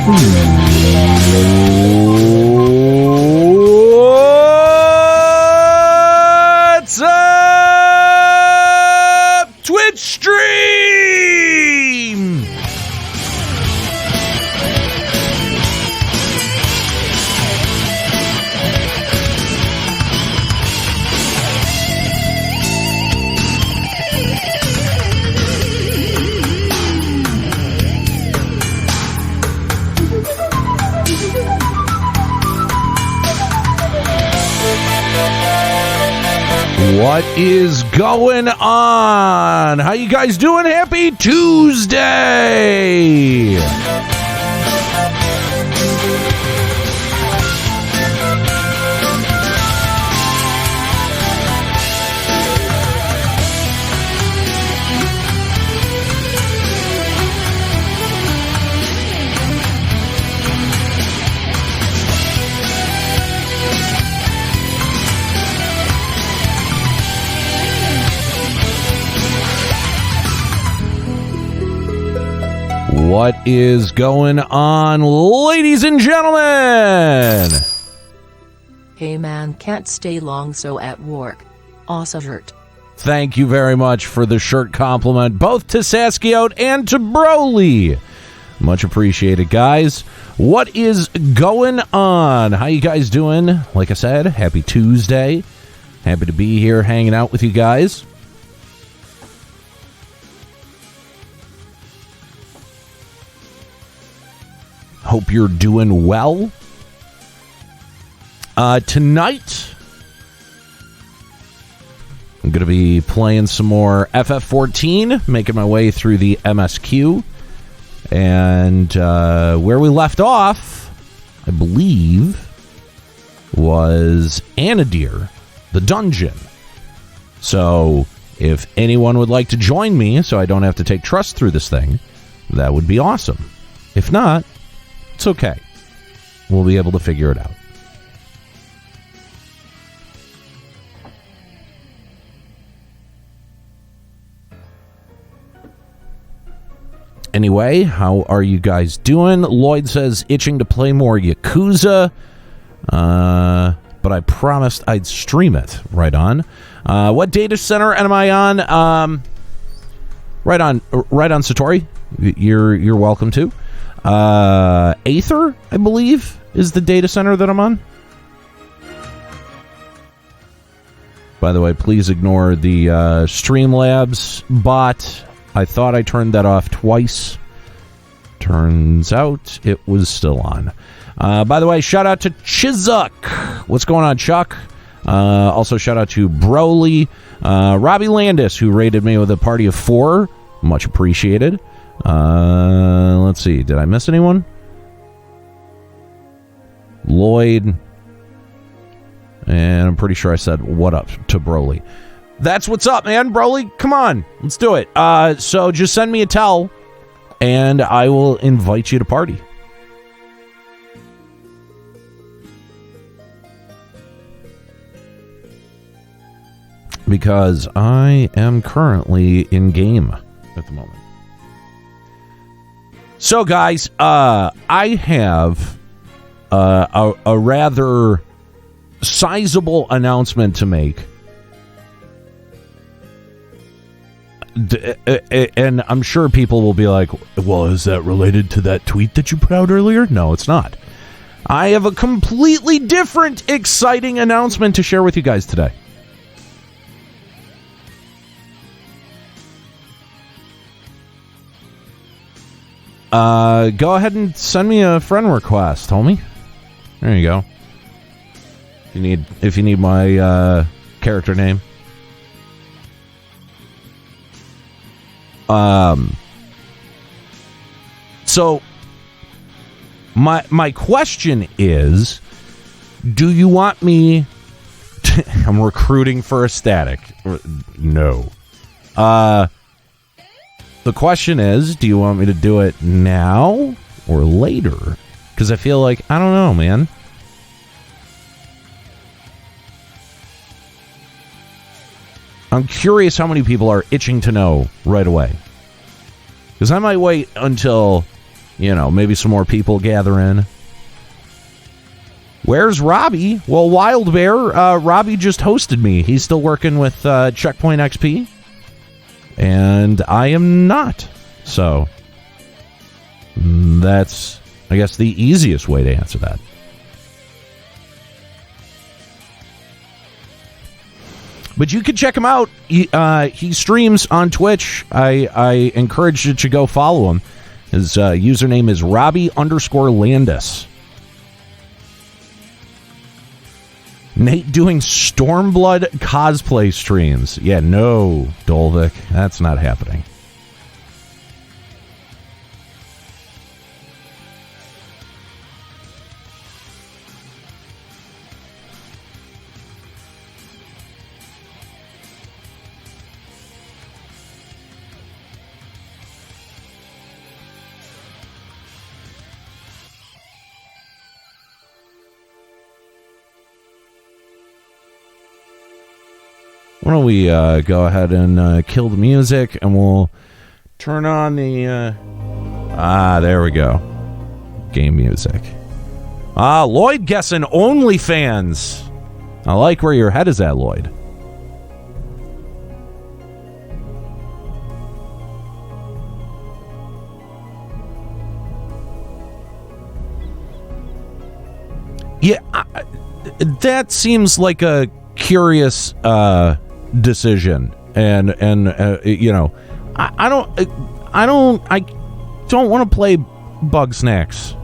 What's up, Twitch stream? What is going on? How you guys doing? Happy Tuesday! What is going on, ladies and gentlemen? Hey man, can't stay long so at work. Awesome shirt. Thank you very much for the shirt compliment, both to Saskiout and to Broly. Much appreciated, guys. What is going on? How you guys doing? Like I said, happy Tuesday. Happy to be here hanging out with you guys. Hope you're doing well. Tonight, I'm going to be playing some more FF14, making my way through the MSQ. And where we left off, I believe, was Aniero, the dungeon. So, if anyone would like to join me so I don't have to take trust through this thing, that would be awesome. If not, it's okay. We'll be able to figure it out. Anyway, how are you guys doing? Lloyd says, itching to play more Yakuza. But I promised I'd stream it. Right on. What data center am I on? Right on Satori. You're welcome to. Aether, I believe, is the data center that I'm on. By the way, please ignore the Streamlabs bot. I thought I turned that off twice. Turns out it was still on. By the way, shout out to Chizuk. What's going on, Chuck? Also, shout out to Broly. Robbie Landis, who raided me with a party of 4. Much appreciated. Let's see. Did I miss anyone? Lloyd. And I'm pretty sure I said what up to Broly. That's what's up, man. Broly, come on. Let's do it. So just send me a tell, and I will invite you to party. Because I am currently in game at the moment. So, guys, I have a rather sizable announcement to make. And I'm sure people will be like, well, is that related to that tweet that you put out earlier? No, it's not. I have a completely different, exciting announcement to share with you guys today. Go ahead and send me a friend request, homie. There you go. If you need my character name. So my question is, do you want me to, I'm recruiting for a static. No. The question is, do you want me to do it now or later? Because I feel like, I don't know, man. I'm curious how many people are itching to know right away. Because I might wait until maybe some more people gather in. Where's Robbie? Well, Wild Bear, Robbie just hosted me. He's still working with Checkpoint XP, and I am not. So that's, I guess, the easiest way to answer that. But you can check him out. He streams on Twitch. I encourage you to go follow him. His username is Robbie_Landis. Nate doing Stormblood cosplay streams. Yeah, no, Dolvik. That's not happening. Why don't we go ahead and kill the music, and we'll turn on the... there we go. Game music. Lloyd guessing OnlyFans. I like where your head is at, Lloyd. Yeah, that seems like a curious decision, and I don't want to play Bug Snacks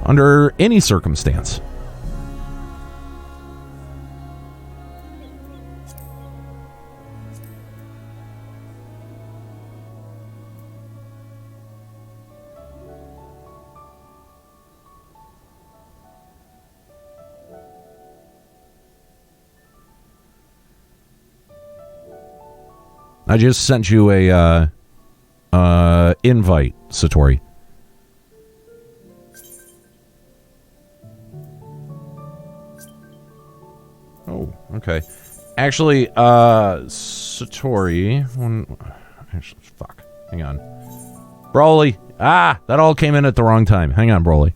under any circumstance. I just sent you a invite, Satori. Oh, okay. Actually, Satori. Actually, fuck. Hang on. Broly. That all came in at the wrong time. Hang on, Broly.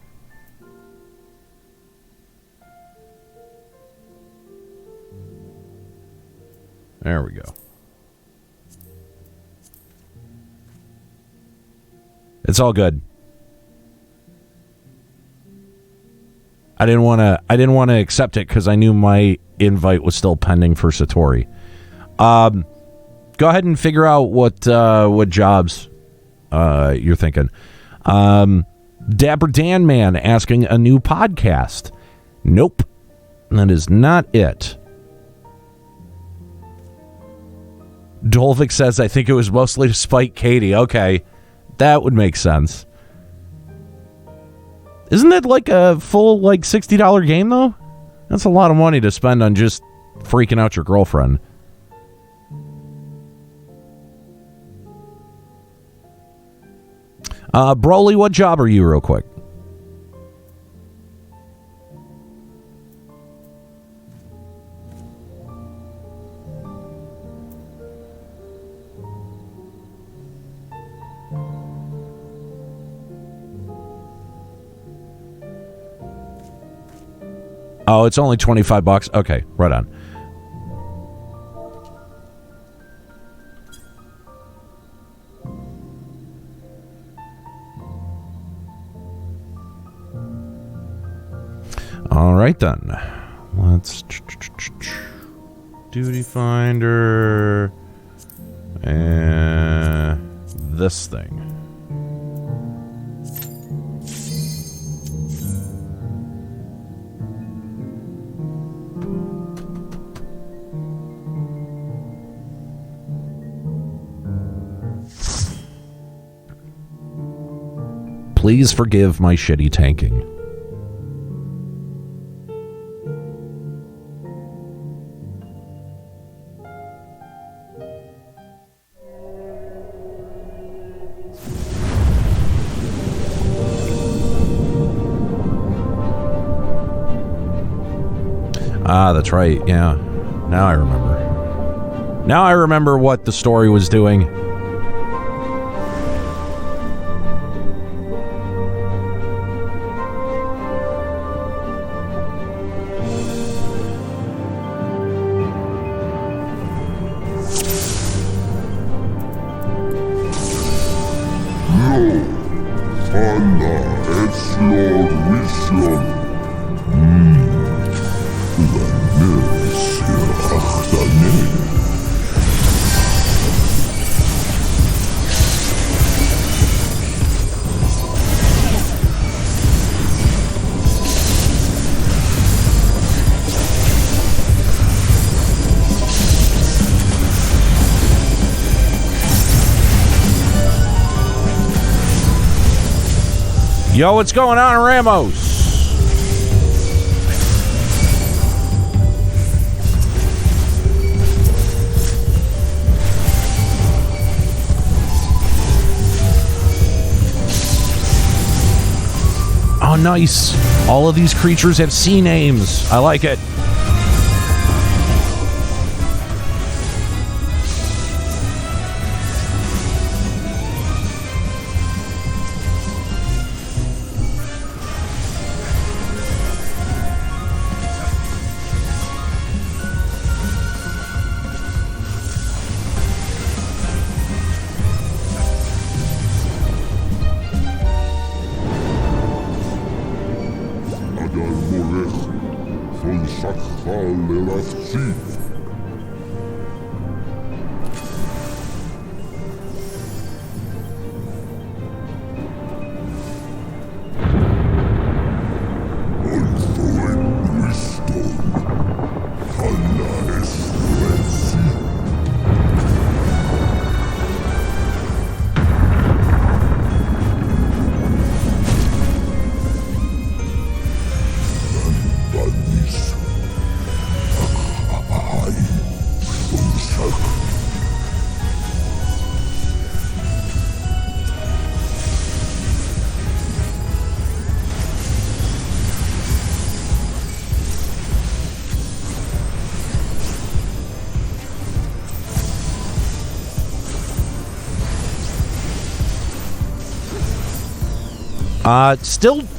There we go. It's all good. I didn't want to accept it because I knew my invite was still pending for Satori. Go ahead and figure out what jobs you're thinking. Dapper Dan Man asking a new podcast. Nope, that is not it. Dolvik says, I think it was mostly to spite Katie. Okay. That would make sense. Isn't it like a full $60 game though? That's a lot of money to spend on just freaking out your girlfriend. Broly, what job are you real quick? Oh, it's only $25. Okay, right on. All right then. Let's Duty Finder and this thing. Please forgive my shitty tanking. That's right. Yeah. Now I remember. Now I remember what the story was doing. Yo, what's going on, Ramos? Oh, nice. All of these creatures have sea names. I like it.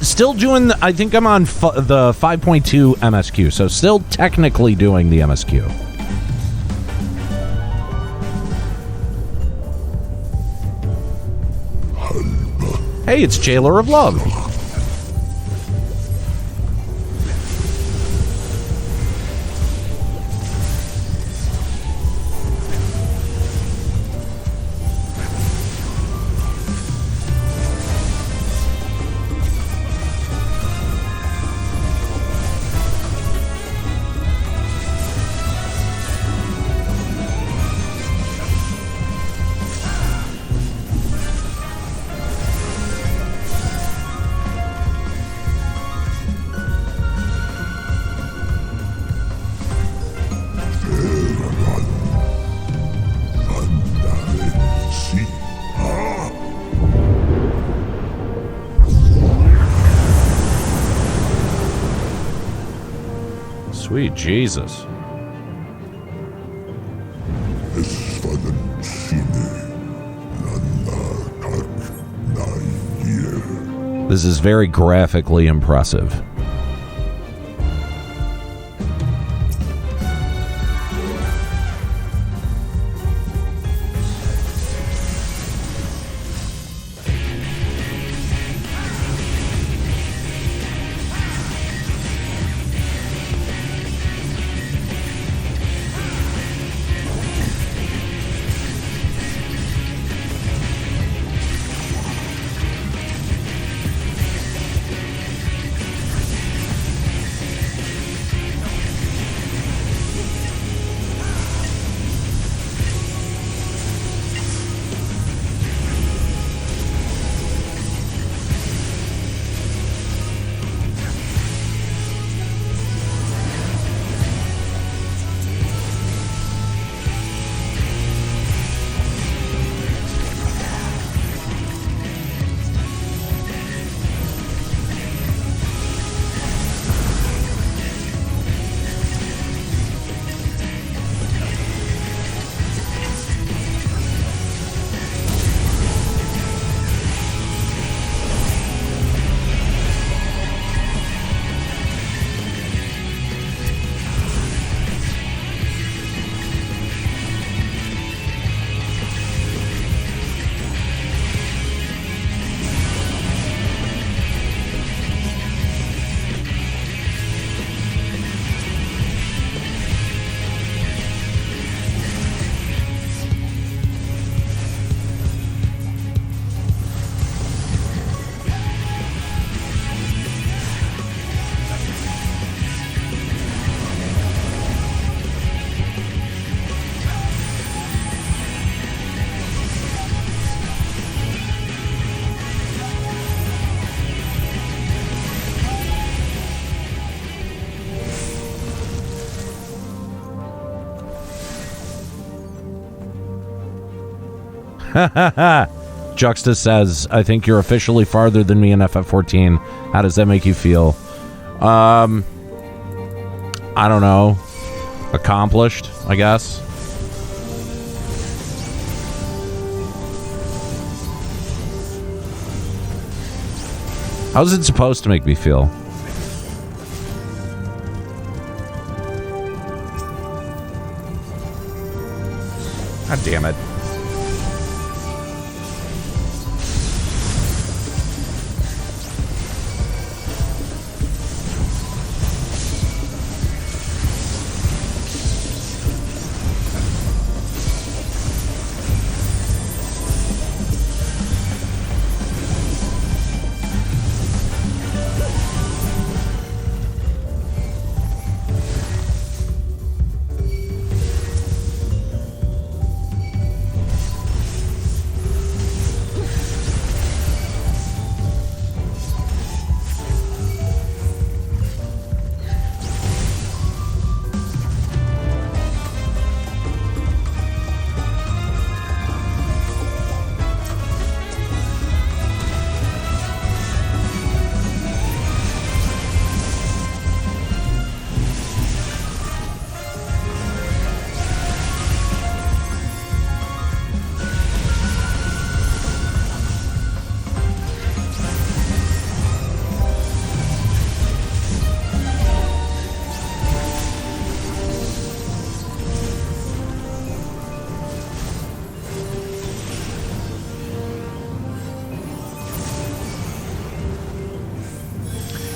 Still doing. I think I'm on the 5.2 MSQ, so still technically doing the MSQ. Hey, it's Jailer of Love. Sweet Jesus. This is very graphically impressive. Juxta says, I think you're officially farther than me in FF14. How does that make you feel? I don't know. Accomplished, I guess. How's it supposed to make me feel? God damn it.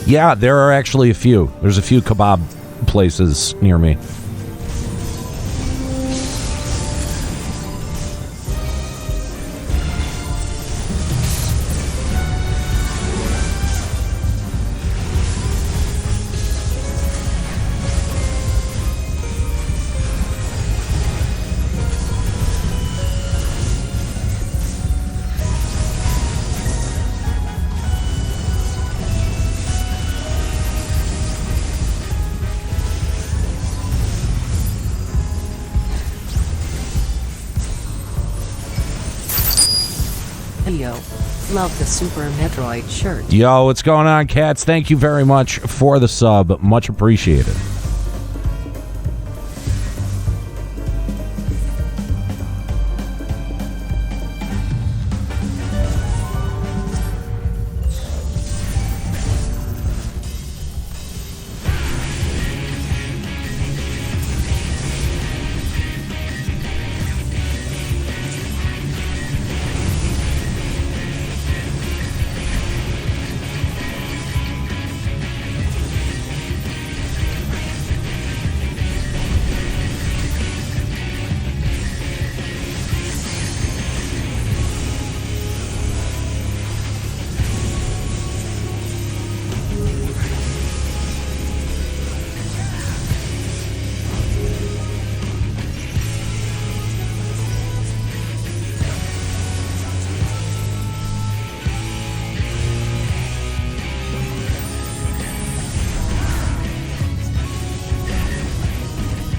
Yeah, there are actually a few. There's a few kebab places near me. Love the Super Metroid shirt. Yo, what's going on, cats? Thank you very much for the sub. Much appreciated.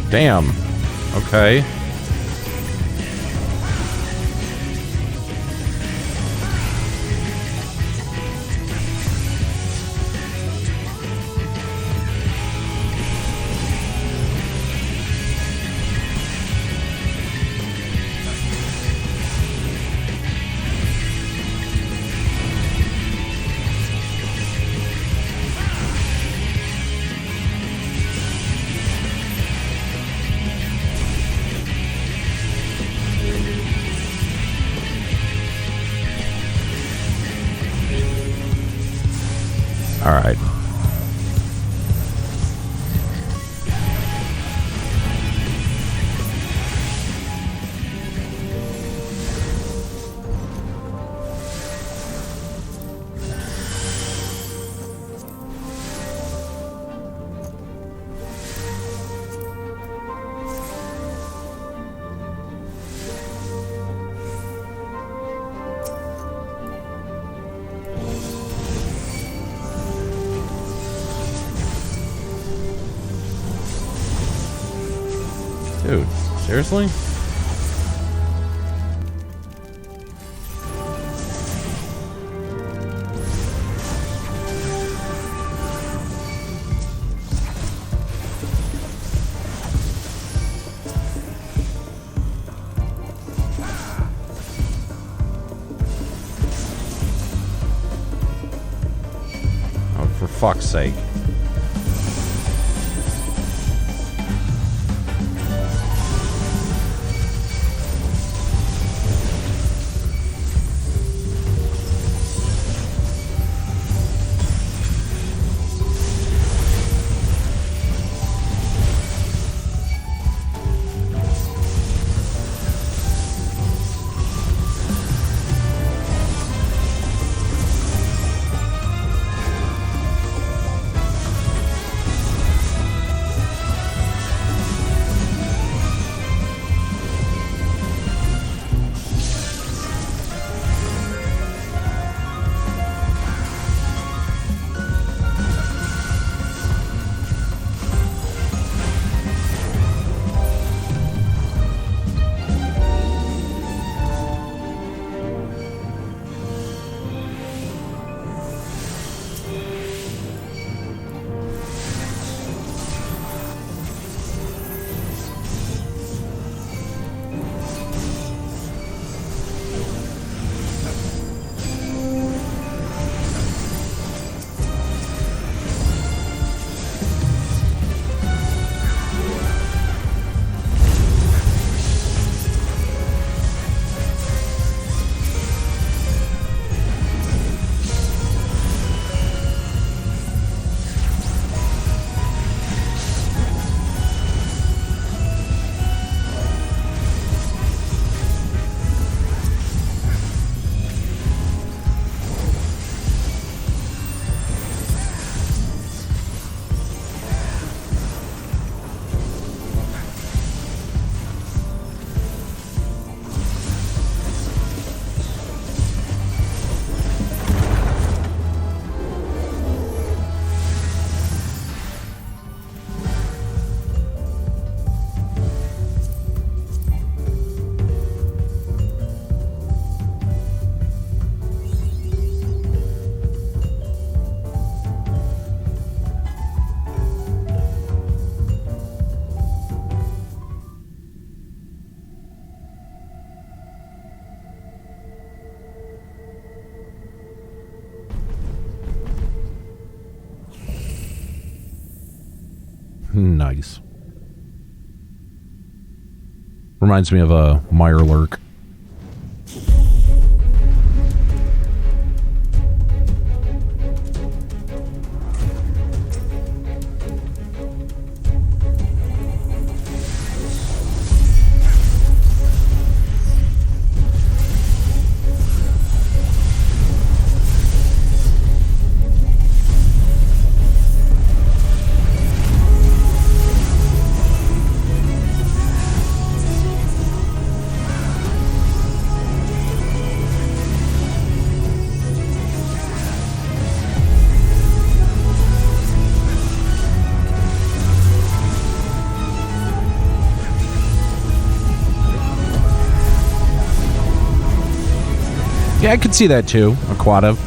Damn. Okay. All right. Dude, seriously? fuck's sake. Nice. Reminds me of a Mirelurk. Yeah, I could see that too, Aquata.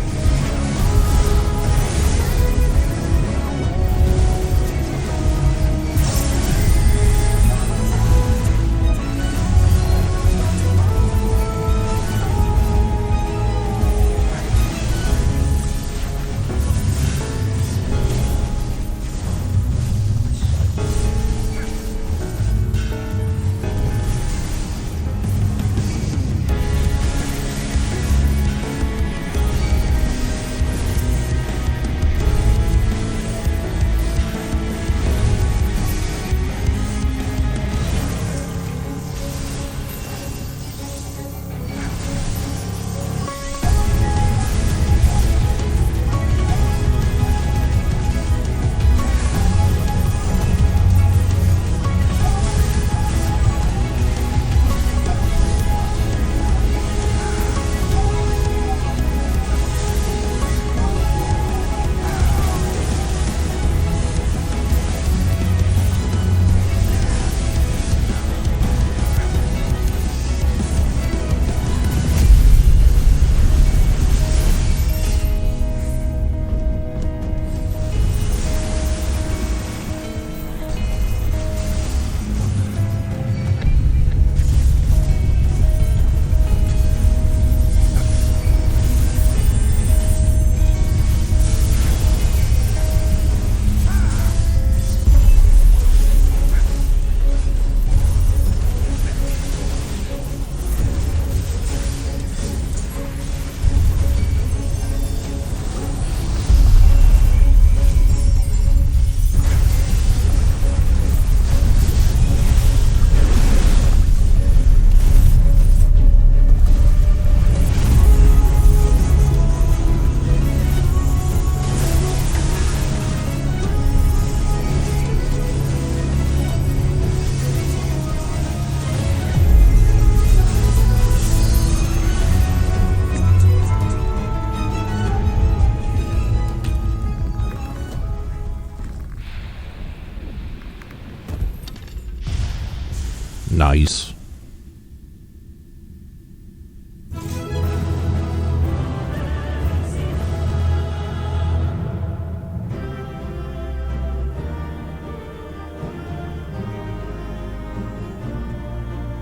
Nice.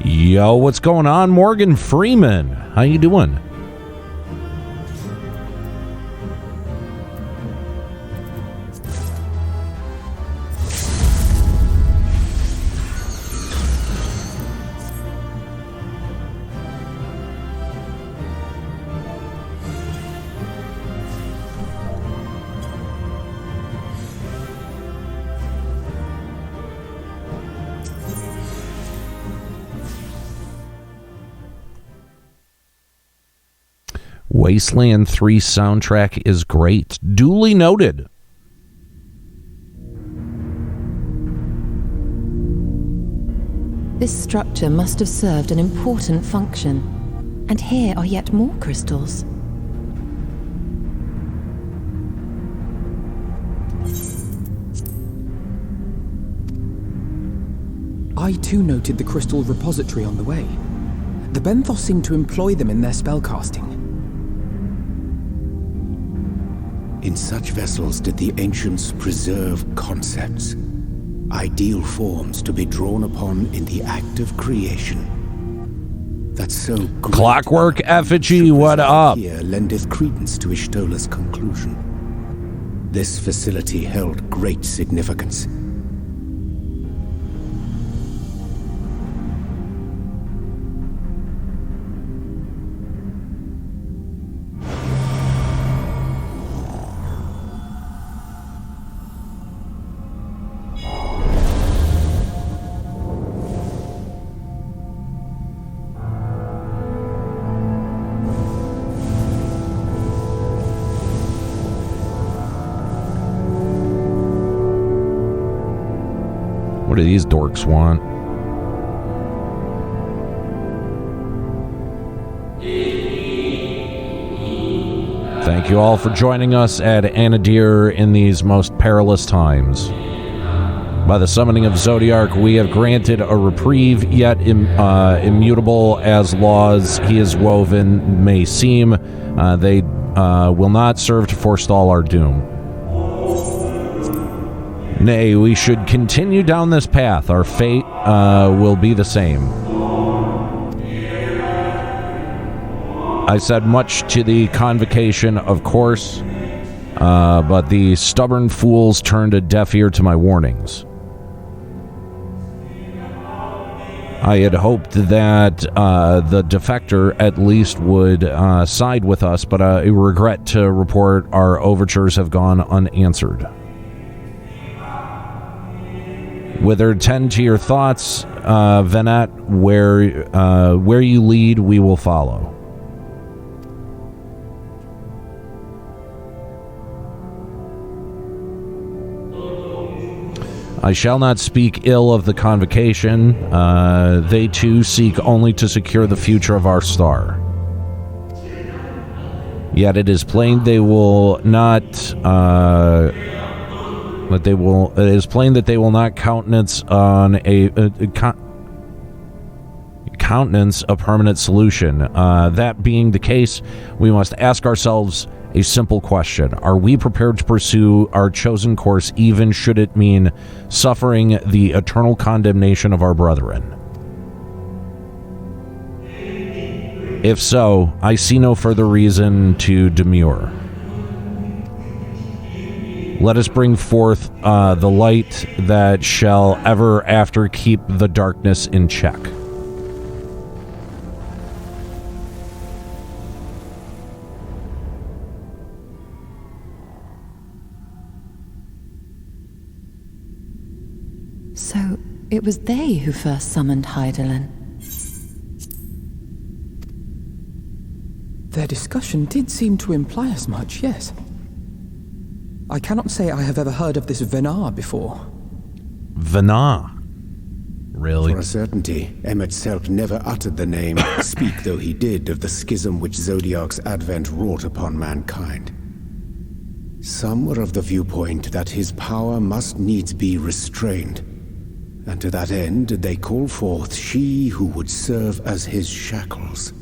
Yo, what's going on, Morgan Freeman? How you doing? Wasteland 3 soundtrack is great. Duly noted. This structure must have served an important function. And here are yet more crystals. I too noted the crystal repository on the way. The Benthos seem to employ them in their spellcasting. In such vessels did the ancients preserve concepts, ideal forms to be drawn upon in the act of creation. That so great Clockwork Effigy, what up? Here lendeth credence to Ishtola's conclusion. This facility held great significance. What do these dorks want? Thank you all for joining us at Aniero in these most perilous times. By the summoning of Zodiark, we have granted a reprieve, yet immutable as laws he is woven may seem. They will not serve to forestall our doom. Nay, we should continue down this path. Our fate will be the same. I said much to the convocation, of course, but the stubborn fools turned a deaf ear to my warnings. I had hoped that the defector at least would side with us, but I regret to report our overtures have gone unanswered. Withered, tend to your thoughts, Venet. Where you lead, we will follow. I shall not speak ill of the convocation. They too seek only to secure the future of our star. Yet it is plain they will not. It is plain that they will not countenance on a permanent solution. That being the case, we must ask ourselves a simple question: are we prepared to pursue our chosen course, even should it mean suffering the eternal condemnation of our brethren? If so, I see no further reason to demur. Let us bring forth the light that shall ever after keep the darkness in check. So, it was they who first summoned Hydaelyn. Their discussion did seem to imply as much, yes. I cannot say I have ever heard of this Venar before. Venar? Really? For a certainty, Emmet Selk never uttered the name, speak though he did of the schism which Zodiark's advent wrought upon mankind. Some were of the viewpoint that his power must needs be restrained, And to that end did they call forth she who would serve as his shackles.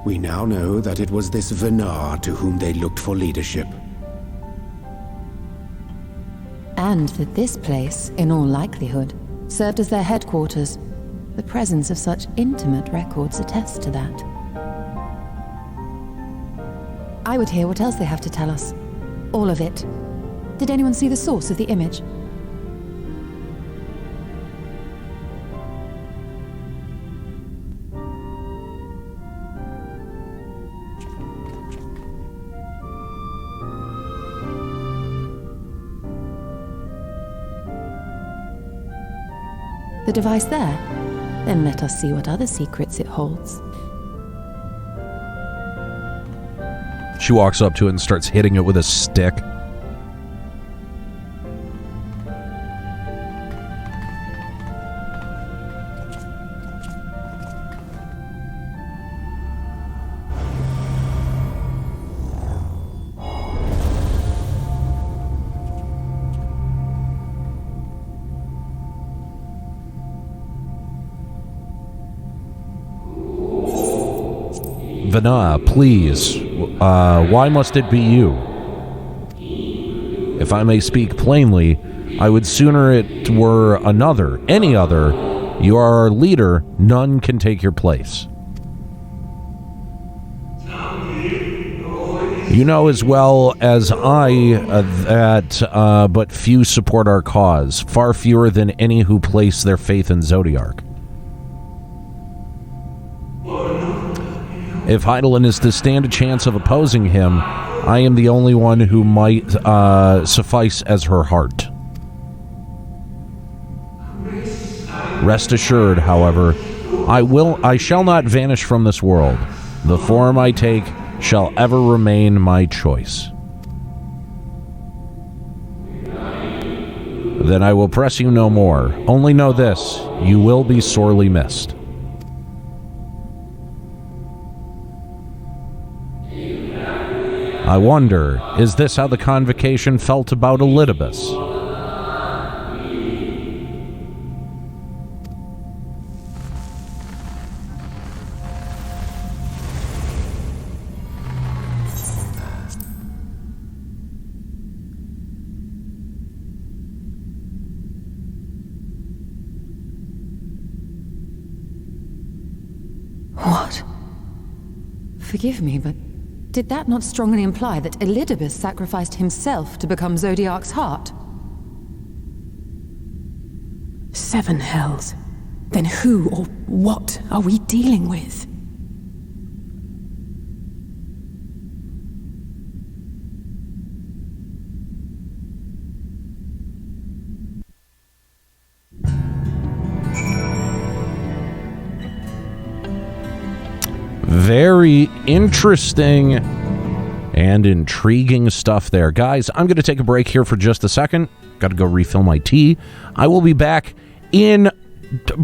We now know that it was this Venar to whom they looked for leadership. And that this place, in all likelihood, served as their headquarters. The presence of such intimate records attests to that. I would hear what else they have to tell us. All of it. Did anyone see the source of the image? The device there? Then let us see what other secrets it holds. She walks up to it and starts hitting it with a stick. Vanna, please. Why must it be you? If I may speak plainly, I would sooner it were another, any other. You are our leader. None can take your place. You know as well as I that but few support our cause, far fewer than any who place their faith in Zodiark. If Heidelin is to stand a chance of opposing him, I am the only one who might suffice as her heart. Rest assured, however, I shall not vanish from this world. The form I take shall ever remain my choice. Then I will press you no more. Only know this, you will be sorely missed. I wonder, is this how the convocation felt about Elidibus? What? Forgive me, but did that not strongly imply that Elidibus sacrificed himself to become Zodiark's heart? 7 hells. Then who or what are we dealing with? Very interesting and intriguing stuff there. Guys, I'm going to take a break here for just a second. Got to go refill my tea. I will be back in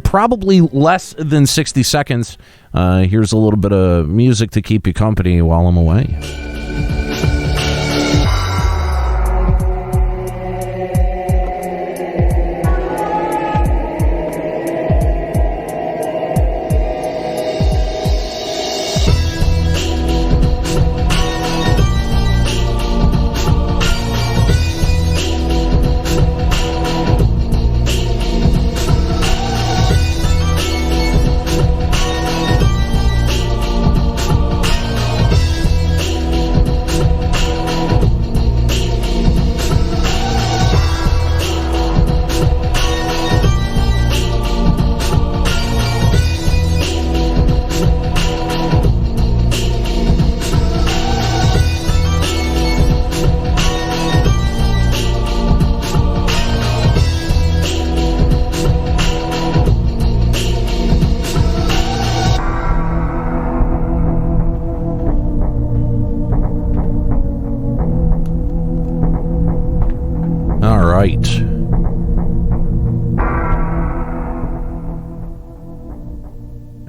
probably less than 60 seconds. Here's a little bit of music to keep you company while I'm away.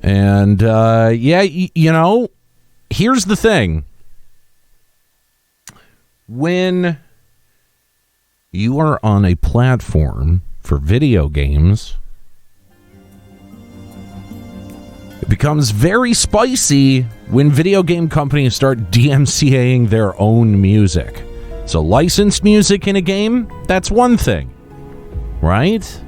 And, you know, here's the thing. When you are on a platform for video games, it becomes very spicy when video game companies start DMCAing their own music. So licensed music in a game, that's one thing, right?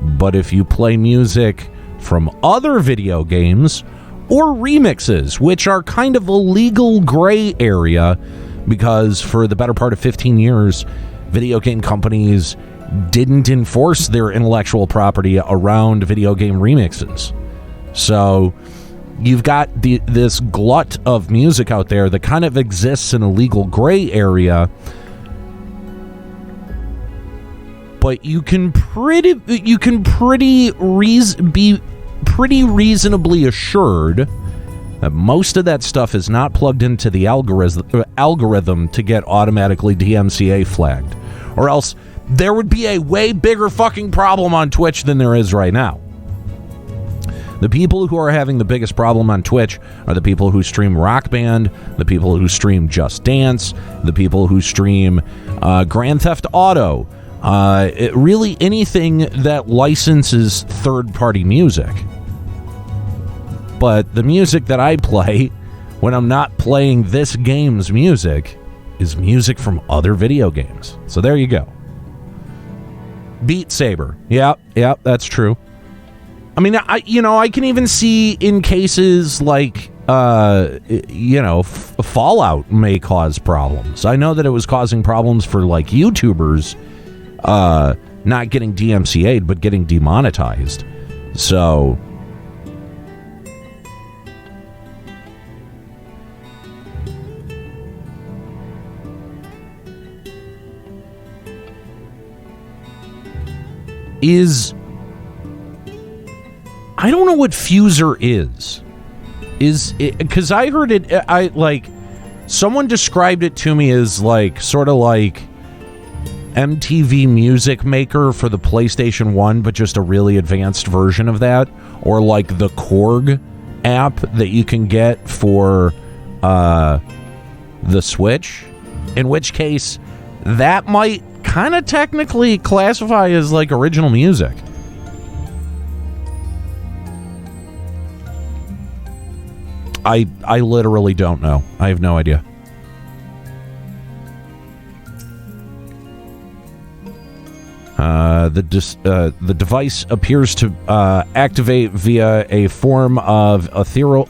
But if you play music from other video games or remixes, which are kind of a legal gray area, because for the better part of 15 years, video game companies didn't enforce their intellectual property around video game remixes. So you've got this glut of music out there that kind of exists in a legal gray area, but you can be pretty reasonably assured that most of that stuff is not plugged into the algorithm to get automatically DMCA flagged, or else there would be a way bigger fucking problem on Twitch than there is right now. The people who are having the biggest problem on Twitch are the people who stream Rock Band, the people who stream Just Dance, the people who stream Grand Theft Auto, really anything that licenses third-party music. But the music that I play when I'm not playing this game's music is music from other video games. So there you go. Beat Saber. Yep, that's true. I mean, I can even see in cases like, Fallout may cause problems. I know that it was causing problems for, like, YouTubers not getting DMCA'd, but getting demonetized. So I don't know what Fuser is. Because I heard it, someone described it to me as sort of like MTV Music Maker for the PlayStation 1, but just a really advanced version of that, or like the Korg app that you can get for the Switch, in which case that might kind of technically classify as like original music. I literally don't know. I have no idea. The device appears to activate via a form of ethereal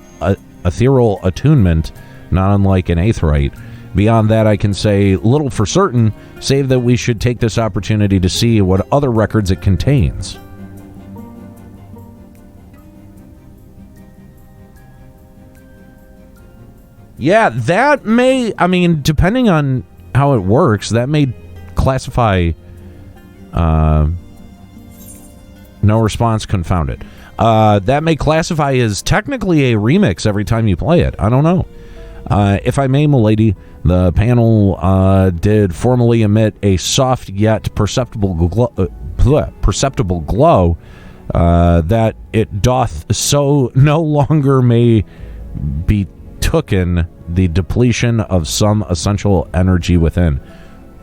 attunement, not unlike an aetheryte. Beyond that, I can say little for certain, save that we should take this opportunity to see what other records it contains. Yeah, that may, depending on how it works, that may classify no response, confounded. That may classify as technically a remix every time you play it. I don't know. If I may, m'lady, the panel did formally emit a soft yet perceptible glow that it doth so no longer may be tooken the depletion of some essential energy within.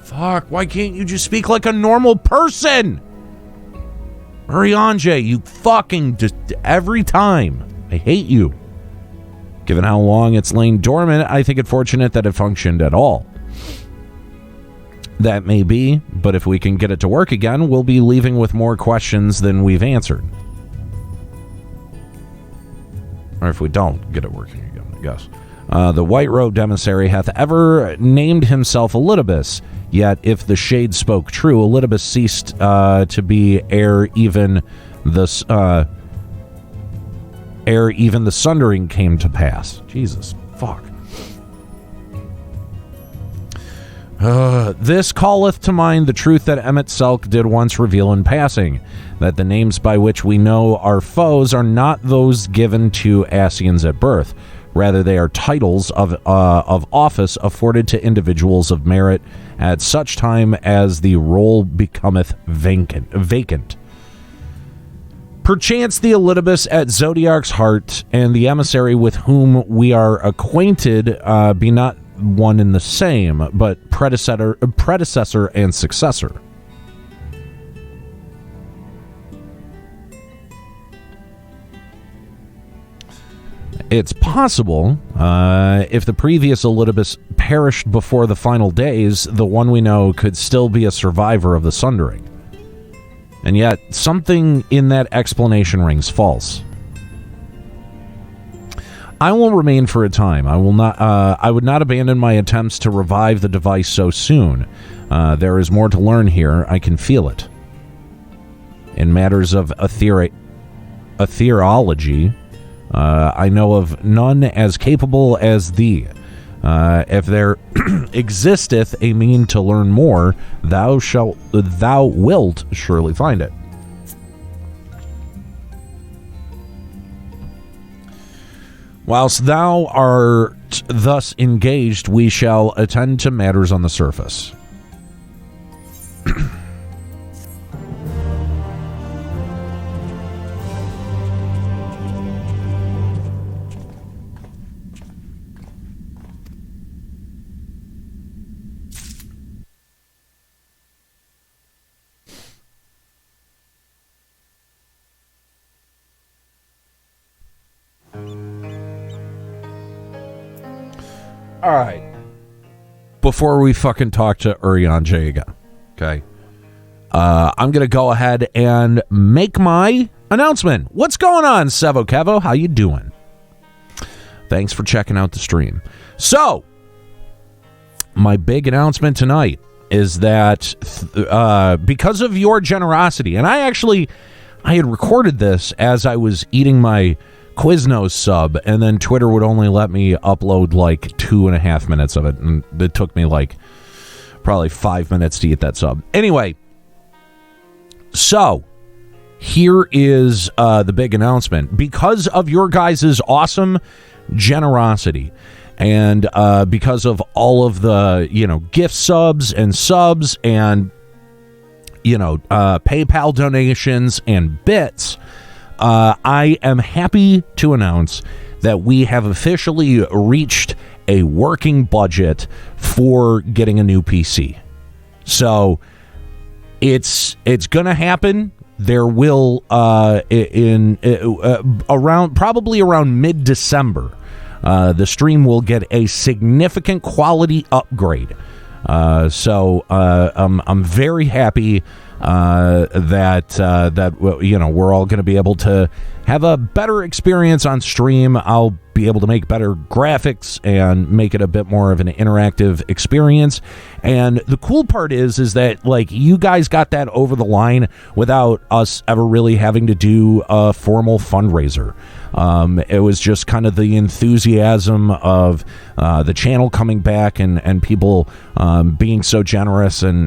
Fuck, why can't you just speak like a normal person? Mariange, you fucking just every time. I hate you. Given how long it's lain dormant, I think it fortunate that it functioned at all. That may be, but if we can get it to work again, we'll be leaving with more questions than we've answered. Or if we don't get it working again, I guess. The white-robed emissary hath ever named himself Elidibus, yet if the shade spoke true, Elidibus ceased to be ere even the sundering came to pass. Jesus, fuck. This calleth to mind the truth that Emmett Selk did once reveal in passing, that the names by which we know our foes are not those given to Asians at birth. Rather, they are titles of office afforded to individuals of merit at such time as the role becometh vacant. Perchance the Elidibus at Zodiarch's heart and the emissary with whom we are acquainted be not one and the same, but predecessor and successor. It's possible, if the previous Elidibus perished before the final days, the one we know could still be a survivor of the Sundering. And yet, something in that explanation rings false. I will remain for a time. I would not abandon my attempts to revive the device so soon. There is more to learn here. I can feel it. In matters of ethereology, I know of none as capable as thee. If there existeth a mean to learn more, thou wilt surely find it. Whilst thou art thus engaged, we shall attend to matters on the surface. All right. Before we fucking talk to Urianger again, okay? I'm going to go ahead and make my announcement. What's going on, Sevo Kevo? How you doing? Thanks for checking out the stream. So, my big announcement tonight is that because of your generosity, and I had recorded this as I was eating my Quiznos sub, and then Twitter would only let me upload like 2.5 minutes of it, and it took me like probably 5 minutes to eat that sub. Anyway, so here is the big announcement. Because of your guys' awesome generosity, and because of all of the, gift subs and PayPal donations and bits, I am happy to announce that we have officially reached a working budget for getting a new PC. So it's going to happen. There will probably around mid-December, the stream will get a significant quality upgrade. So I'm very happy that we're all going to be able to have a better experience on stream. I'll be able to make better graphics and make it a bit more of an interactive experience. And the cool part is that like you guys got that over the line without us ever really having to do a formal fundraiser. It was just kind of the enthusiasm of the channel coming back and people being so generous and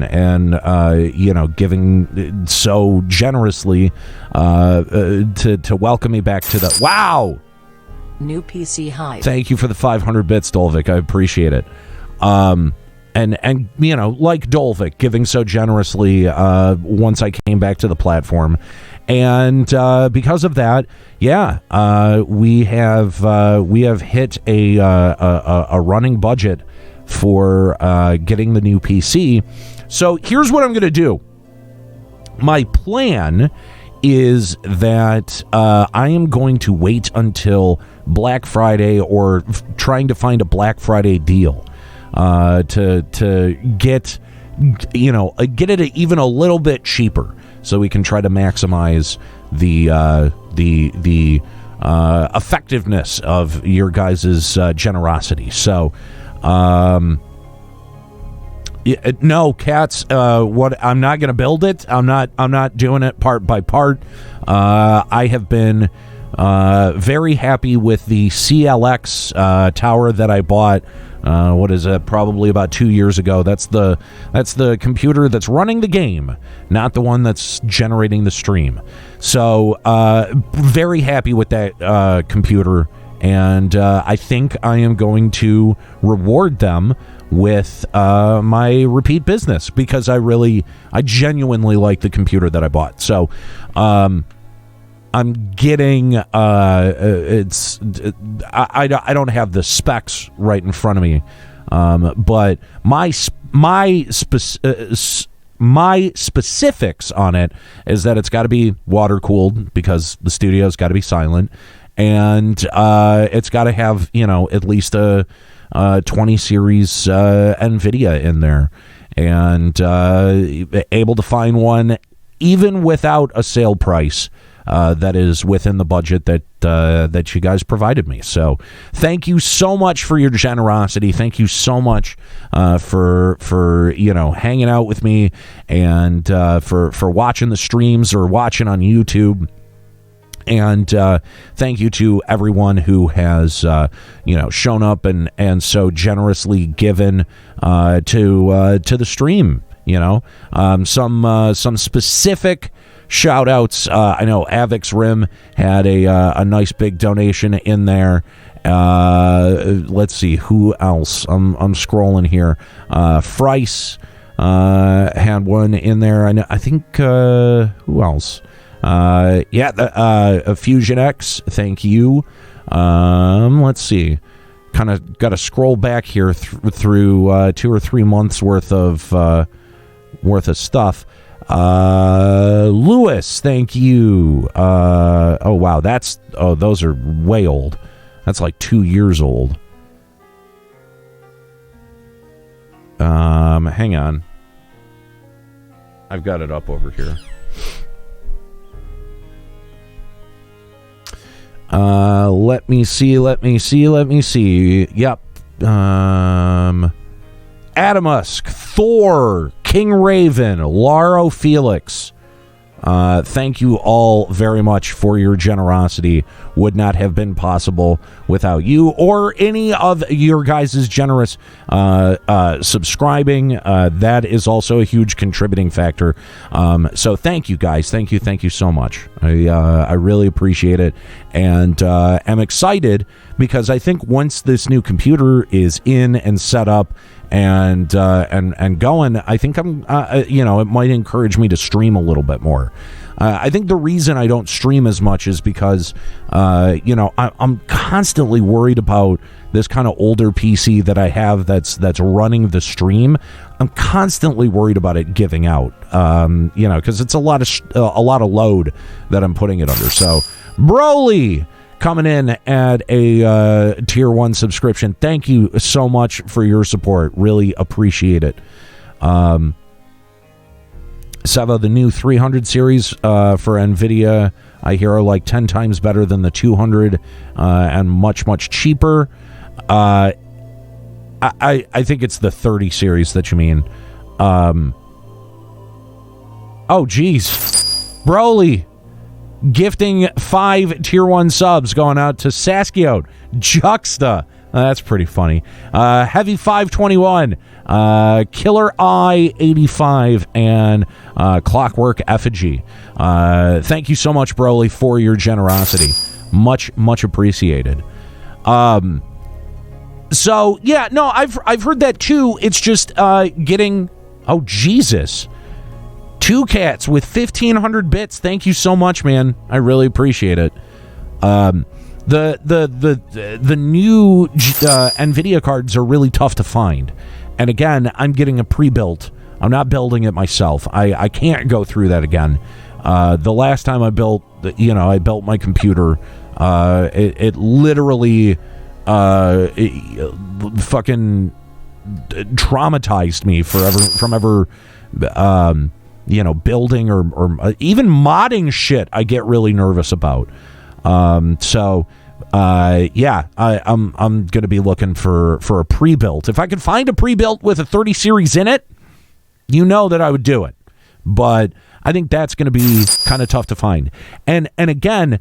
giving so generously to welcome me back to the wow. New PC hype. Thank you for the 500 bits, Dolvik. I appreciate it. And like Dolvik, giving so generously once I came back to the platform. And because of that, we have hit a running budget for getting the new PC. So here's what I'm going to do. My plan is that I am going to wait until Black Friday or trying to find a Black Friday deal to get it even a little bit cheaper, so we can try to maximize the effectiveness of your guys' generosity. So no, Cats, what I'm not going to build it. I'm not doing it part by part. I have been very happy with the CLX tower that I bought. What is it? Probably about 2 years ago. That's the computer that's running the game, not the one that's generating the stream. So very happy with that computer, and I think I am going to reward them with my repeat business because I genuinely like the computer that I bought. So I'm getting I don't have the specs right in front of me, But my specifics on it is that it's got to be water cooled because the studio's got to be silent, and it's got to have at least a 20 series NVIDIA in there, and able to find one even without a sale price that is within the budget that you guys provided me. So thank you so much for your generosity. Thank you so much for hanging out with me, and for watching the streams or watching on YouTube. And thank you to everyone who has shown up and so generously given to the stream. Some specific shout outs. I know Avix Rim had a nice big donation in there. Let's see who else. I'm scrolling here. Frice had one in there. I think who else? Fusion X. Thank you. Let's see. Kind of got to scroll back here through 2 or 3 months worth of stuff. Lewis, thank you. Oh wow, those are way old. That's like 2 years old. Hang on. I've got it up over here. Let me see. Yep. Adamusk, Thor, King Raven, Laro Felix. Thank you all very much for your generosity. Would not have been possible without you or any of your guys' generous subscribing. That is also a huge contributing factor. So thank you guys. Thank you so much. I really appreciate it, and am excited because I think once this new computer is in and set up and going, I think it might encourage me to stream a little bit more. I think the reason I don't stream as much is because I'm constantly worried about this kind of older PC that I have that's running the stream. I'm constantly worried about it giving out, because it's a lot of load that I'm putting it under. So Broly coming in at a tier 1 subscription. Thank you so much for your support. Really appreciate it. Seva, the new 300 series for NVIDIA, I hear are like 10 times better than the 200 and much, much cheaper. I think it's the 30 series that you mean. Oh, geez. Broly gifting 5 tier 1 subs going out to Saskiote, Juxta. That's pretty funny. Heavy 521, Killer Eye 85, and Clockwork Effigy. Thank you so much, Broly, for your generosity. Much, much appreciated. So yeah, no, I've heard that too. It's just getting. Oh Jesus. 2 cats with 1,500 bits. Thank you so much, man. I really appreciate it. The new NVIDIA cards are really tough to find. And again, I'm getting a pre-built. I'm not building it myself. I can't go through that again. The last time I built my computer, it literally fucking traumatized me from ever building or even modding shit. I get really nervous about. I'm going to be looking for a pre-built. If I could find a pre-built with a 30 series in it, that I would do it. But I think that's going to be kind of tough to find. And again,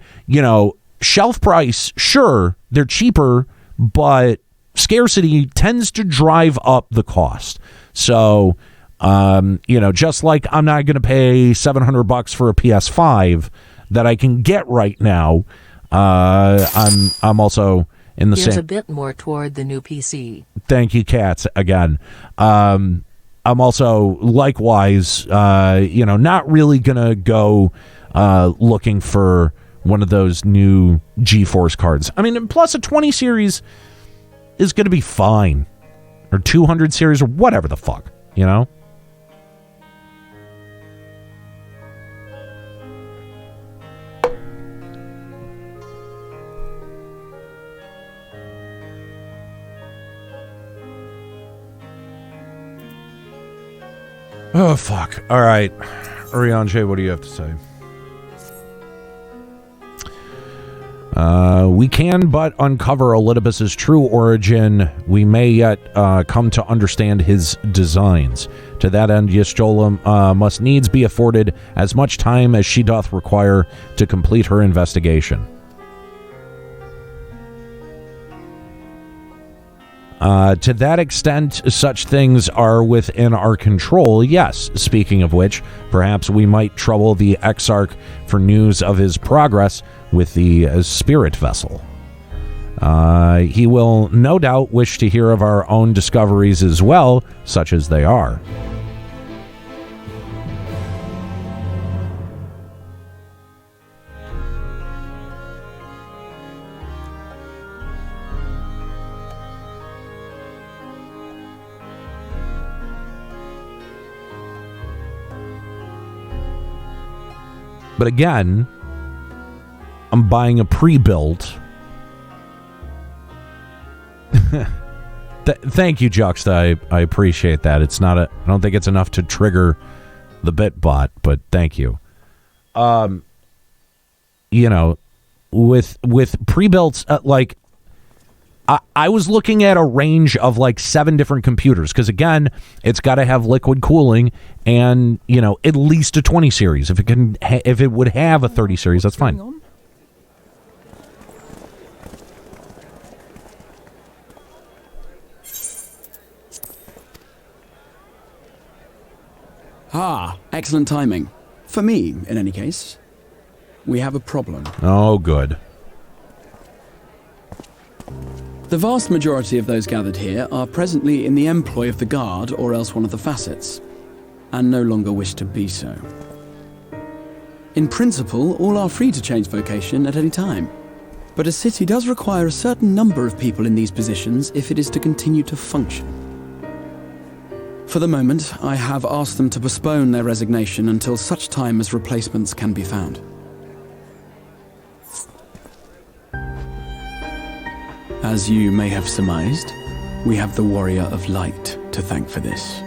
shelf price, sure, they're cheaper, but scarcity tends to drive up the cost. So, just like I'm not going to pay $700 for a PS5 that I can get right now, I'm also in the Here's same. a bit more toward the new PC. Thank you, Cats, again. I'm also likewise, not really gonna go looking for one of those new GeForce cards. I mean, plus a 20 series is gonna be fine. or 200 series or whatever the fuck, you know? Oh, fuck. All right. Urianger, what do you have to say? We can but uncover Olympus's true origin. We may yet come to understand his designs. To that end, Y'shtola must needs be afforded as much time as she doth require to complete her investigation. To that extent, such things are within our control, yes. Speaking of which, perhaps we might trouble the Exarch for news of his progress with the spirit vessel. He will no doubt wish to hear of our own discoveries as well, such as they are. But again, I'm buying a pre-built. Thank you, Juxta. I appreciate that. It's not I don't think it's enough to trigger the bit bot, but thank you. You know, with pre-builts, like I was looking at a range of like 7 different computers because again, it's got to have liquid cooling and you know at least a 20 series. If it would have a 30 series, that's fine. Ah, excellent timing. For me, in any case. We have a problem. Oh, good. The vast majority of those gathered here are presently in the employ of the Guard or else one of the facets, and no longer wish to be so. In principle, all are free to change vocation at any time, but a city does require a certain number of people in these positions if it is to continue to function. For the moment, I have asked them to postpone their resignation until such time as replacements can be found. As you may have surmised, we have the Warrior of Light to thank for this.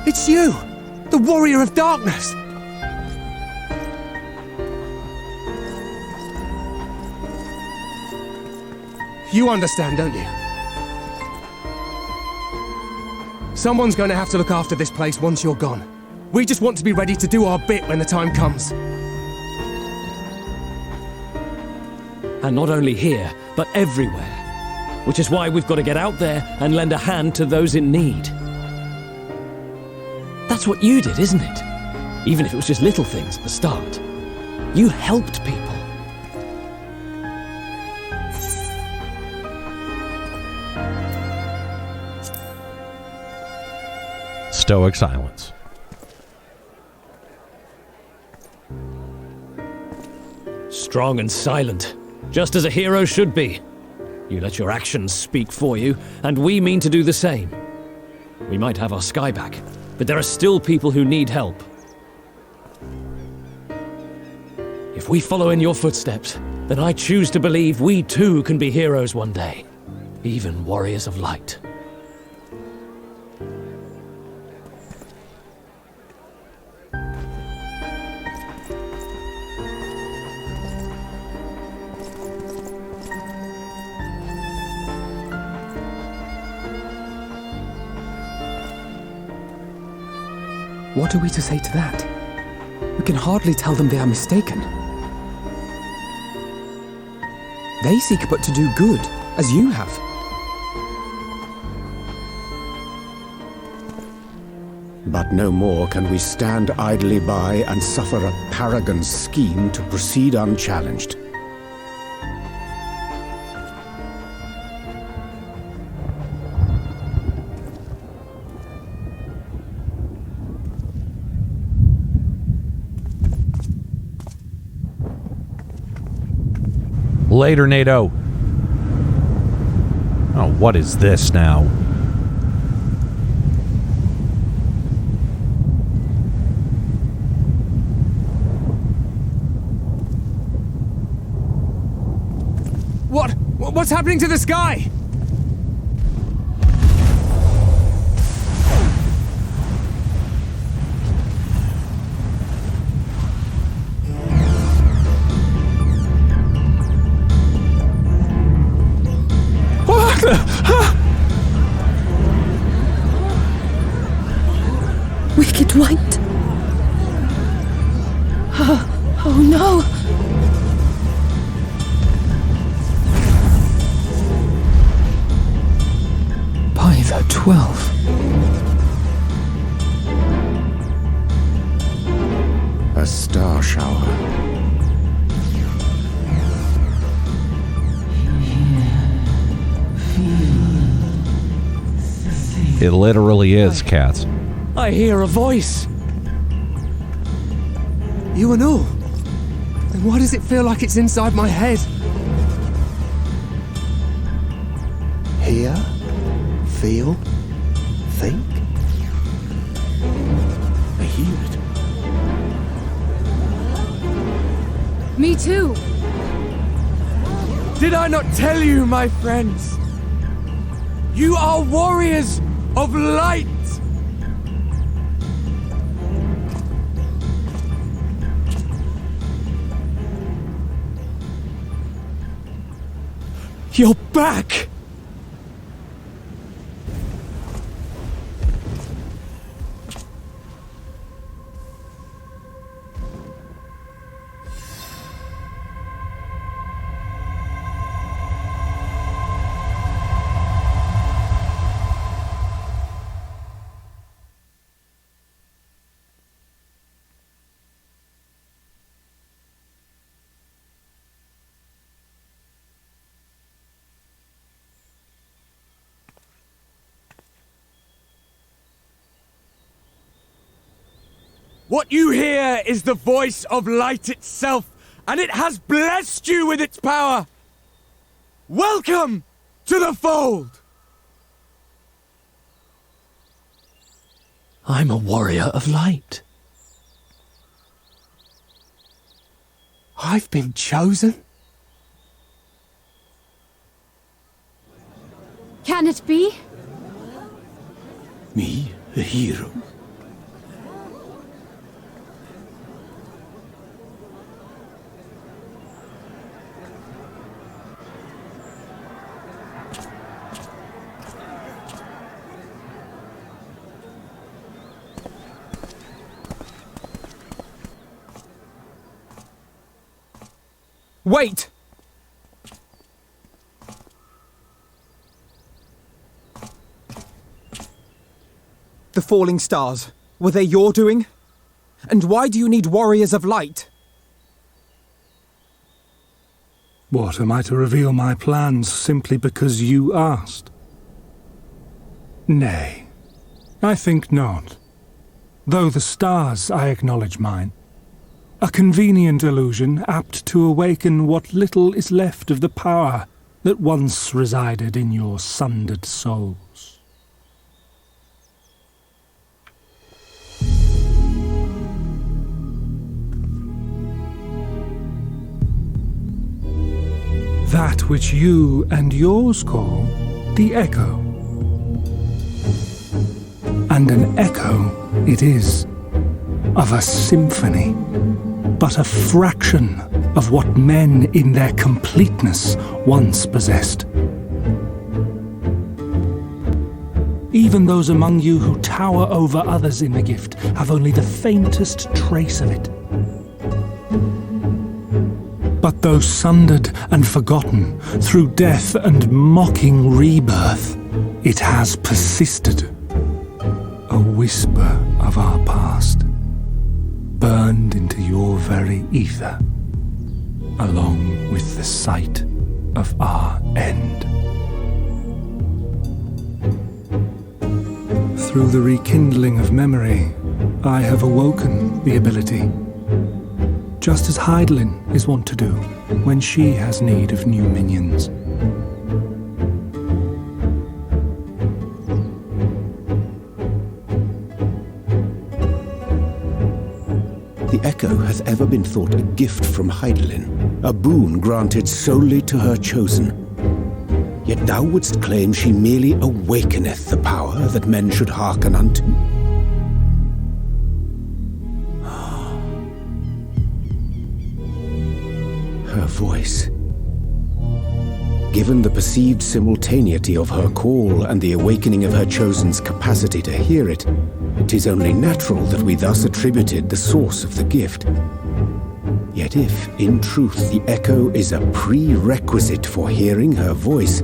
It's you! The Warrior of Darkness! You understand, don't you? Someone's going to have to look after this place once you're gone. We just want to be ready to do our bit when the time comes. And not only here, but everywhere. Which is why we've got to get out there and lend a hand to those in need. That's what you did, isn't it? Even if it was just little things at the start. You helped people. Stoic silence. Strong and silent, just as a hero should be. You let your actions speak for you, and we mean to do the same. We might have our sky back, but there are still people who need help. If we follow in your footsteps, then I choose to believe we too can be heroes one day, even warriors of light. What are we to say to that? We can hardly tell them they are mistaken. They seek but to do good, as you have. But no more can we stand idly by and suffer a paragon's scheme to proceed unchallenged. Later, NATO. Oh, what is this now? What's happening to the sky? Wicked White. Oh no! By the 12. A star shower. It literally is, cats. I hear a voice. You and all. Then why does it feel like it's inside my head? Hear? Feel? Think? I hear it. Me too! Did I not tell you, my friends? You are warriors of light! You're back! What you hear is the voice of light itself, and it has blessed you with its power. Welcome to the fold! I'm a warrior of light. I've been chosen? Can it be? Me, a hero? Wait! The falling stars, were they your doing? And why do you need warriors of light? What, am I to reveal my plans simply because you asked? Nay, I think not. Though the stars, I acknowledge mine. A convenient illusion apt to awaken what little is left of the power that once resided in your sundered souls. That which you and yours call the echo. And an echo it is, of a symphony, but a fraction of what men in their completeness once possessed. Even those among you who tower over others in the gift have only the faintest trace of it. But though sundered and forgotten through death and mocking rebirth, it has persisted, a whisper of our past, burned into your very ether, along with the sight of our end. Through the rekindling of memory, I have awoken the ability, just as Heidelin is wont to do when she has need of new minions. the Echo hath ever been thought a gift from Hydaelyn, a boon granted solely to her chosen. Yet thou wouldst claim she merely awakeneth the power that men should hearken unto. Her voice. Given the perceived simultaneity of her call and the awakening of her chosen's capacity to hear it, it is only natural that we thus attributed the source of the gift. Yet if, in truth, the Echo is a prerequisite for hearing her voice,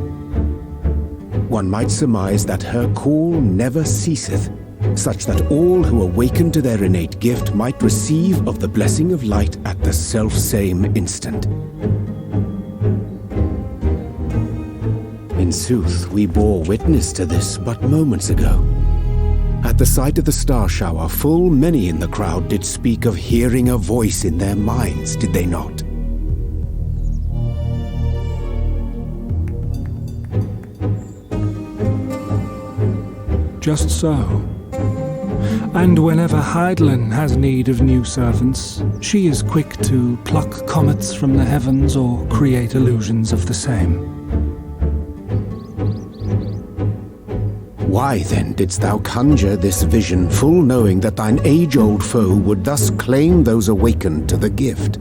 one might surmise that her call never ceaseth, such that all who awaken to their innate gift might receive of the blessing of light at the self-same instant. In sooth, we bore witness to this but moments ago. At the sight of the star shower, full many in the crowd did speak of hearing a voice in their minds, did they not? Just so. And whenever Hydaelyn has need of new servants, she is quick to pluck comets from the heavens or create illusions of the same. Why then didst thou conjure this vision, full knowing that thine age-old foe would thus claim those awakened to the gift?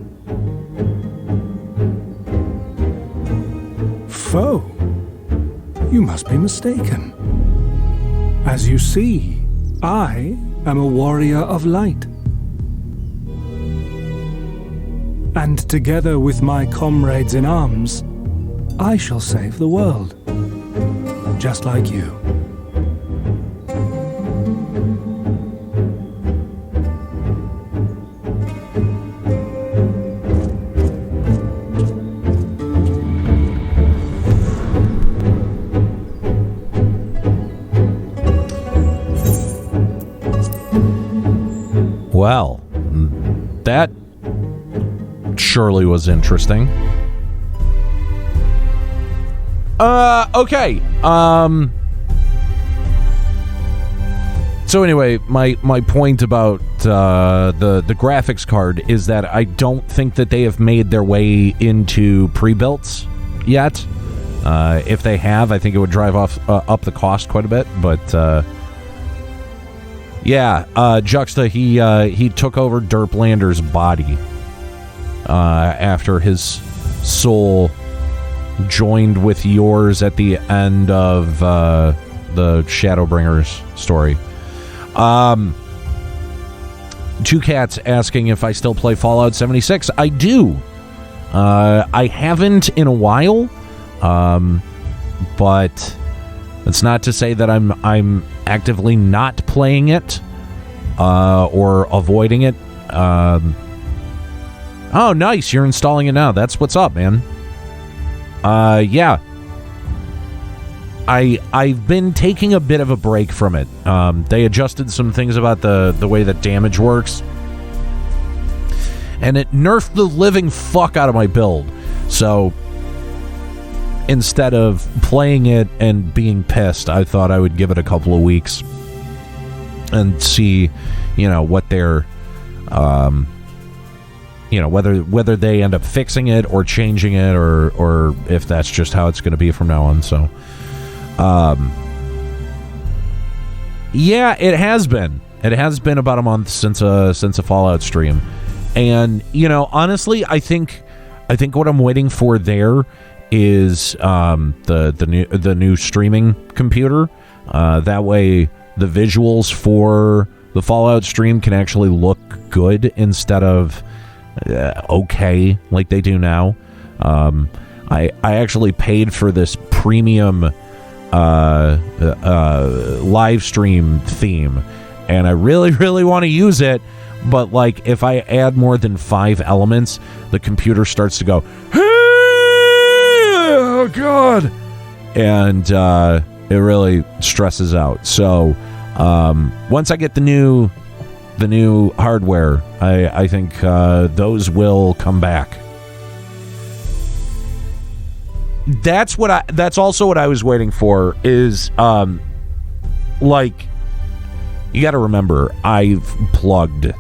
Foe? You must be mistaken. As you see, I am a warrior of light. And together with my comrades in arms, I shall save the world. Just like you. Well, that surely was interesting. Okay. So anyway, my point about the graphics card is that I don't think that they have made their way into pre-builts yet. If they have, I think it would drive up the cost quite a bit, but yeah, Juxta, he took over Derplander's body after his soul joined with yours at the end of the Shadowbringers story. Two Cats asking if I still play Fallout 76. I do. I haven't in a while, but it's not to say that I'm actively not playing it or avoiding it. Oh, nice. You're installing it now. That's what's up, man. Yeah. I've been taking a bit of a break from it. They adjusted some things about the way that damage works, and it nerfed the living fuck out of my build. So instead of playing it and being pissed, I thought I would give it a couple of weeks and see, what they're, whether they end up fixing it or changing it, or if that's just how it's going to be from now on. So, yeah, it has been. It has been about a month since a Fallout stream, and honestly, I think what I'm waiting for there is the new streaming computer. That way, the visuals for the Fallout stream can actually look good instead of okay like they do now. I actually paid for this premium live stream theme, and I really, really want to use it, but if I add more than 5 elements, the computer starts to go, oh god, and it really stresses out. So once I get the new hardware, I think those will come back. That's also what I was waiting for, is you got to remember, I've plugged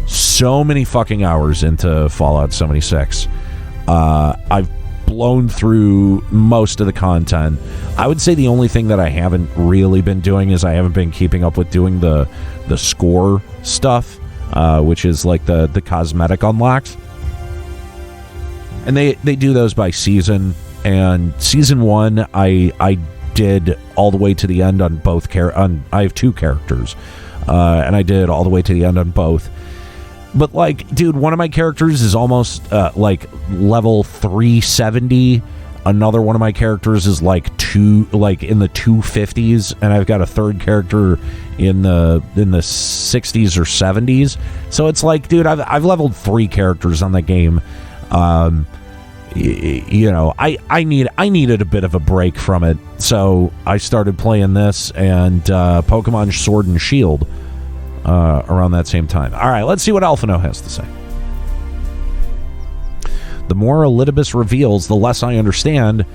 so so many fucking hours into Fallout 76. I've blown through most of the content. I would say the only thing that I haven't really been doing is I haven't been keeping up with doing the score stuff, which is like the cosmetic unlocks. And they do those by season. And season 1, I did all the way to the end on both I have 2 characters, and I did all the way to the end on both. But like, dude, one of my characters is almost like level 370. Another one of my characters is like in the 250s, and I've got a third character in the 60s or 70s. So it's like, dude, I've leveled 3 characters on the game. You know, I needed a bit of a break from it, so I started playing this and Pokemon Sword and Shield around that same time. All right, let's see what Alphino has to say. The more Elidibus reveals, the less I understand,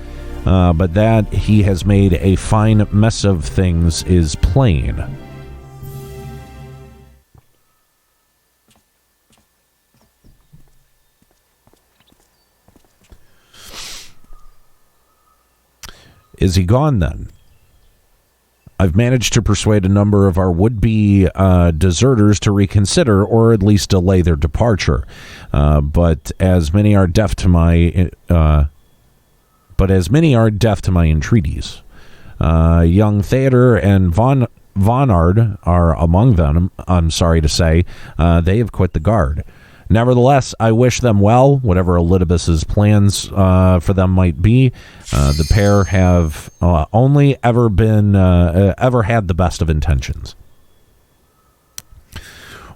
but that he has made a fine mess of things is plain. Is he gone then? I've managed to persuade a number of our would-be deserters to reconsider or at least delay their departure. But as many are deaf to my entreaties. Young Theodor and Vonard are among them. I'm sorry to say, they have quit the guard. Nevertheless, I wish them well, whatever Elidibus's plans for them might be. The pair have only ever had the best of intentions.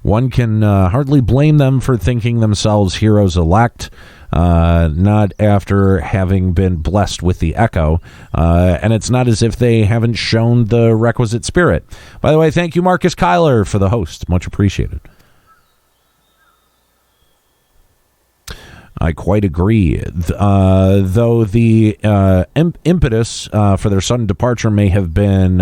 One can hardly blame them for thinking themselves heroes elect, not after having been blessed with the Echo, and it's not as if they haven't shown the requisite spirit. By the way, thank you, Marcus Kyler, for the host. Much appreciated. I quite agree. Though the impetus for their sudden departure may have been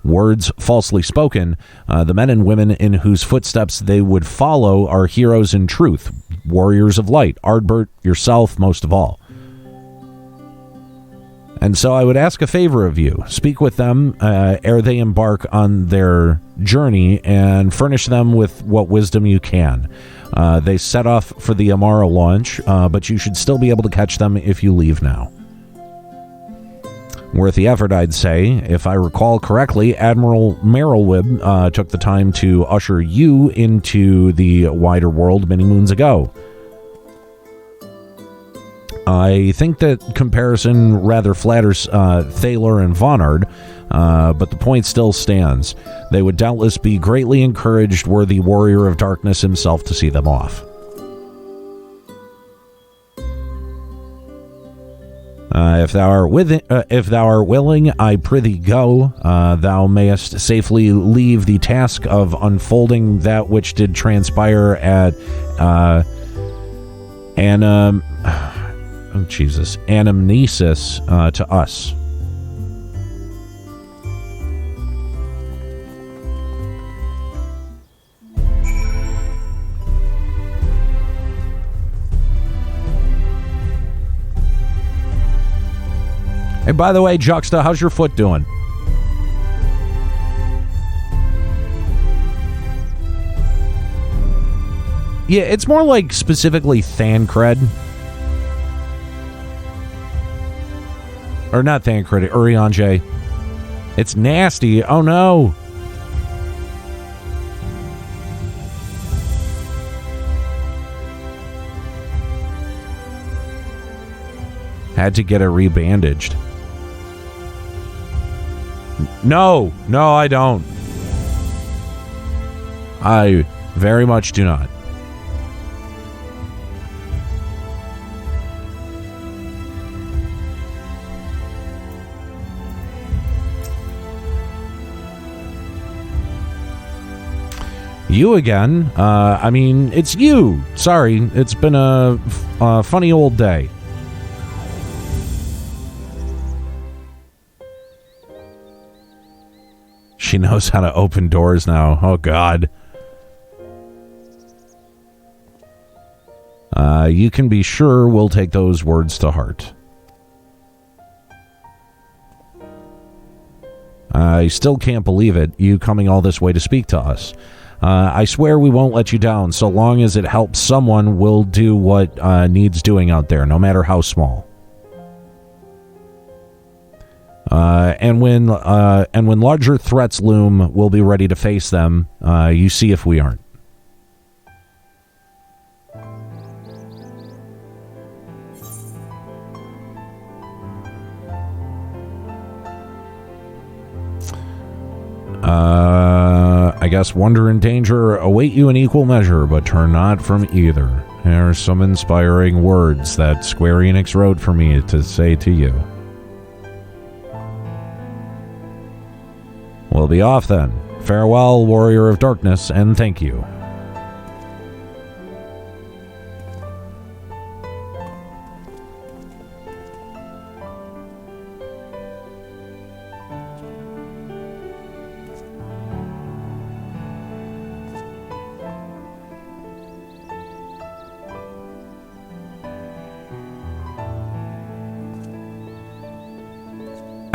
words falsely spoken, the men and women in whose footsteps they would follow are heroes in truth, warriors of light, Ardbert, yourself most of all. And so I would ask a favor of you. Speak with them ere they embark on their journey and furnish them with what wisdom you can. They set off for the Amaro launch, but you should still be able to catch them if you leave now. Worth the effort, I'd say. If I recall correctly, Admiral Merylwib took the time to usher you into the wider world many moons ago. I think that comparison rather flatters Thaler and Vonard, but the point still stands. They would doubtless be greatly encouraged were the Warrior of Darkness himself to see them off. If thou art willing, I prithee go. Thou mayest safely leave the task of unfolding that which did transpire at anamnesis to us. Hey, by the way, Juxta, how's your foot doing? Yeah, it's more like specifically Thancred. Or not Thancred, Urianger. It's nasty. Oh, no. Had to get it rebandaged. No, I don't. I very much do not. You again? I mean, it's you. Sorry, it's been a funny old day. She knows how to open doors now. Oh, God. you can be sure we'll take those words to heart. I still can't believe it, you coming all this way to speak to us. I swear we won't let you down. So long as it helps someone, we'll do what needs doing out there, no matter how small. And when larger threats loom, we'll be ready to face them. You see if we aren't. I guess wonder and danger await you in equal measure, but turn not from either. There are some inspiring words that Square Enix wrote for me to say to you. We'll be off then. Farewell, Warrior of Darkness, and thank you.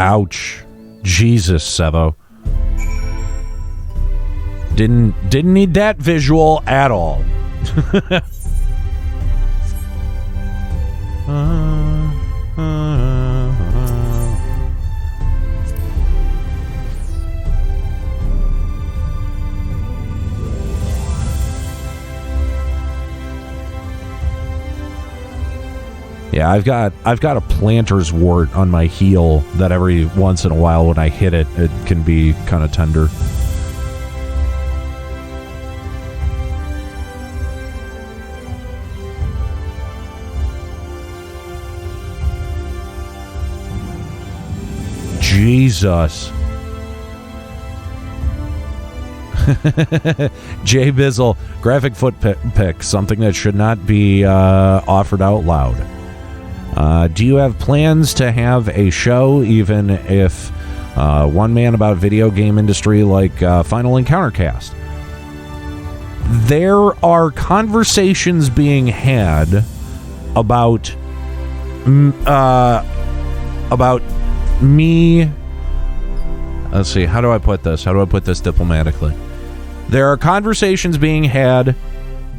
Ouch. Jesus, Sevo. Didn't need that visual at all. Yeah, I've got a planter's wart on my heel that every once in a while when I hit it, it can be kind of tender. Jesus. Jay Bizzle, graphic foot pick, something that should not be offered out loud. Do you have plans to have a show, even if one man about video game industry like Final Encounter Cast? There are conversations being had about me. Let's see, how do I put this diplomatically? There are conversations being had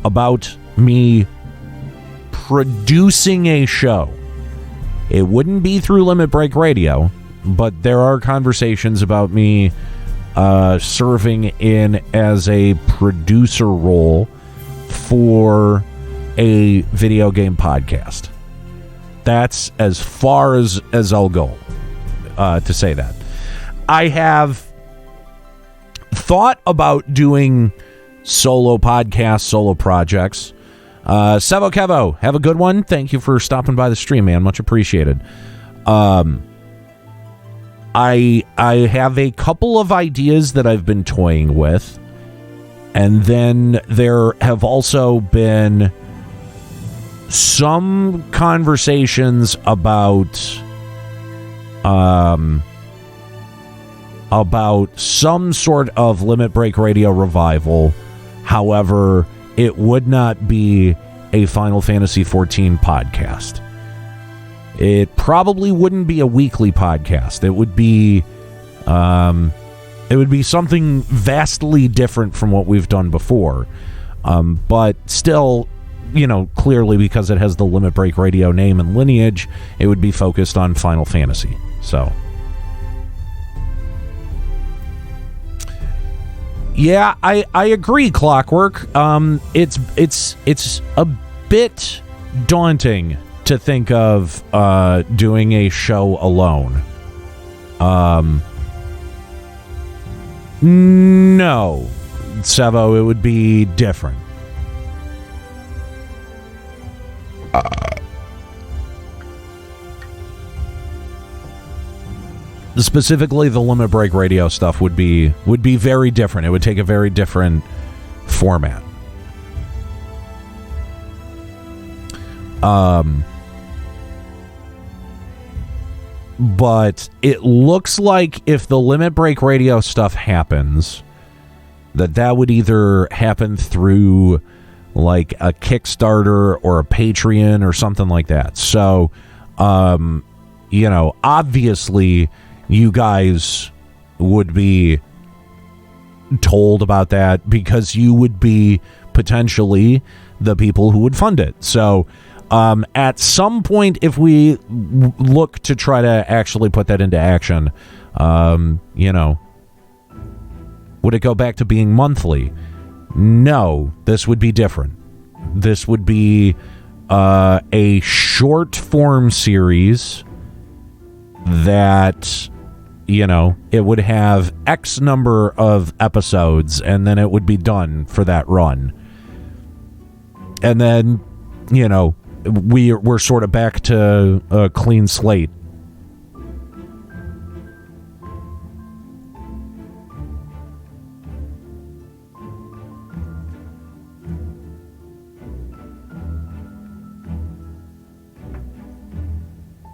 about me producing a show. It wouldn't be through Limit Break Radio, but there are conversations about me serving in as a producer role for a video game podcast. That's as far as I'll go to say that. I have thought about doing solo podcasts, solo projects. Sevo Kevo, have a good one. Thank you for stopping by the stream, man. Much appreciated. I have a couple of ideas that I've been toying with, and then there have also been some conversations about some sort of Limit Break Radio revival. However, it would not be a Final Fantasy XIV podcast. It probably wouldn't be a weekly podcast. It would be something vastly different from what we've done before. But still, clearly because it has the Limit Break Radio name and lineage, it would be focused on Final Fantasy. So, yeah, I agree, Clockwork. It's a bit daunting to think of doing a show alone. No, Sevo, it would be different. Specifically, the Limit Break Radio stuff would be very different. It would take a very different format. But it looks like if the Limit Break Radio stuff happens, that would either happen through like a Kickstarter or a Patreon or something like that. So, obviously you guys would be told about that because you would be potentially the people who would fund it. So, at some point, if we look to try to actually put that into action, would it go back to being monthly? No, this would be different. This would be a short form series that, it would have X number of episodes and then it would be done for that run. And then, we're sort of back to a clean slate.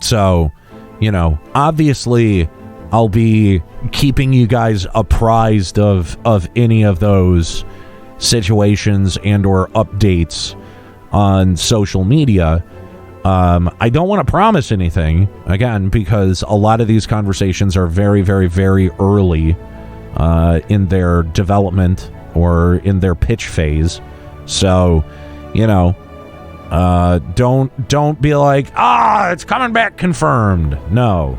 So, obviously I'll be keeping you guys apprised of any of those situations and or updates on social media. I don't want to promise anything, again, because a lot of these conversations are very, very, very early in their development or in their pitch phase. So, don't be like, it's coming back confirmed. No.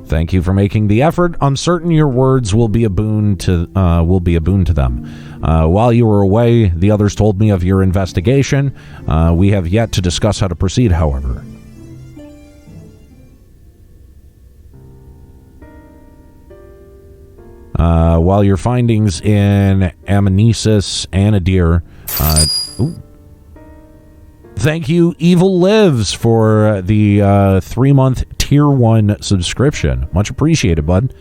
Thank you for making the effort. I'm certain your words will be a boon to them. While you were away, the others told me of your investigation. We have yet to discuss how to proceed, however. While your findings in Amnesis, Aniero, thank you, Evil Lives, for the 3-month Tier 1 subscription. Much appreciated, bud.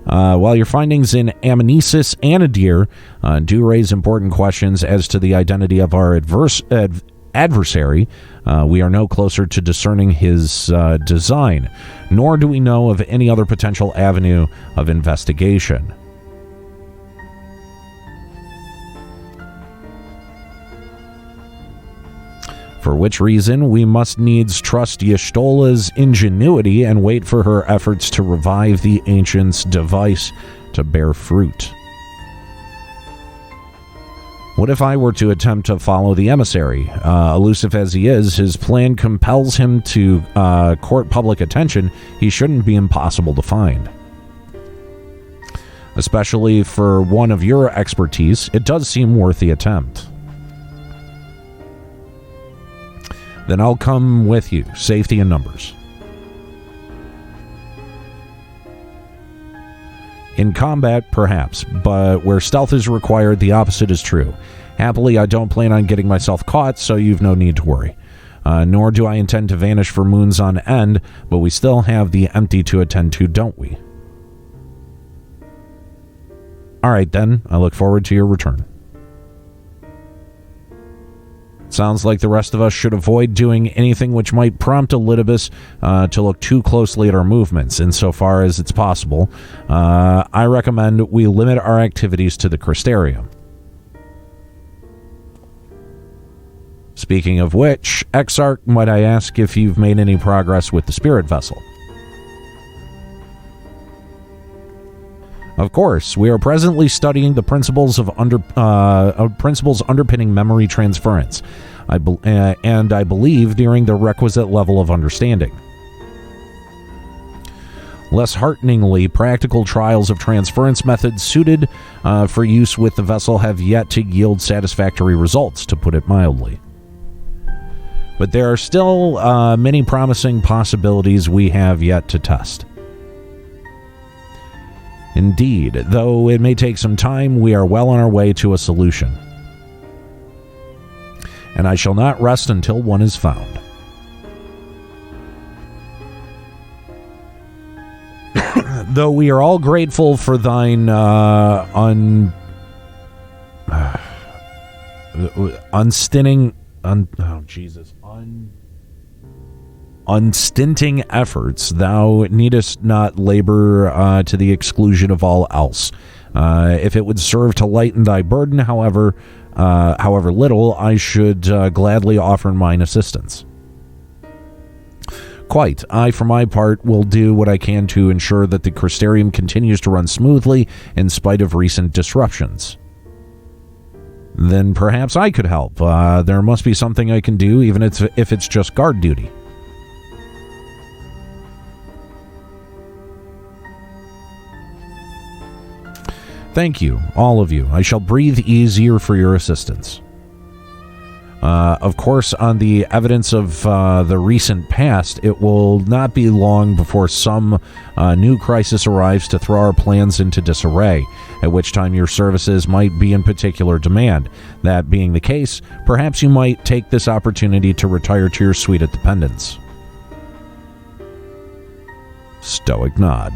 While your findings in Amnesis and Aniero do raise important questions as to the identity of our adversary, we are no closer to discerning his design, nor do we know of any other potential avenue of investigation. For which reason, we must needs trust Y'shtola's ingenuity and wait for her efforts to revive the Ancient's device to bear fruit. What if I were to attempt to follow the emissary? Elusive as he is, his plan compels him to court public attention. He shouldn't be impossible to find. Especially for one of your expertise, it does seem worth the attempt. Then I'll come with you. Safety in numbers. In combat, perhaps, but where stealth is required, the opposite is true. Happily, I don't plan on getting myself caught, so you've no need to worry. Nor do I intend to vanish for moons on end, but we still have the empty to attend to, don't we? All right, then. I look forward to your return. Sounds like the rest of us should avoid doing anything which might prompt Elidibus to look too closely at our movements, insofar as it's possible. I recommend we limit our activities to the Crystarium. Speaking of which, Exarch, might I ask if you've made any progress with the spirit vessel? Of course, we are presently studying the principles underpinning memory transference, and I believe nearing the requisite level of understanding. Less hearteningly, practical trials of transference methods suited for use with the vessel have yet to yield satisfactory results, to put it mildly. But there are still many promising possibilities we have yet to test. Indeed, though it may take some time, we are well on our way to a solution. And I shall not rest until one is found. Though we are all grateful for thine unstinting efforts, thou needest not labor to the exclusion of all else. If it would serve to lighten thy burden, however little, I should gladly offer mine assistance. Quite. I, for my part, will do what I can to ensure that the Crystarium continues to run smoothly in spite of recent disruptions. Then perhaps I could help. There must be something I can do, even if it's just guard duty. Thank you, all of you. I shall breathe easier for your assistance. Of course, on the evidence of the recent past, it will not be long before some new crisis arrives to throw our plans into disarray, at which time your services might be in particular demand. That being the case, perhaps you might take this opportunity to retire to your suite at Dependence. Stoic nod.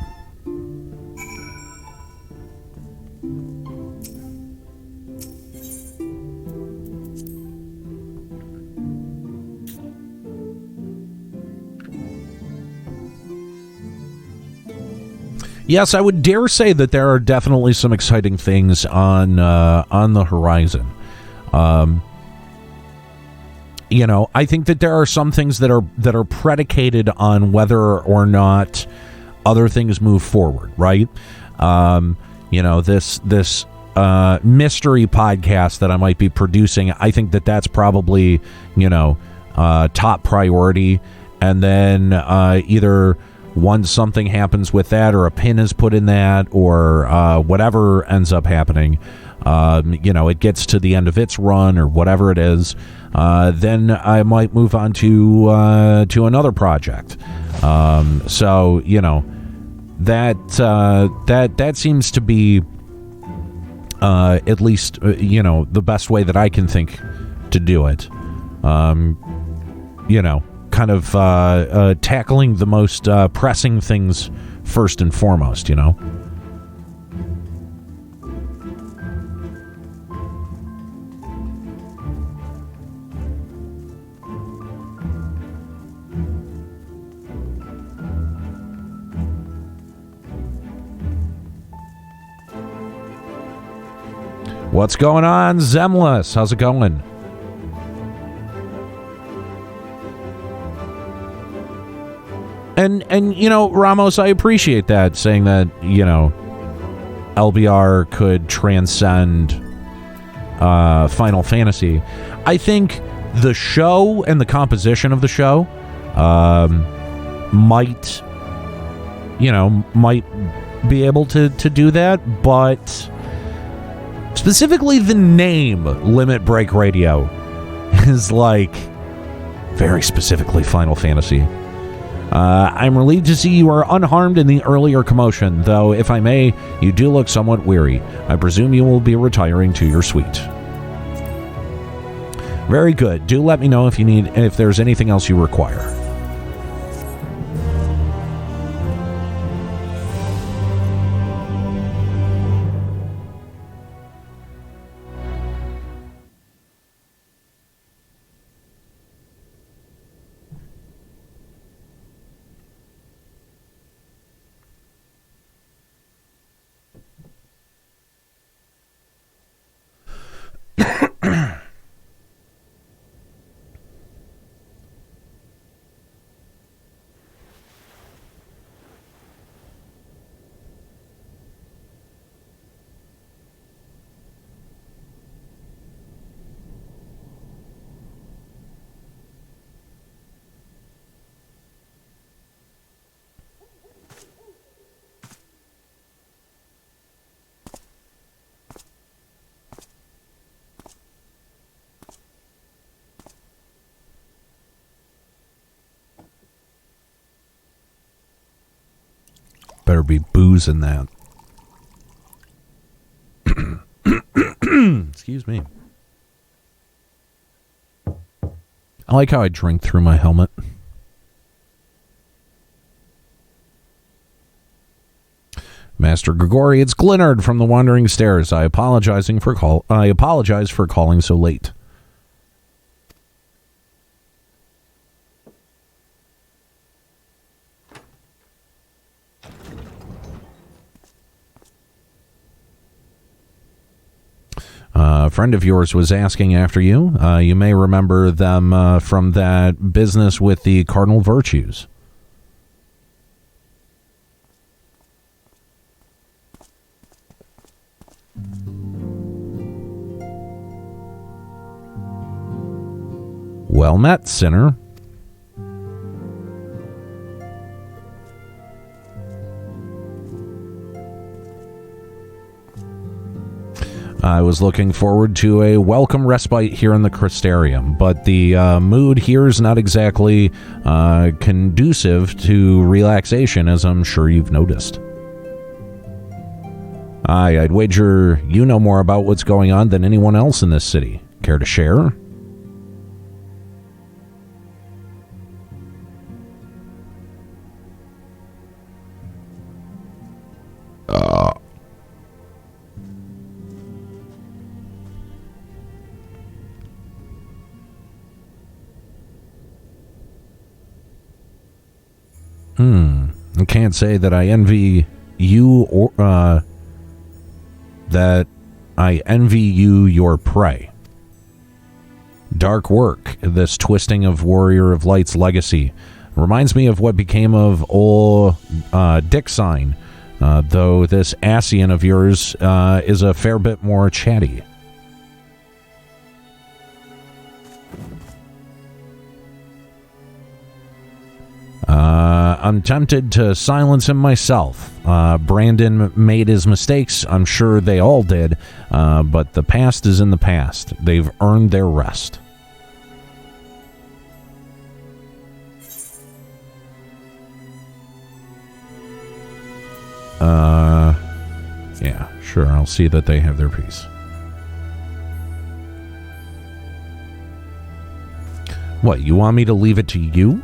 Yes, I would dare say that there are definitely some exciting things on the horizon. I think that there are some things that are predicated on whether or not other things move forward, right? This mystery podcast that I might be producing, I think that that's probably top priority, and then either once something happens with that, or a pin is put in that, or whatever ends up happening, it gets to the end of its run or whatever it is, then I might move on to another project. That seems to be at least the best way that I can think to do it. Kind of tackling the most pressing things first and foremost, What's going on, Zemless? How's it going? And Ramos, I appreciate that, saying that, LBR could transcend Final Fantasy. I think the show and the composition of the show might be able to do that, but specifically the name Limit Break Radio is very specifically Final Fantasy. I'm relieved to see you are unharmed in the earlier commotion, though, if I may, you do look somewhat weary. I presume you will be retiring to your suite. Very good. Do let me know if there's anything else you require. Better be booze in that. Excuse me. I like how I drink through my helmet. Master Grigori, it's Glinard from the Wandering Stairs. I apologize for calling so late. A friend of yours was asking after you. You may remember them from that business with the cardinal virtues. Well met, sinner. I was looking forward to a welcome respite here in the Crystarium, but the mood here is not exactly conducive to relaxation, as I'm sure you've noticed. I'd wager you know more about what's going on than anyone else in this city. Care to share? I can't say that I envy you or that I envy you your prey. Dark work, this twisting of Warrior of Light's legacy, reminds me of what became of old Dick Sign, though this Ascian of yours is a fair bit more chatty. I'm tempted to silence him myself. Brandon made his mistakes. I'm sure they all did. But the past is in the past. They've earned their rest. Yeah, sure. I'll see that they have their peace. What, you want me to leave it to you?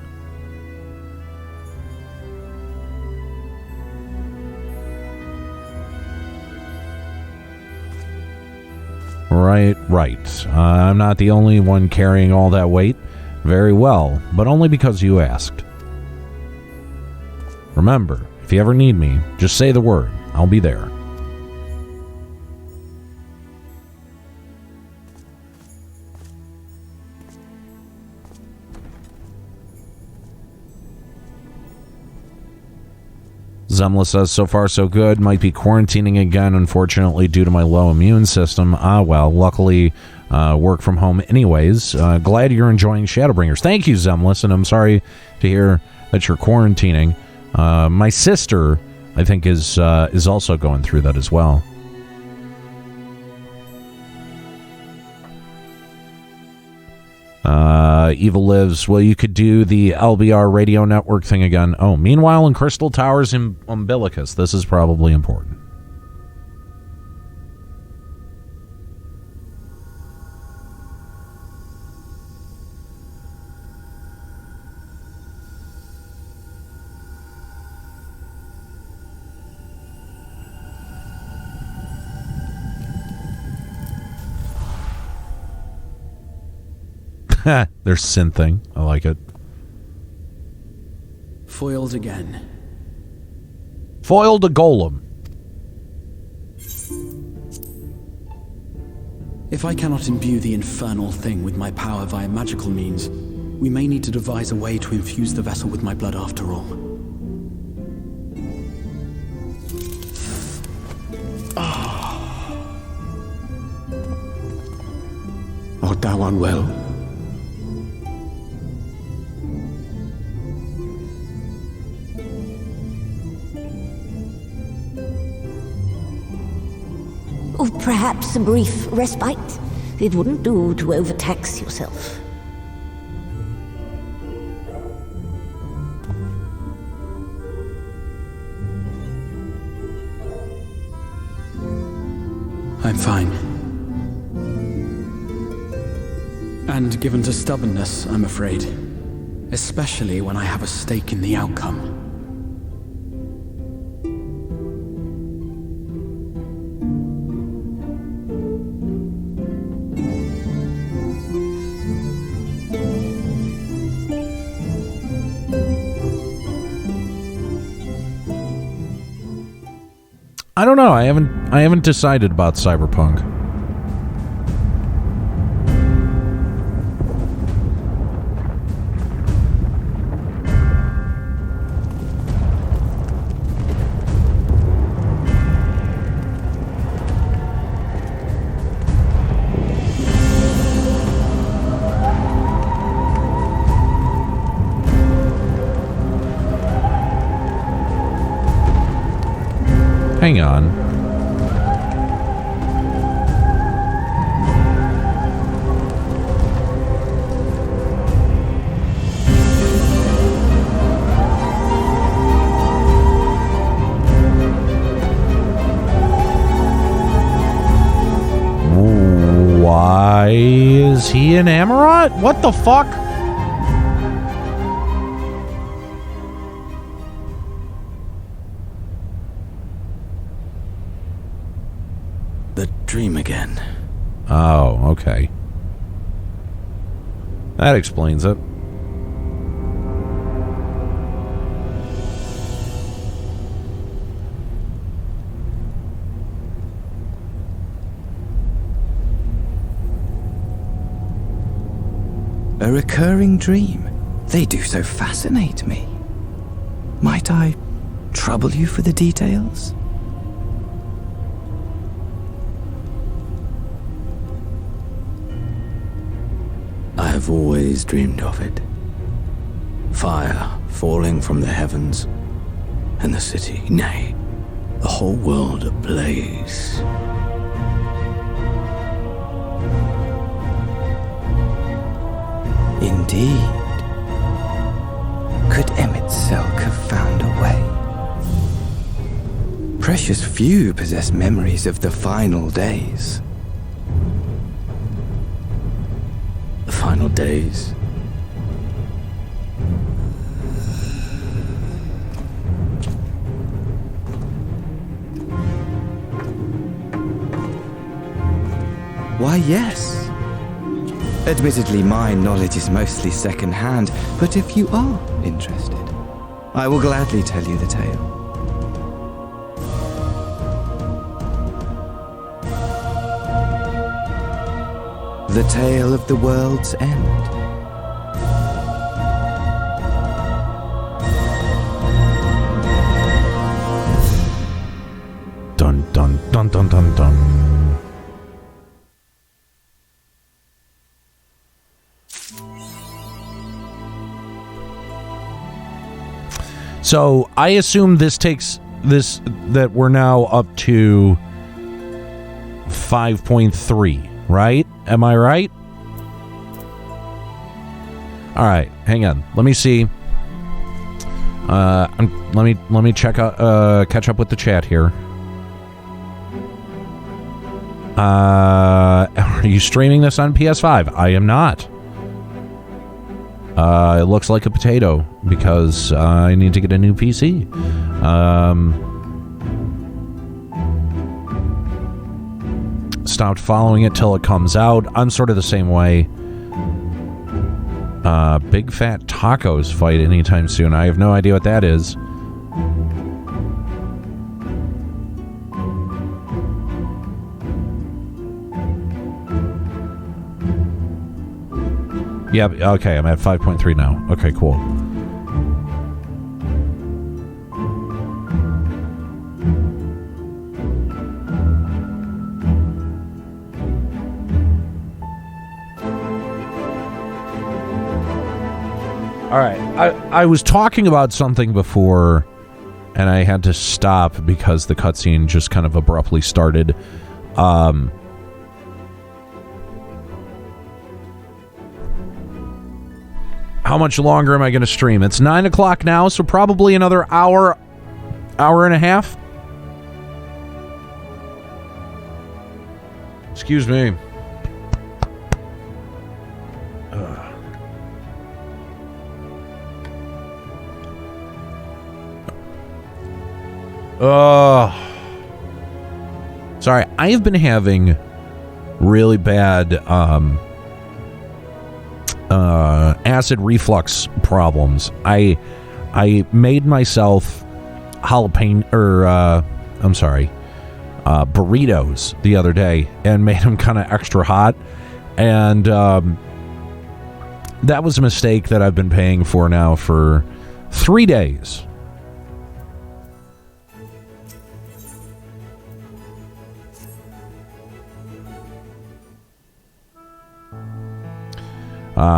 Right. I'm not the only one carrying all that weight. Very well, but only because you asked. Remember, if you ever need me, just say the word. I'll be there. Zemla says, so far so good. Might be quarantining again, unfortunately, due to my low immune system. Well, luckily, work from home anyways. Glad you're enjoying Shadowbringers. Thank you, Zemlis, and I'm sorry to hear that you're quarantining. My sister, I think, is also going through that as well. Evil Lives. Well, you could do the LBR radio network thing again. Oh, meanwhile, in Crystal Towers in Umbilicus. This is probably important. They're synthing. I like it. Foiled again. Foiled a golem. If I cannot imbue the infernal thing with my power via magical means, we may need to devise a way to infuse the vessel with my blood after all. Art thou unwell? Or perhaps a brief respite. It wouldn't do to overtax yourself. I'm fine. And given to stubbornness, I'm afraid. Especially when I have a stake in the outcome. I don't know. I haven't decided about Cyberpunk. Hang on. Why is he an Amarot? What the fuck? Dream again. Oh, okay. That explains it. A recurring dream. They do so fascinate me. Might I trouble you for the details? I have always dreamed of it. Fire falling from the heavens, and the city, nay, the whole world ablaze. Indeed. Could Emmett Selk have found a way? Precious few possess memories of the final days. The final days? Why, yes. Admittedly, my knowledge is mostly second-hand, but if you are interested, I will gladly tell you the tale. The tale of the world's end. Dun dun dun dun dun dun. So I assume this takes this that we're now up to 5.3, right? Am I right? All right, hang on. Let me see. Let me check out catch up with the chat here. Are you streaming this on PS5? I am not. It looks like a potato because I need to get a new PC. Stopped following it till it comes out. I'm sort of the same way. Big Fat Tacos fight anytime soon. I have no idea what that is. Yeah, okay, I'm at 5.3 now. Okay, cool. All right, I was talking about something before, and I had to stop because the cutscene just kind of abruptly started. How much longer am I going to stream? It's 9 o'clock now, so probably another hour and a half. Excuse me. Sorry, I have been having really bad acid reflux problems. I made myself burritos the other day and made them kind of extra hot. And that was a mistake that I've been paying for now for 3 days.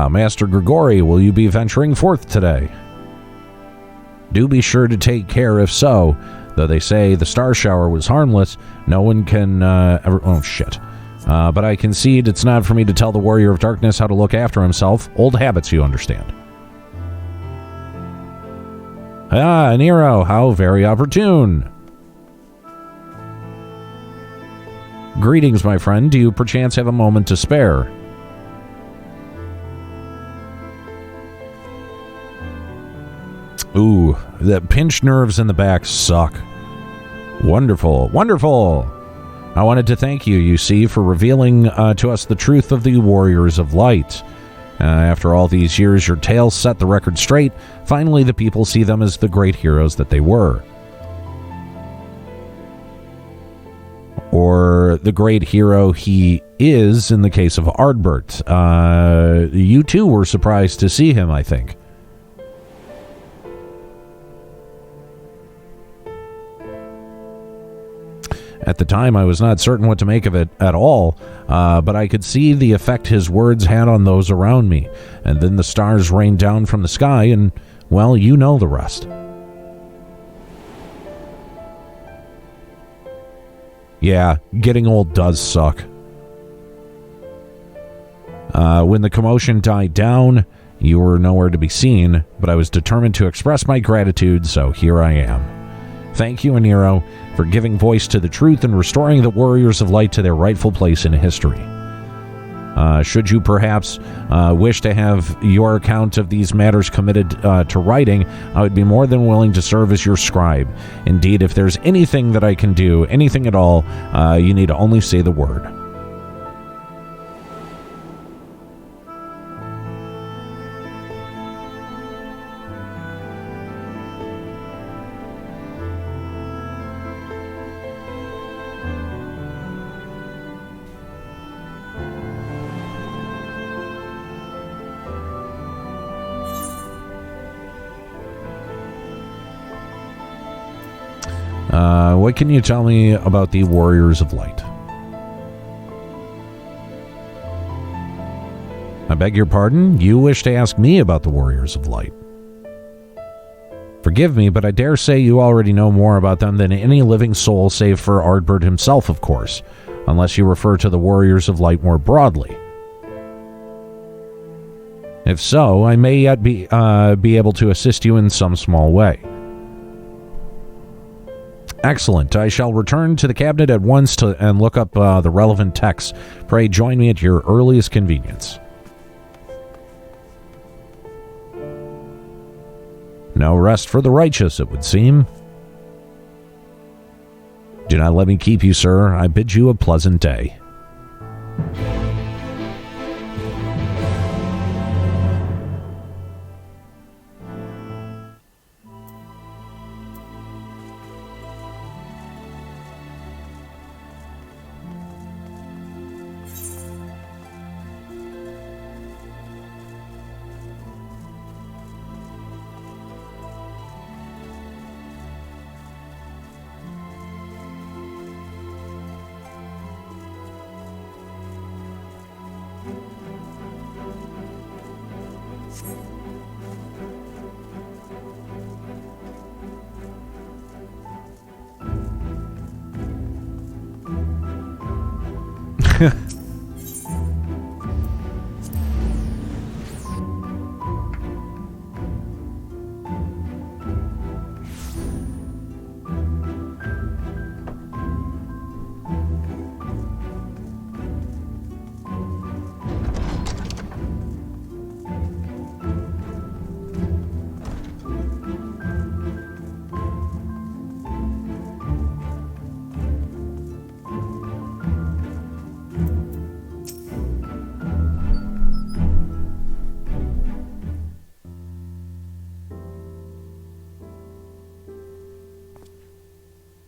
Master Grigori, will you be venturing forth today? Do be sure to take care if so. Though they say the star shower was harmless, no one can ever... Oh, shit. But I concede it's not for me to tell the Warrior of Darkness how to look after himself. Old habits, you understand. Aniero, how very opportune. Greetings, my friend. Do you perchance have a moment to spare? Ooh, the pinched nerves in the back suck. Wonderful, wonderful. I wanted to thank you, you see, for revealing to us the truth of the Warriors of Light. After all these years, your tale set the record straight. Finally, the people see them as the great heroes that they were. Or the great hero he is in the case of Ardbert. You too were surprised to see him, I think. At the time, I was not certain what to make of it at all, but I could see the effect his words had on those around me. And then the stars rained down from the sky, and, well, you know the rest. Yeah, getting old does suck. When the commotion died down, you were nowhere to be seen, but I was determined to express my gratitude, so here I am. Thank you, Aniero, for giving voice to the truth and restoring the Warriors of Light to their rightful place in history. Should you perhaps wish to have your account of these matters committed to writing, I would be more than willing to serve as your scribe. Indeed, if there's anything that I can do, anything at all, you need to only say the word. What can you tell me about the Warriors of Light? I beg your pardon? You wish to ask me about the Warriors of Light? Forgive me, but I dare say you already know more about them than any living soul, save for Ardbert himself, of course, unless you refer to the Warriors of Light more broadly. If so, I may yet be able to assist you in some small way. Excellent. I shall return to the cabinet at once and look up the relevant texts. Pray join me at your earliest convenience. No rest for the righteous, it would seem. Do not let me keep you, sir. I bid you a pleasant day.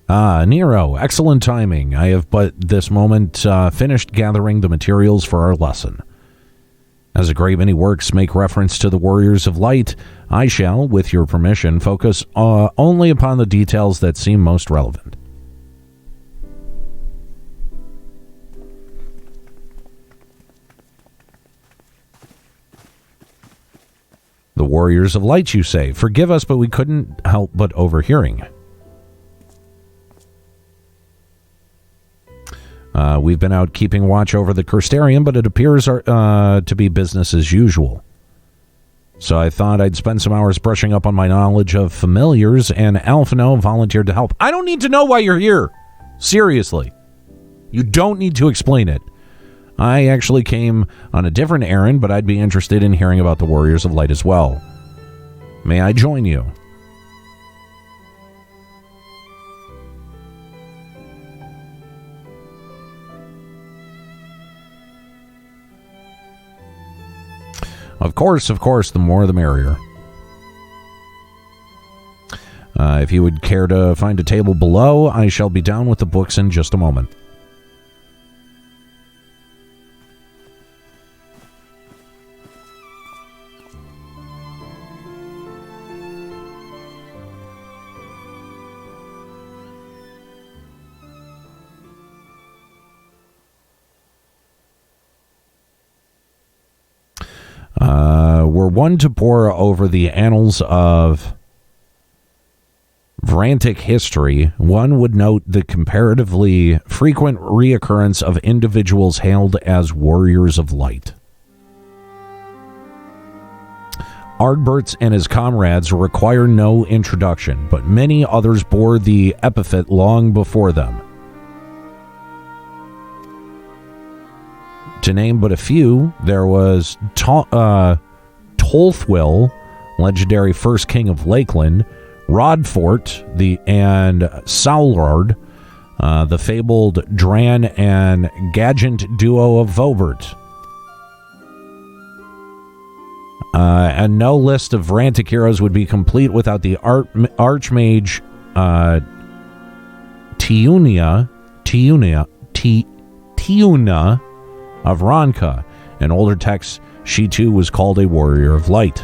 Aniero, excellent timing. I have but this moment finished gathering the materials for our lesson. As a great many works make reference to the Warriors of Light, I shall, with your permission, focus only upon the details that seem most relevant. The Warriors of Light, you say. Forgive us, but we couldn't help but overhearing. We've been out keeping watch over the Crystarium, but it appears to be business as usual. So I thought I'd spend some hours brushing up on my knowledge of familiars, and Alphino volunteered to help. I don't need to know why you're here. Seriously. You don't need to explain it. I actually came on a different errand, but I'd be interested in hearing about the Warriors of Light as well. May I join you? Of course, the more the merrier. If you would care to find a table below, I shall be down with the books in just a moment. Were one to pore over the annals of Vrantic history, one would note the comparatively frequent reoccurrence of individuals hailed as Warriors of Light. Ardberts and his comrades require no introduction, but many others bore the epithet long before them. To name but a few, there was Tolthwill, legendary first king of Lakeland, Rodfort, and Saulard, the fabled Dran and Gadgent duo of Vobert. And no list of Vrantic heroes would be complete without the Archmage Tiuna of Ronka. In older texts, she too was called a Warrior of Light.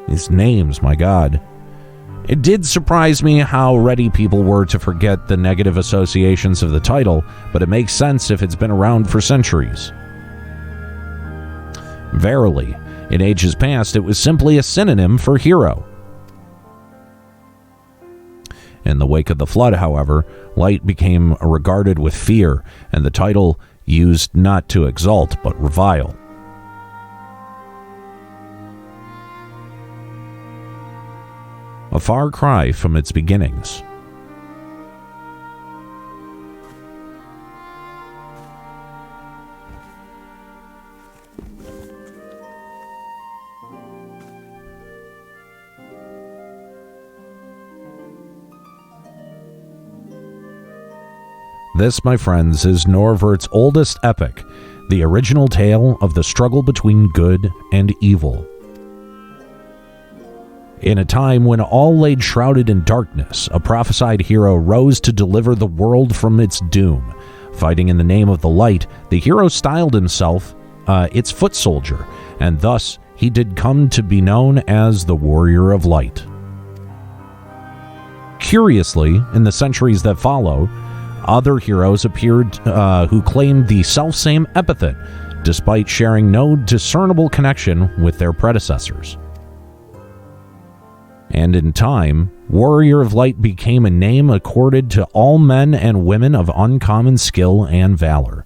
These names, my God. It did surprise me how ready people were to forget the negative associations of the title, but it makes sense if it's been around for centuries. Verily, in ages past, it was simply a synonym for hero. In the wake of the flood, however, light became regarded with fear, and the title used not to exalt but revile. A far cry from its beginnings. This, my friends, is Norvert's oldest epic, the original tale of the struggle between good and evil. In a time when all lay shrouded in darkness, a prophesied hero rose to deliver the world from its doom. Fighting in the name of the light, the hero styled himself its foot soldier, and thus he did come to be known as the Warrior of Light. Curiously, in the centuries that follow, other heroes appeared who claimed the selfsame epithet, despite sharing no discernible connection with their predecessors. And in time, Warrior of Light became a name accorded to all men and women of uncommon skill and valor.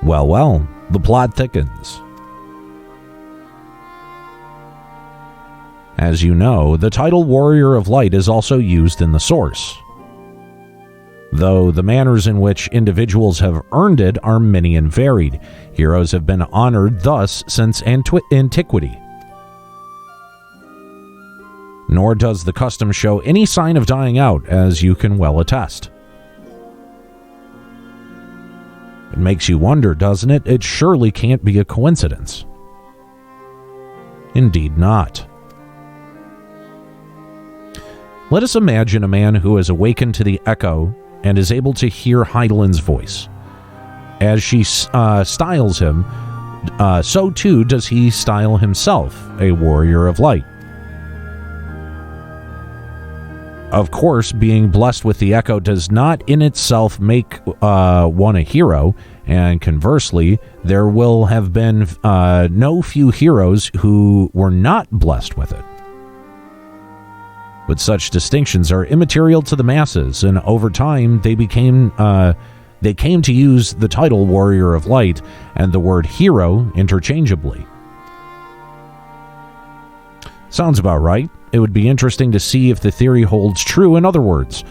Well, the plot thickens. As you know, the title Warrior of Light is also used in the source, though the manners in which individuals have earned it are many and varied. Heroes have been honored thus since antiquity. Nor does the custom show any sign of dying out, as you can well attest. It makes you wonder, doesn't it? It surely can't be a coincidence. Indeed not. Let us imagine a man who has awakened to the echo and is able to hear Heidelin's voice. As she styles him, so too does he style himself, a warrior of light. Of course, being blessed with the echo does not in itself make one a hero, and conversely, there will have been no few heroes who were not blessed with it. But such distinctions are immaterial to the masses, and over time they came to use the title Warrior of Light and the word hero interchangeably. Sounds about right. It would be interesting to see if the theory holds true in other worlds,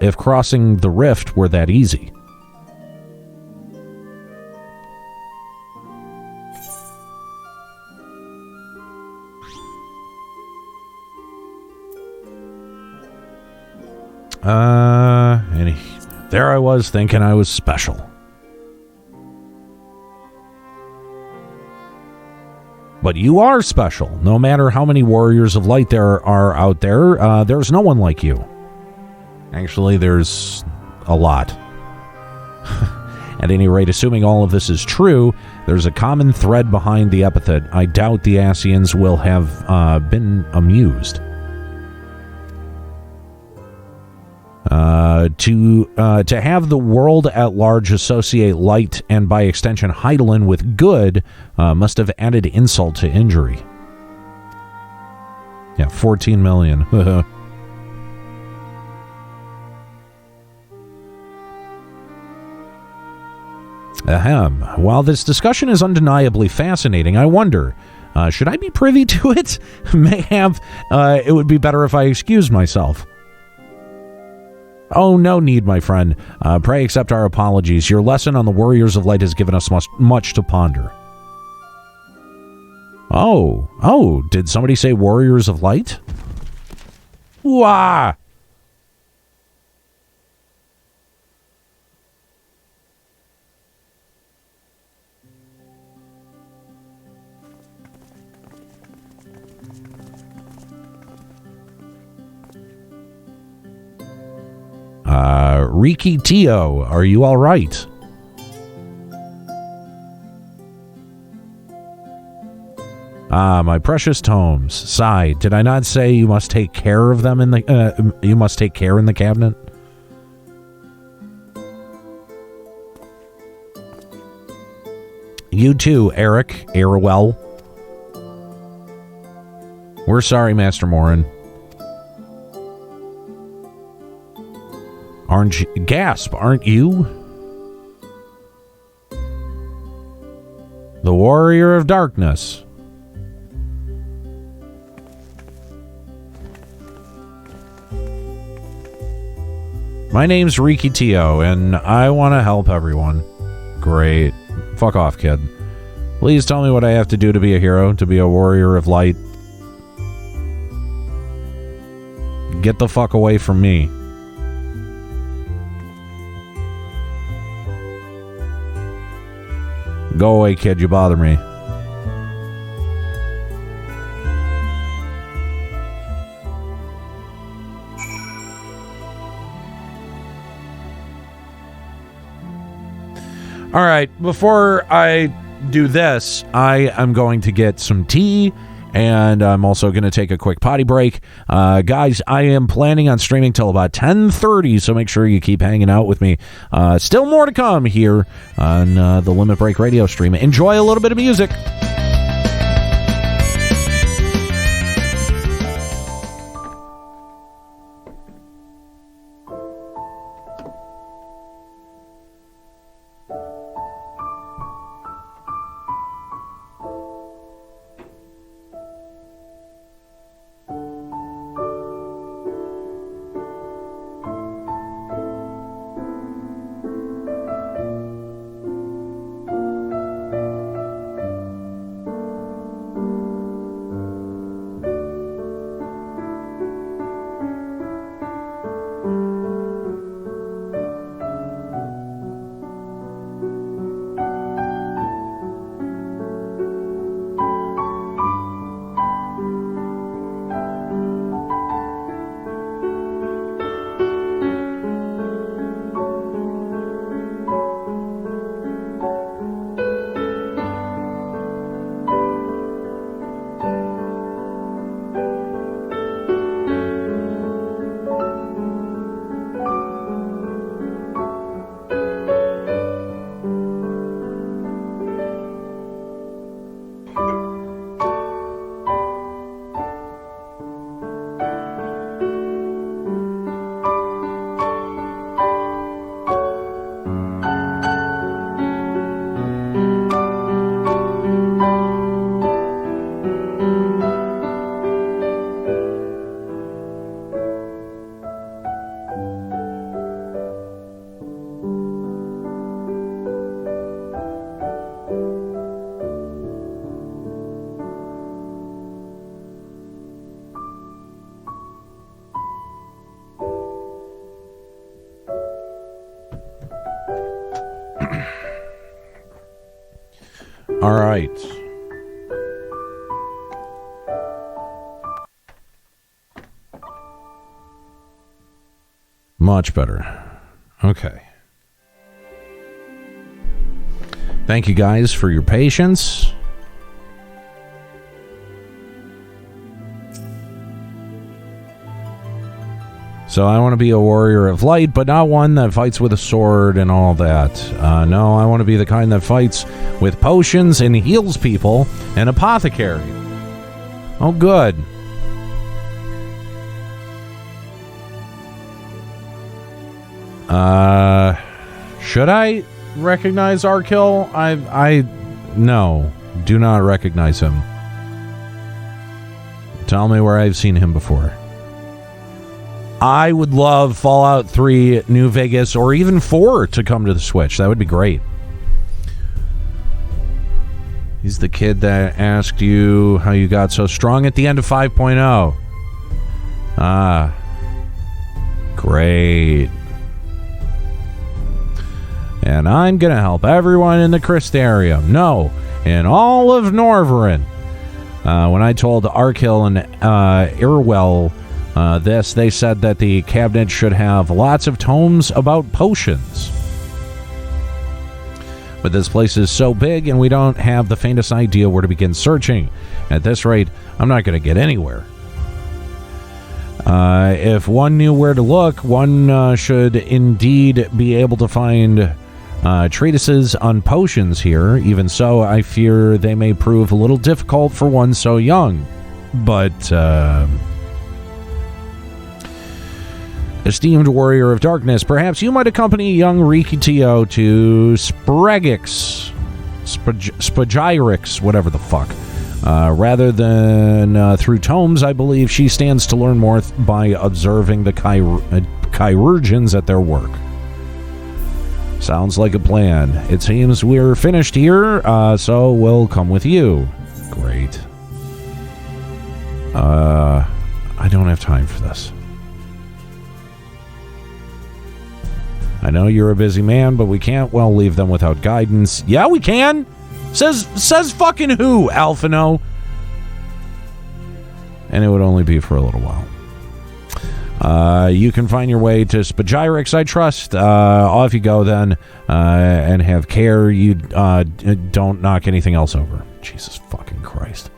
if crossing the rift were that easy. And there I was thinking I was special. But you are special. No matter how many warriors of light there are out there, there's no one like you. Actually, there's a lot. At any rate, assuming all of this is true, there's a common thread behind the epithet. I doubt the Ascians will have been amused. To have the world at large associate light and by extension Heidelin with good must have added insult to injury. Yeah, 14 million. Ahem. While this discussion is undeniably fascinating, I wonder, should I be privy to it? It would be better if I excused myself. Oh, no need, my friend. Pray accept our apologies. Your lesson on the Warriors of Light has given us much to ponder. Oh, did somebody say Warriors of Light? Wah! Riki Tio, are you all right? My precious tomes. Sigh, did I not say you must take care of them in the you must take care in the cabinet? You too, Eric Arwell. We're sorry, Master Morin. Aren't you? Gasp, aren't you? The Warrior of Darkness. My name's Riki Tio, and I want to help everyone. Great. Fuck off, kid. Please tell me what I have to do to be a hero, to be a warrior of light. Get the fuck away from me. Go away, kid, you bother me. All right, before I do this, I am going to get some tea, and I'm also going to take a quick potty break. Guys, I am planning on streaming till about 10:30, so make sure you keep hanging out with me. Still more to come here on the Limit Break radio stream. Enjoy a little bit of music. All right. Much better. Okay. Thank you guys for your patience. So I want to be a warrior of light, but not one that fights with a sword and all that. No, I want to be the kind that fights with potions and heals people, an apothecary. Oh, good. Should I recognize Arkil? No, do not recognize him. Tell me where I've seen him before. I would love Fallout 3, New Vegas, or even 4 to come to the Switch. That would be great. He's the kid that asked you how you got so strong at the end of 5.0. Ah. Great. And I'm going to help everyone in the Crystarium. No, in all of Norverin. When I told Arkil and Irwell this, they said that the cabinet should have lots of tomes about potions. But this place is so big and we don't have the faintest idea where to begin searching. At this rate, I'm not going to get anywhere. If one knew where to look, one should indeed be able to find treatises on potions here. Even so, I fear they may prove a little difficult for one so young. But, esteemed warrior of darkness, perhaps you might accompany young Rikitio to Spagyrix, whatever the fuck. Rather than through tomes, I believe she stands to learn more by observing the chirurgeons at their work. Sounds like a plan. It seems we're finished here, so we'll come with you. Great. I don't have time for this. I know you're a busy man, but we can't well leave them without guidance. Yeah, we can! Says fucking who, Alphino? And it would only be for a little while. You can find your way to Spagyrix, I trust. Off you go then, and have care you don't knock anything else over. Jesus fucking Christ.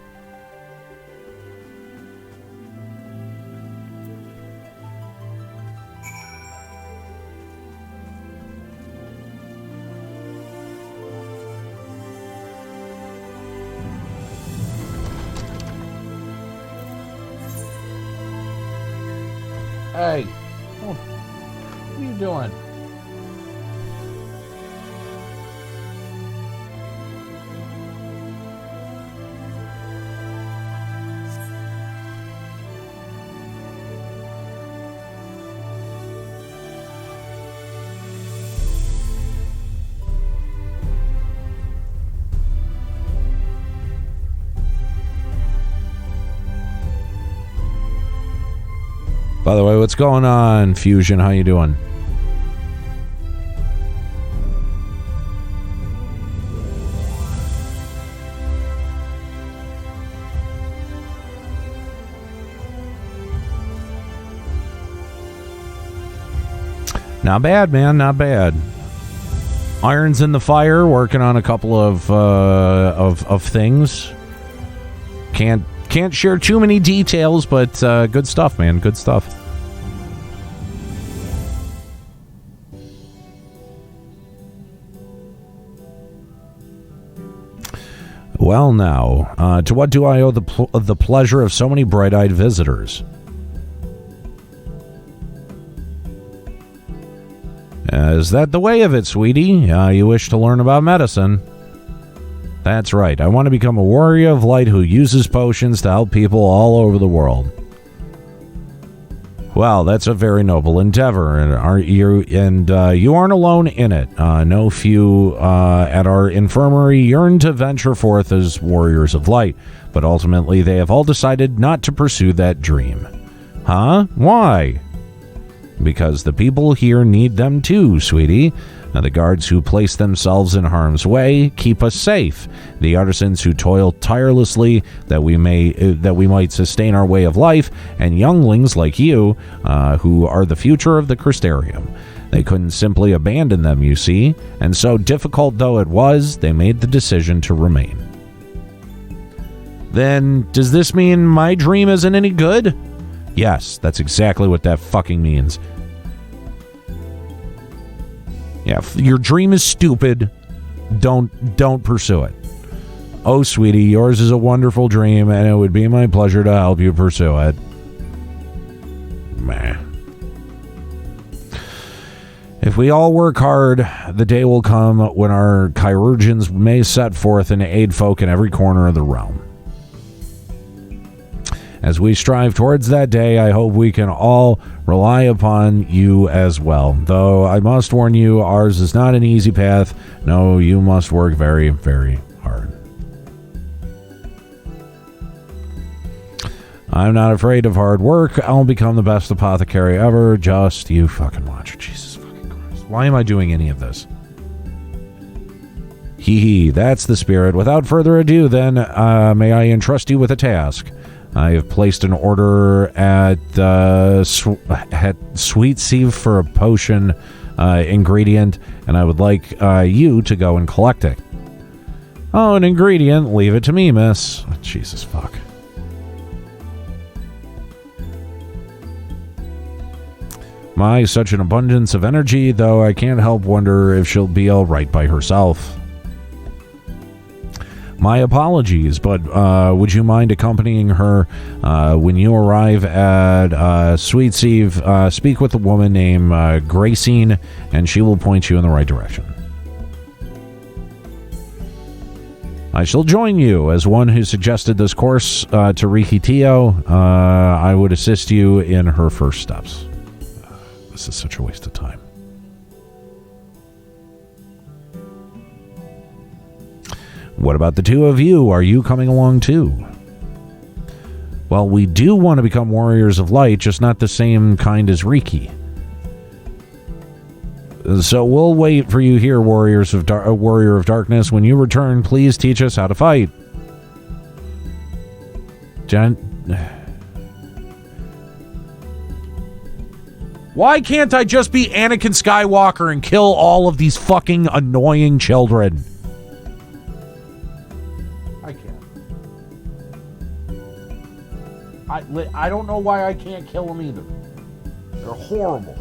Hey, what are you doing? By the way, what's going on, Fusion? How you doing? Not bad, man. Not bad. Irons in the fire. Working on a couple of things. Can't share too many details, but good stuff, man. Good stuff. Well, now, to what do I owe the pleasure of so many bright-eyed visitors? Is that the way of it, sweetie? You wish to learn about medicine? That's right. I want to become a warrior of light who uses potions to help people all over the world. Well, that's a very noble endeavor, and you aren't alone in it. No few at our infirmary yearn to venture forth as warriors of light, but ultimately they have all decided not to pursue that dream. Huh? Why? Because the people here need them too, sweetie. The guards who place themselves in harm's way keep us safe. The artisans who toil tirelessly that we might sustain our way of life, and younglings like you, who are the future of the Crystarium. They couldn't simply abandon them, you see, and so difficult though it was, they made the decision to remain. Then, does this mean my dream isn't any good? Yes, that's exactly what that fucking means. Yeah, your dream is stupid. Don't pursue it. Oh, sweetie, yours is a wonderful dream, and it would be my pleasure to help you pursue it. Meh. If we all work hard, the day will come when our chirurgeons may set forth and aid folk in every corner of the realm. As we strive towards that day, I hope we can all rely upon you as well. Though I must warn you, ours is not an easy path. No, you must work very, very hard. I'm not afraid of hard work. I'll become the best apothecary ever. Just you fucking watch. Jesus fucking Christ. Why am I doing any of this? Hee hee, that's the spirit. Without further ado, then, may I entrust you with a task. I have placed an order at Sweet Sieve for a potion ingredient, and I would like you to go and collect it. Oh, an ingredient? Leave it to me, miss. Oh, Jesus fuck. My, such an abundance of energy, though I can't help wonder if she'll be all right by herself. My apologies, but would you mind accompanying her when you arrive at Sweet Sieve? Speak with a woman named Gracine, and she will point you in the right direction. I shall join you as one who suggested this course to Riki Tio. I would assist you in her first steps. This is such a waste of time. What about the two of you? Are you coming along too? Well, we do want to become warriors of light, just not the same kind as Riki. So we'll wait for you here, warrior of darkness. When you return, please teach us how to fight. Why can't I just be Anakin Skywalker and kill all of these fucking annoying children? I can't. I don't know why I can't kill them either. They're horrible.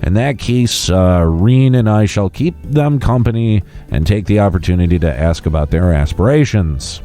In that case, Reen and I shall keep them company and take the opportunity to ask about their aspirations.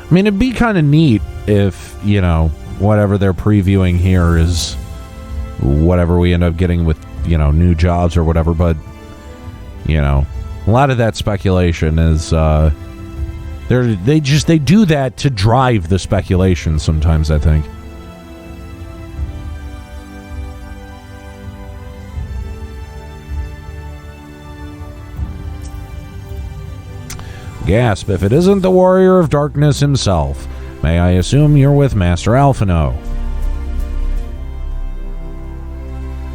I mean, it'd be kind of neat if, you know, whatever they're previewing here is whatever we end up getting with, you know, new jobs or whatever. But, you know, a lot of that speculation is, they do that to drive the speculation sometimes, I think. Gasp, if it isn't the Warrior of Darkness himself. May I assume you're with Master Alphino?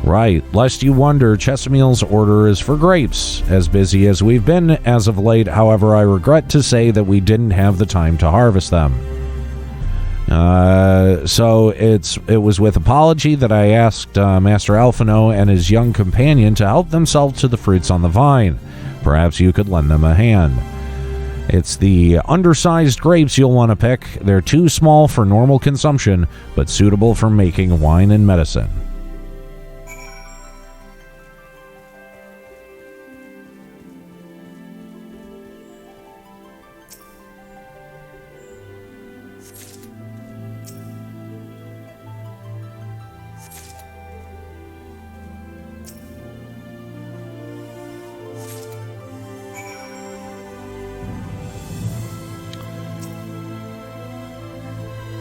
Right, lest you wonder, Chesameel's order is for grapes. As busy as we've been as of late, however, I regret to say that we didn't have the time to harvest them. So it was with apology that I asked Master Alphino and his young companion to help themselves to the fruits on the vine. Perhaps you could lend them a hand. It's the undersized grapes you'll want to pick. They're too small for normal consumption, but suitable for making wine and medicine.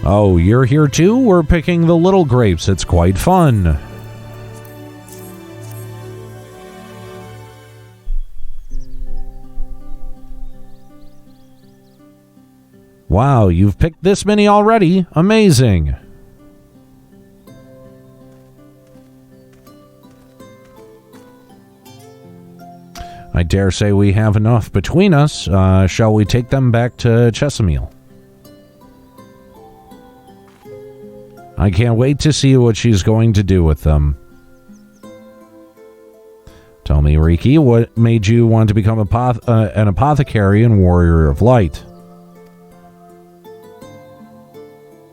Oh, you're here too? We're picking the little grapes. It's quite fun. Wow, you've picked this many already. Amazing. I dare say we have enough between us. Shall we take them back to Chesamil? I can't wait to see what she's going to do with them. Tell me, Riki, what made you want to become an apothecary and warrior of light?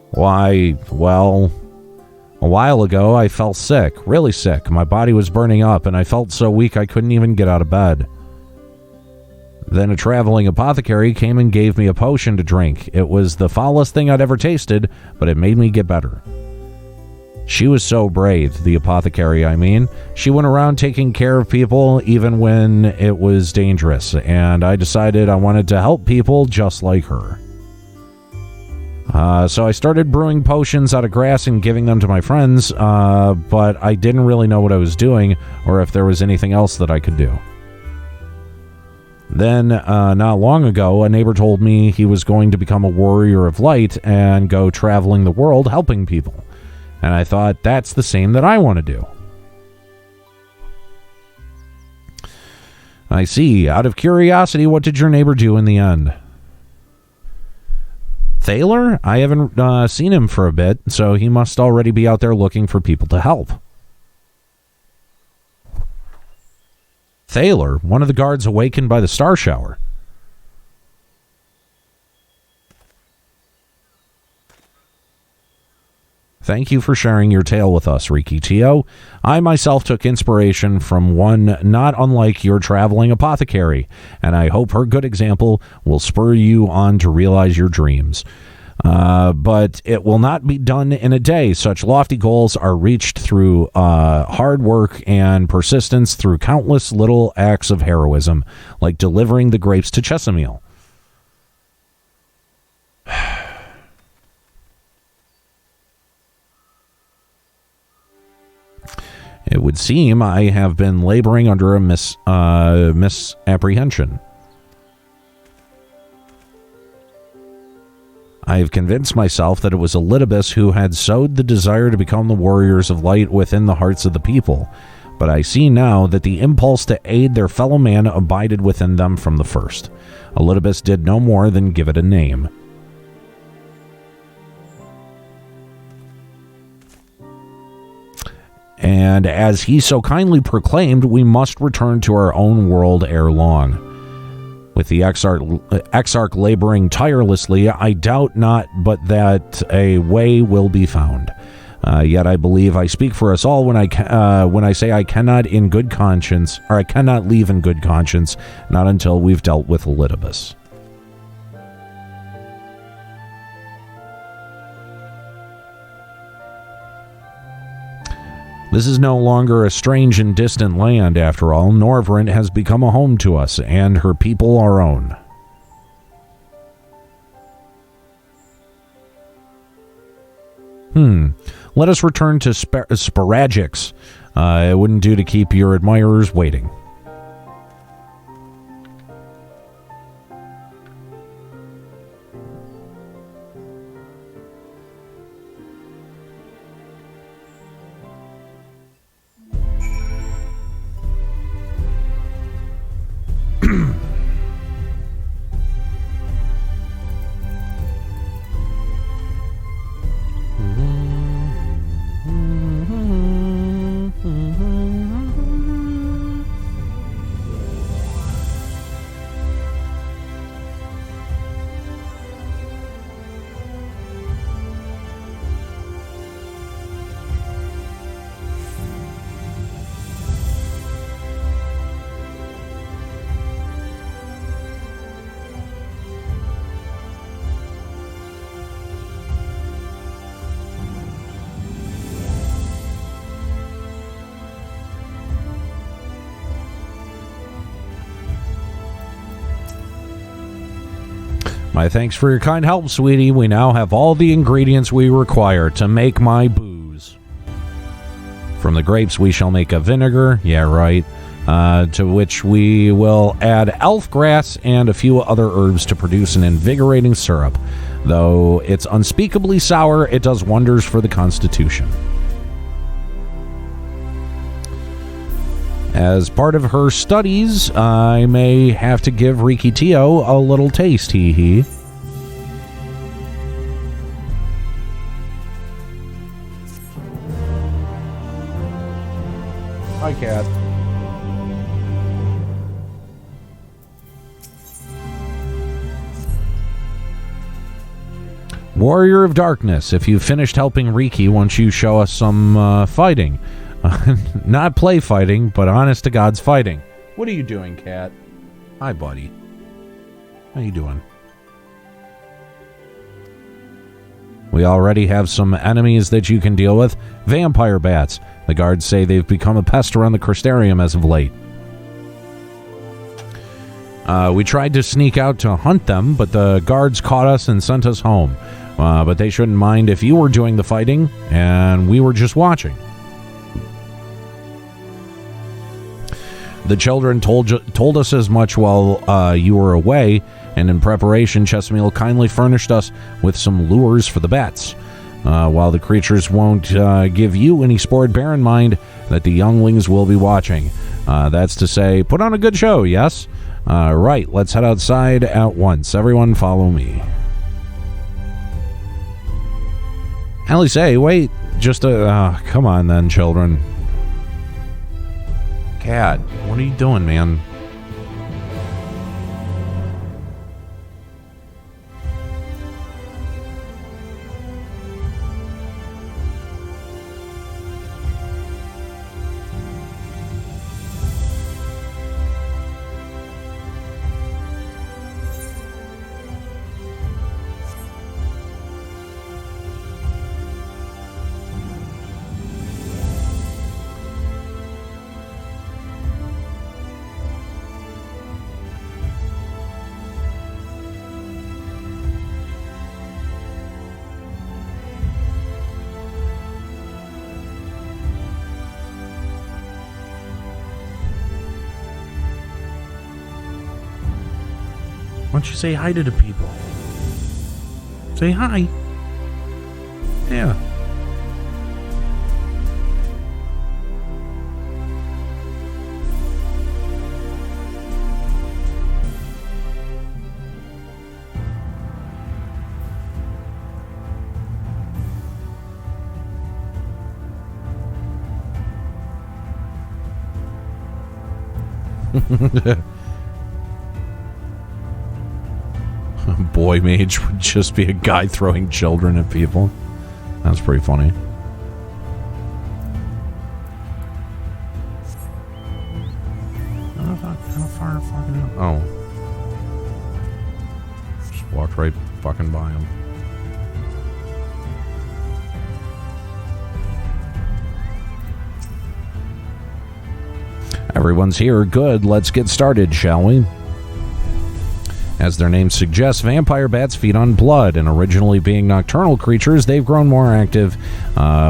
Why, well, a while ago I fell sick, really sick. My body was burning up and I felt so weak I couldn't even get out of bed. Then a traveling apothecary came and gave me a potion to drink. It was the foulest thing I'd ever tasted, but it made me get better. She was so brave, the apothecary, I mean. She went around taking care of people even when it was dangerous, and I decided I wanted to help people just like her. So I started brewing potions out of grass and giving them to my friends, but I didn't really know what I was doing or if there was anything else that I could do. Then, not long ago, a neighbor told me he was going to become a warrior of light and go traveling the world helping people. And I thought, that's the same that I want to do. I see. Out of curiosity, what did your neighbor do in the end? Thaler? I haven't seen him for a bit, so he must already be out there looking for people to help. Thaler, one of the guards awakened by the star shower. Thank you for sharing your tale with us, Riki Tio. I myself took inspiration from one not unlike your traveling apothecary, and I hope her good example will spur you on to realize your dreams. But it will not be done in a day. Such lofty goals are reached through hard work and persistence through countless little acts of heroism, like delivering the grapes to Chesamil. It would seem I have been laboring under a misapprehension. I have convinced myself that it was Elidibus who had sowed the desire to become the warriors of light within the hearts of the people, but I see now that the impulse to aid their fellow man abided within them from the first. Elidibus did no more than give it a name. And as he so kindly proclaimed, we must return to our own world ere long. With the Exarch laboring tirelessly, I doubt not but that a way will be found. Yet I believe I speak for us all when I say I cannot leave in good conscience, not until we've dealt with Elidibus. This is no longer a strange and distant land, after all. Norvrent has become a home to us, and her people our own. Let us return to Sporagix. It wouldn't do to keep your admirers waiting. My thanks for your kind help, sweetie. We now have all the ingredients we require to make my booze. From the grapes, we shall make a vinegar. Yeah, right. To which we will add elf grass and a few other herbs to produce an invigorating syrup. Though it's unspeakably sour, it does wonders for the constitution. As part of her studies, I may have to give Rikitio a little taste, hee. Hi, cat. Warrior of Darkness, if you've finished helping Riki, won't you show us some fighting? Not play fighting, but honest to God's fighting. What are you doing, cat? Hi, buddy. How you doing? We already have some enemies that you can deal with. Vampire bats. The guards say they've become a pest around the Crystarium as of late. We tried to sneak out to hunt them, but the guards caught us and sent us home. But they shouldn't mind if you were doing the fighting, and we were just watching. The children told us as much while you were away, and in preparation, Chesamil kindly furnished us with some lures for the bats. While the creatures won't give you any sport, bear in mind that the younglings will be watching. That's to say, put on a good show, yes? Right, let's head outside at once. Everyone follow me. Alice, hey, wait. Just come on then, children. Cat, what are you doing, man? Why don't you say hi to the people? Say hi. Yeah. Boy mage would just be a guy throwing children at people. That's pretty funny. How far fucking... Oh. Just walked right fucking by him. Everyone's here. Good. Let's get started, shall we? As their name suggests, vampire bats feed on blood, and originally being nocturnal creatures, they've grown more active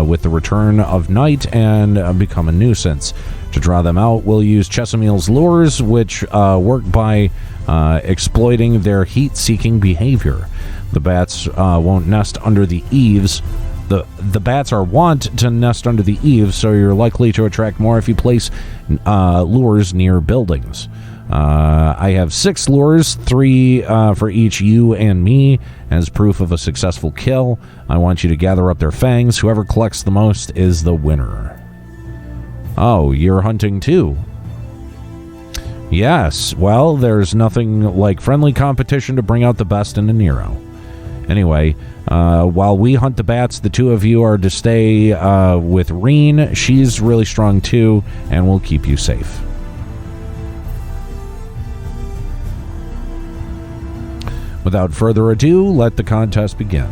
with the return of night and become a nuisance. To draw them out, we'll use Chesamil's lures, which work by exploiting their heat-seeking behavior. The bats won't nest under the eaves. The bats are wont to nest under the eaves, so you're likely to attract more if you place lures near buildings. I have 6 lures, 3 for each you and me, as proof of a successful kill. I want you to gather up their fangs. Whoever collects the most is the winner. Oh, you're hunting too? Yes, well, there's nothing like friendly competition to bring out the best in Aniero. Anyway, while we hunt the bats, the two of you are to stay with Reen. She's really strong too, and will keep you safe. Without further ado, let the contest begin.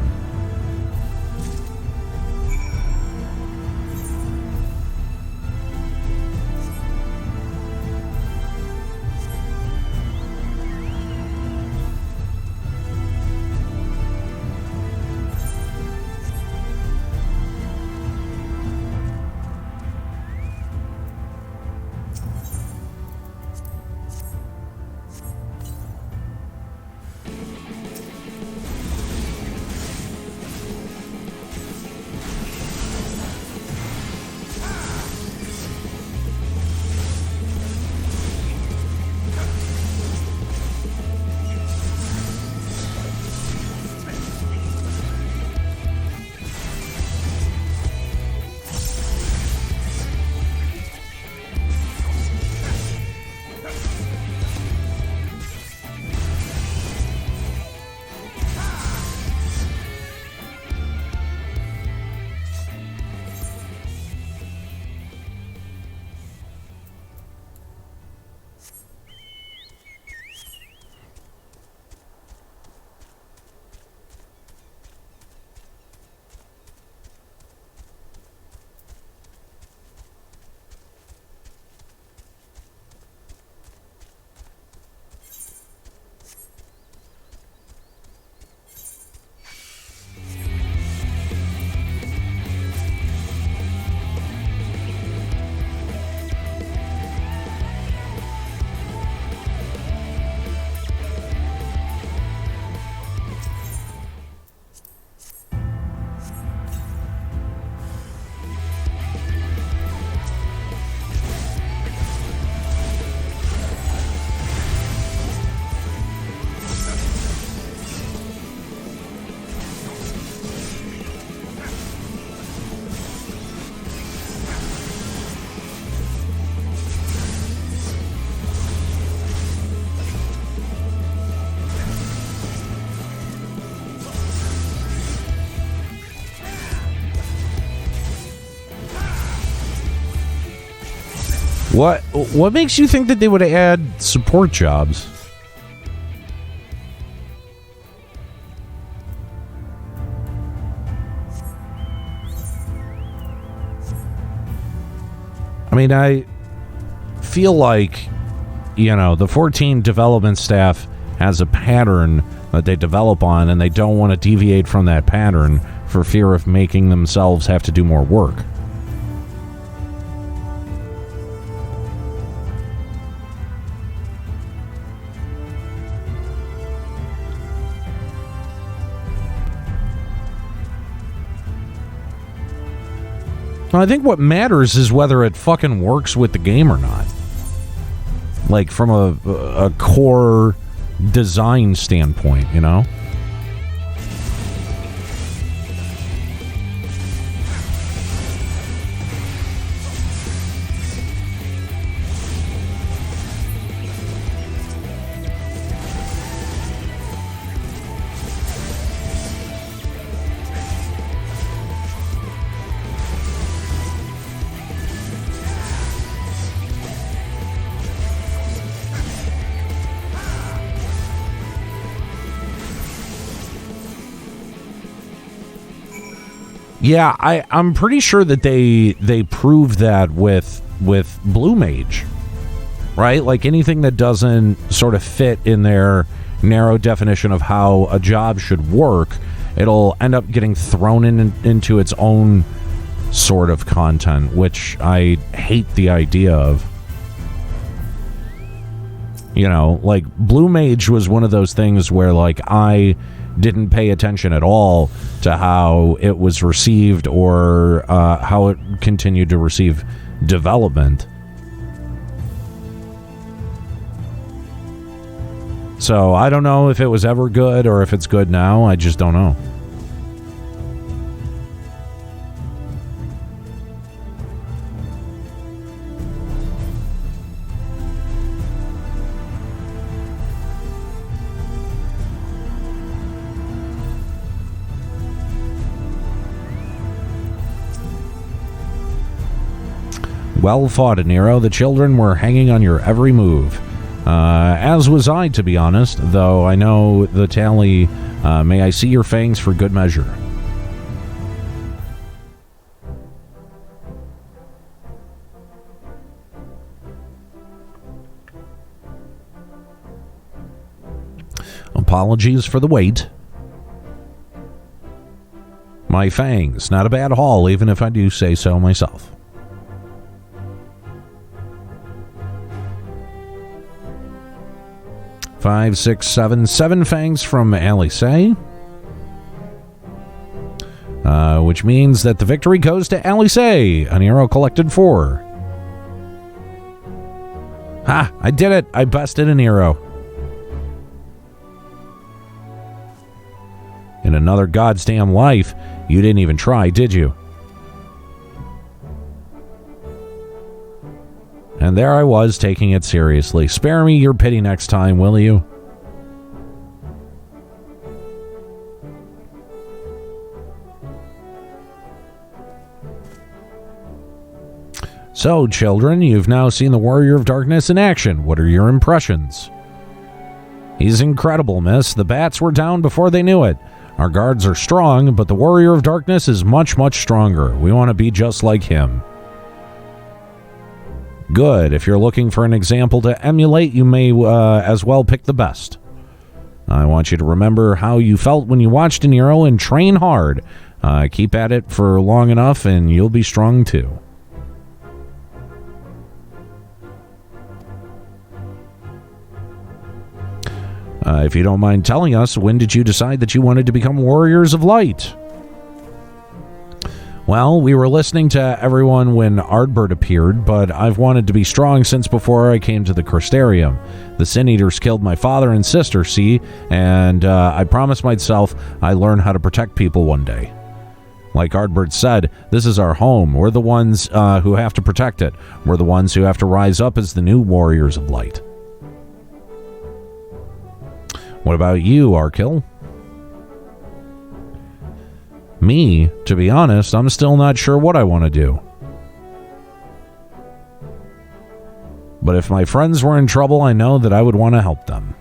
What makes you think that they would add support jobs? I mean, I feel like, the 14 development staff has a pattern that they develop on, and they don't want to deviate from that pattern for fear of making themselves have to do more work. I think what matters is whether it fucking works with the game or not. Like, from a core design standpoint, Yeah, I'm pretty sure that they proved that with Blue Mage, right? Like anything that doesn't sort of fit in their narrow definition of how a job should work, it'll end up getting thrown into its own sort of content, which I hate the idea of. Like Blue Mage was one of those things where like I didn't pay attention at all to how it was received or how it continued to receive development. So I don't know if it was ever good or if it's good now. I just don't know. Well fought, Aniero. The children were hanging on your every move. As was I, to be honest, though I know the tally. May I see your fangs for good measure. Apologies for the wait. My fangs, not a bad haul, even if I do say so myself. 5, 6, 7. 7 fangs from Alice, which means that the victory goes to Alice. Aniero collected 4. Ha! I did it! I bested Aniero. In another goddamn life, you didn't even try, did you? And there I was, taking it seriously. Spare me your pity next time, will you? So, children, you've now seen the Warrior of Darkness in action. What are your impressions? He's incredible, miss. The bats were down before they knew it. Our guards are strong, but the Warrior of Darkness is much, much stronger. We want to be just like him. Good. If you're looking for an example to emulate, you may as well pick the best. I want you to remember how you felt when you watched Aniero and train hard. Keep at it for long enough and you'll be strong too. If you don't mind telling us, when did you decide that you wanted to become Warriors of Light? Well, we were listening to everyone when Ardbert appeared, but I've wanted to be strong since before I came to the Crystarium. The Sin Eaters killed my father and sister, see, and I promised myself I'd learn how to protect people one day. Like Ardbert said, this is our home. We're the ones who have to protect it. We're the ones who have to rise up as the new Warriors of Light. What about you, Arkil? Me, to be honest, I'm still not sure what I want to do. But if my friends were in trouble, I know that I would want to help them.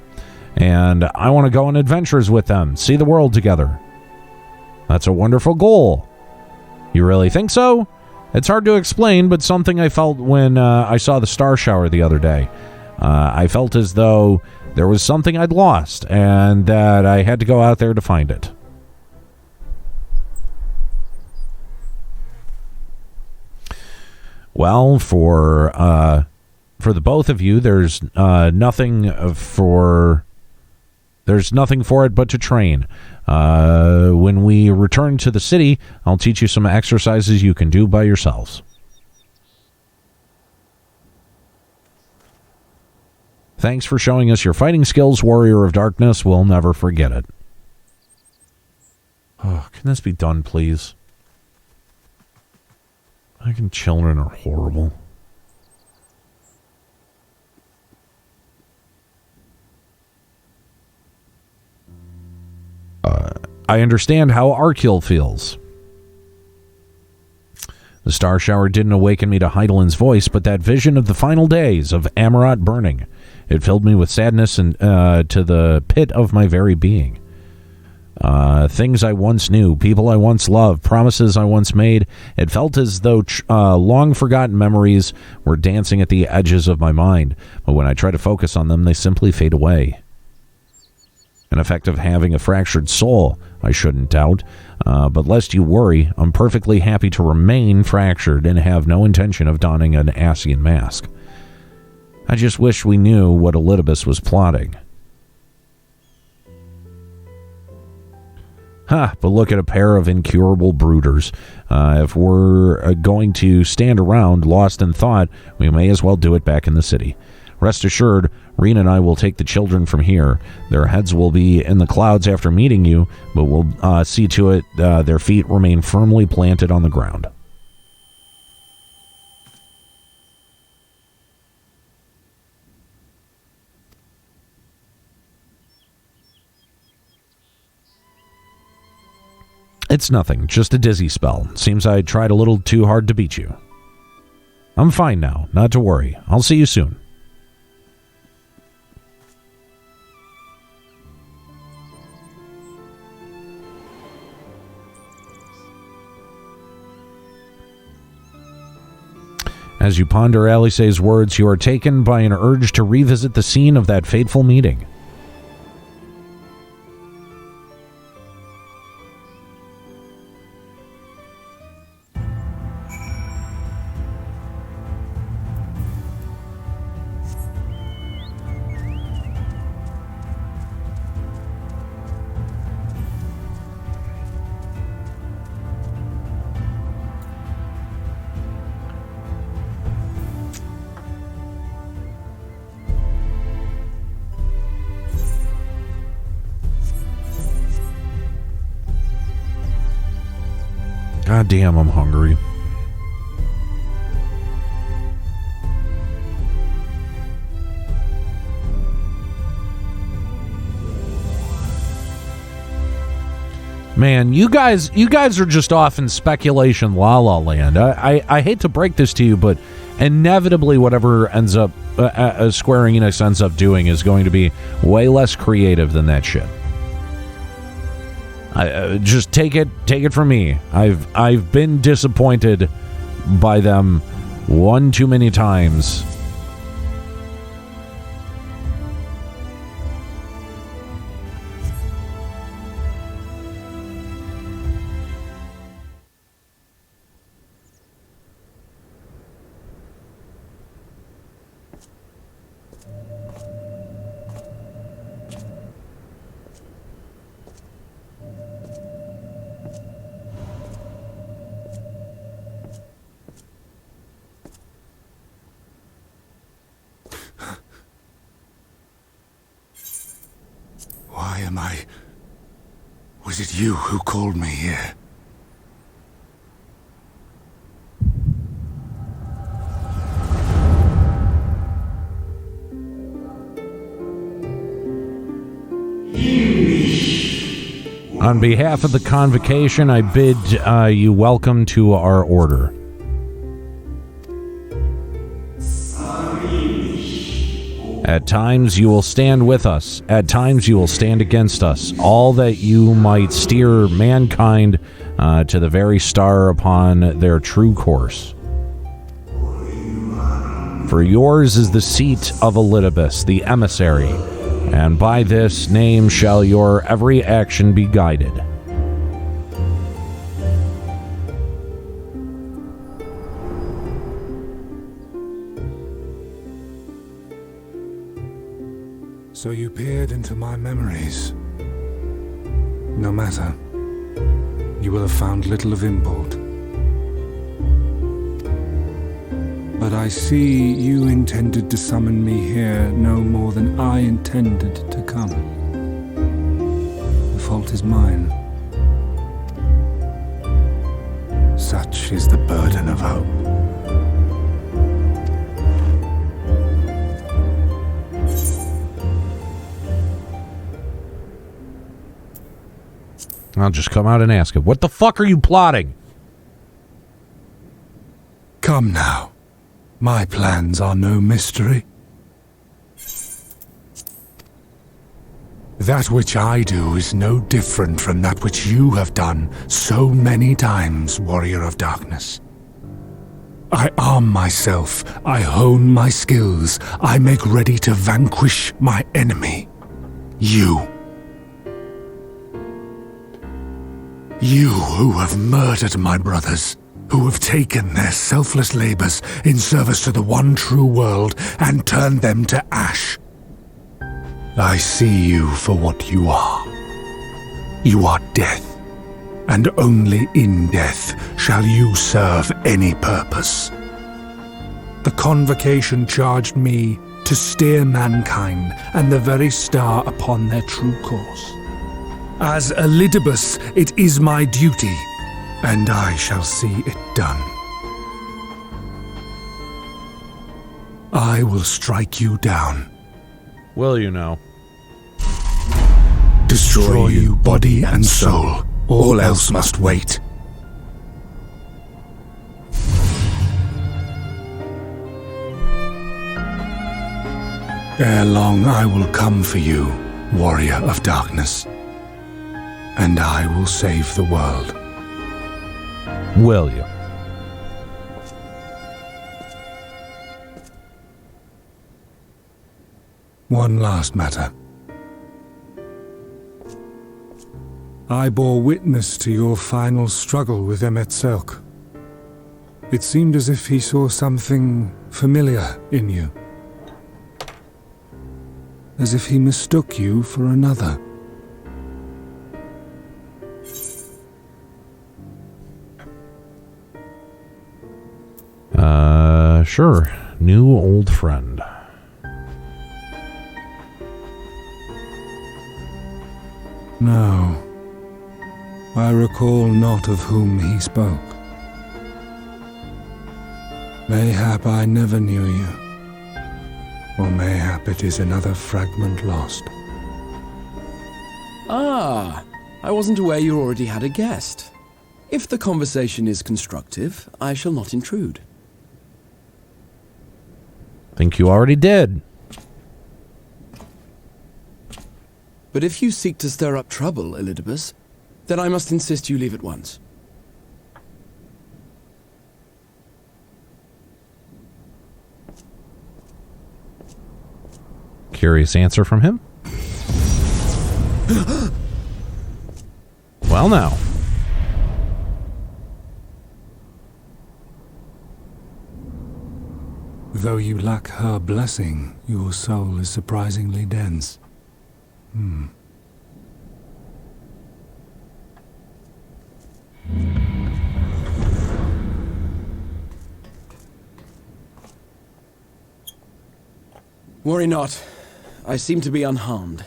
And I want to go on adventures with them, see the world together. That's a wonderful goal. You really think so? It's hard to explain, but something I felt when I saw the star shower the other day. I felt as though there was something I'd lost, and that I had to go out there to find it. Well, for the both of you, there's nothing for it but to train. When we return to the city, I'll teach you some exercises you can do by yourselves. Thanks for showing us your fighting skills, Warrior of Darkness. We'll never forget it. Oh, can this be done, please? Fucking children are horrible. I understand how Arkil feels. The star shower didn't awaken me to Heidelin's voice, but that vision of the final days of Amarat burning, it filled me with sadness and to the pit of my very being. Things I once knew, people I once loved, promises I once made, it felt as though long-forgotten memories were dancing at the edges of my mind, but when I try to focus on them, they simply fade away. An effect of having a fractured soul, I shouldn't doubt, but lest you worry, I'm perfectly happy to remain fractured and have no intention of donning an Ascian mask. I just wish we knew what Elidibus was plotting. But look at a pair of incurable brooders. If we're going to stand around lost in thought, we may as well do it back in the city. Rest assured, Reen and I will take the children from here. Their heads will be in the clouds after meeting you, but we'll see to it their feet remain firmly planted on the ground. It's nothing, just a dizzy spell. Seems I tried a little too hard to beat you. I'm fine now, not to worry. I'll see you soon. As you ponder Alice's words, you are taken by an urge to revisit the scene of that fateful meeting. God damn, I'm hungry. Man, you guys are just off in speculation la la land. I hate to break this to you, but inevitably whatever ends up Square Enix ends up doing is going to be way less creative than that shit. Just take it from me. I've been disappointed by them one too many times. Why am I... Was it you who called me here? On behalf of the convocation, I bid you welcome to our order. At times you will stand with us. At times you will stand against us. All that you might steer mankind to the very star upon their true course. For yours is the seat of Elidibus, the emissary, and by this name shall your every action be guided. So you peered into my memories. No matter. You will have found little of import. But I see you intended to summon me here no more than I intended to come. The fault is mine. Such is the burden of hope. I'll just come out and ask him, what the fuck are you plotting? Come now. My plans are no mystery. That which I do is no different from that which you have done so many times, Warrior of Darkness. I arm myself, I hone my skills, I make ready to vanquish my enemy. You. You who have murdered my brothers, who have taken their selfless labors in service to the one true world and turned them to ash. I see you for what you are. You are death, and only in death shall you serve any purpose. The Convocation charged me to steer mankind and the very star upon their true course. As Elidibus, it is my duty, and I shall see it done. I will strike you down. Will you now? Destroy you body and soul. All else must wait. Ere long I will come for you, Warrior of Darkness. And I will save the world. Will you? One last matter. I bore witness to your final struggle with Emet-Selch. It seemed as if he saw something familiar in you. As if he mistook you for another. Sure. New old friend. No. I recall not of whom he spoke. Mayhap I never knew you. Or mayhap it is another fragment lost. Ah, I wasn't aware you already had a guest. If the conversation is constructive, I shall not intrude. Think you already did. But if you seek to stir up trouble, Elidibus, then I must insist you leave at once. Curious answer from him. Well, now. Though you lack her blessing, your soul is surprisingly dense. Worry not. I seem to be unharmed.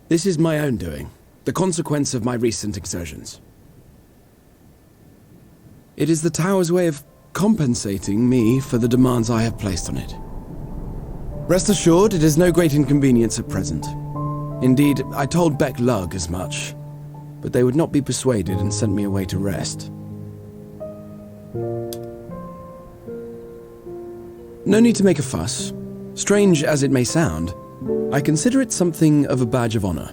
This is my own doing, the consequence of my recent exertions. It is the Tower's way of compensating me for the demands I have placed on it. Rest assured, it is no great inconvenience at present. Indeed, I told Beck Lug as much. but they would not be persuaded and sent me away to rest. No need to make a fuss. Strange as it may sound, I consider it something of a badge of honor.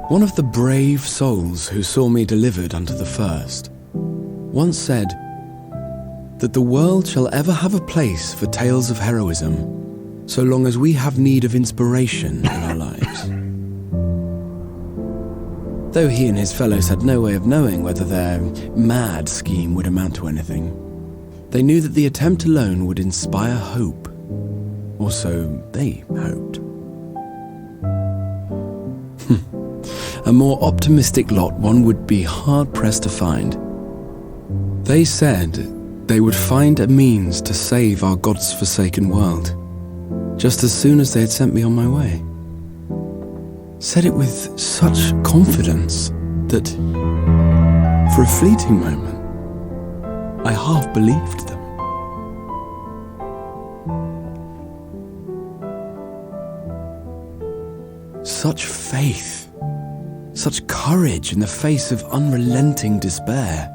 One of the brave souls who saw me delivered unto the first once said that the world shall ever have a place for tales of heroism so long as we have need of inspiration in our lives. Though he and his fellows had no way of knowing whether their mad scheme would amount to anything, they knew that the attempt alone would inspire hope, or so they hoped. A more optimistic lot one would be hard-pressed to find. They said they would find a means to save our God's forsaken world, just as soon as they had sent me on my way. Said it with such confidence that, for a fleeting moment, I half believed them. Such faith, such courage in the face of unrelenting despair.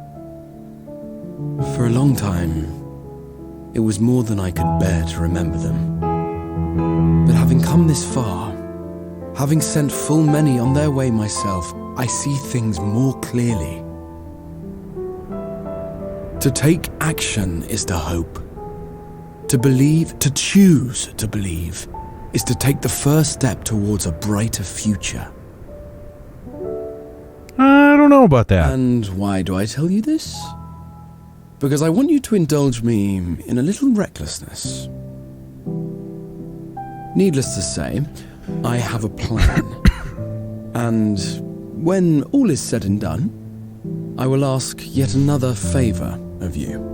For a long time, it was more than I could bear to remember them. But having come this far, having sent full many on their way myself, I see things more clearly. To take action is to hope. To believe, to choose to believe, is to take the first step towards a brighter future. I don't know about that. And why do I tell you this? Because I want you to indulge me in a little recklessness. Needless to say, I have a plan. And when all is said and done, I will ask yet another favor of you.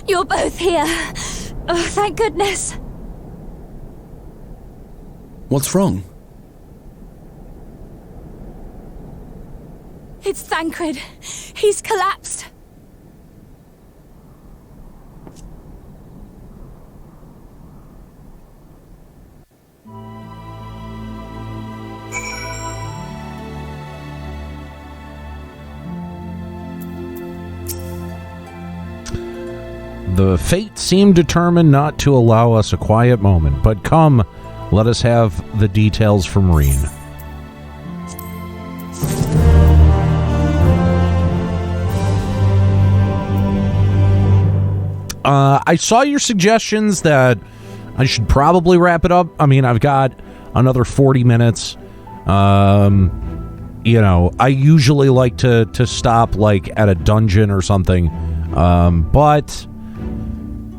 You're both here. Oh, thank goodness. What's wrong? It's Thancred. He's collapsed. The fate seemed determined not to allow us a quiet moment, but come, let us have the details from Reen. I saw your suggestions that I should probably wrap it up. I mean, I've got another 40 minutes. You know, I usually like to stop like at a dungeon or something. But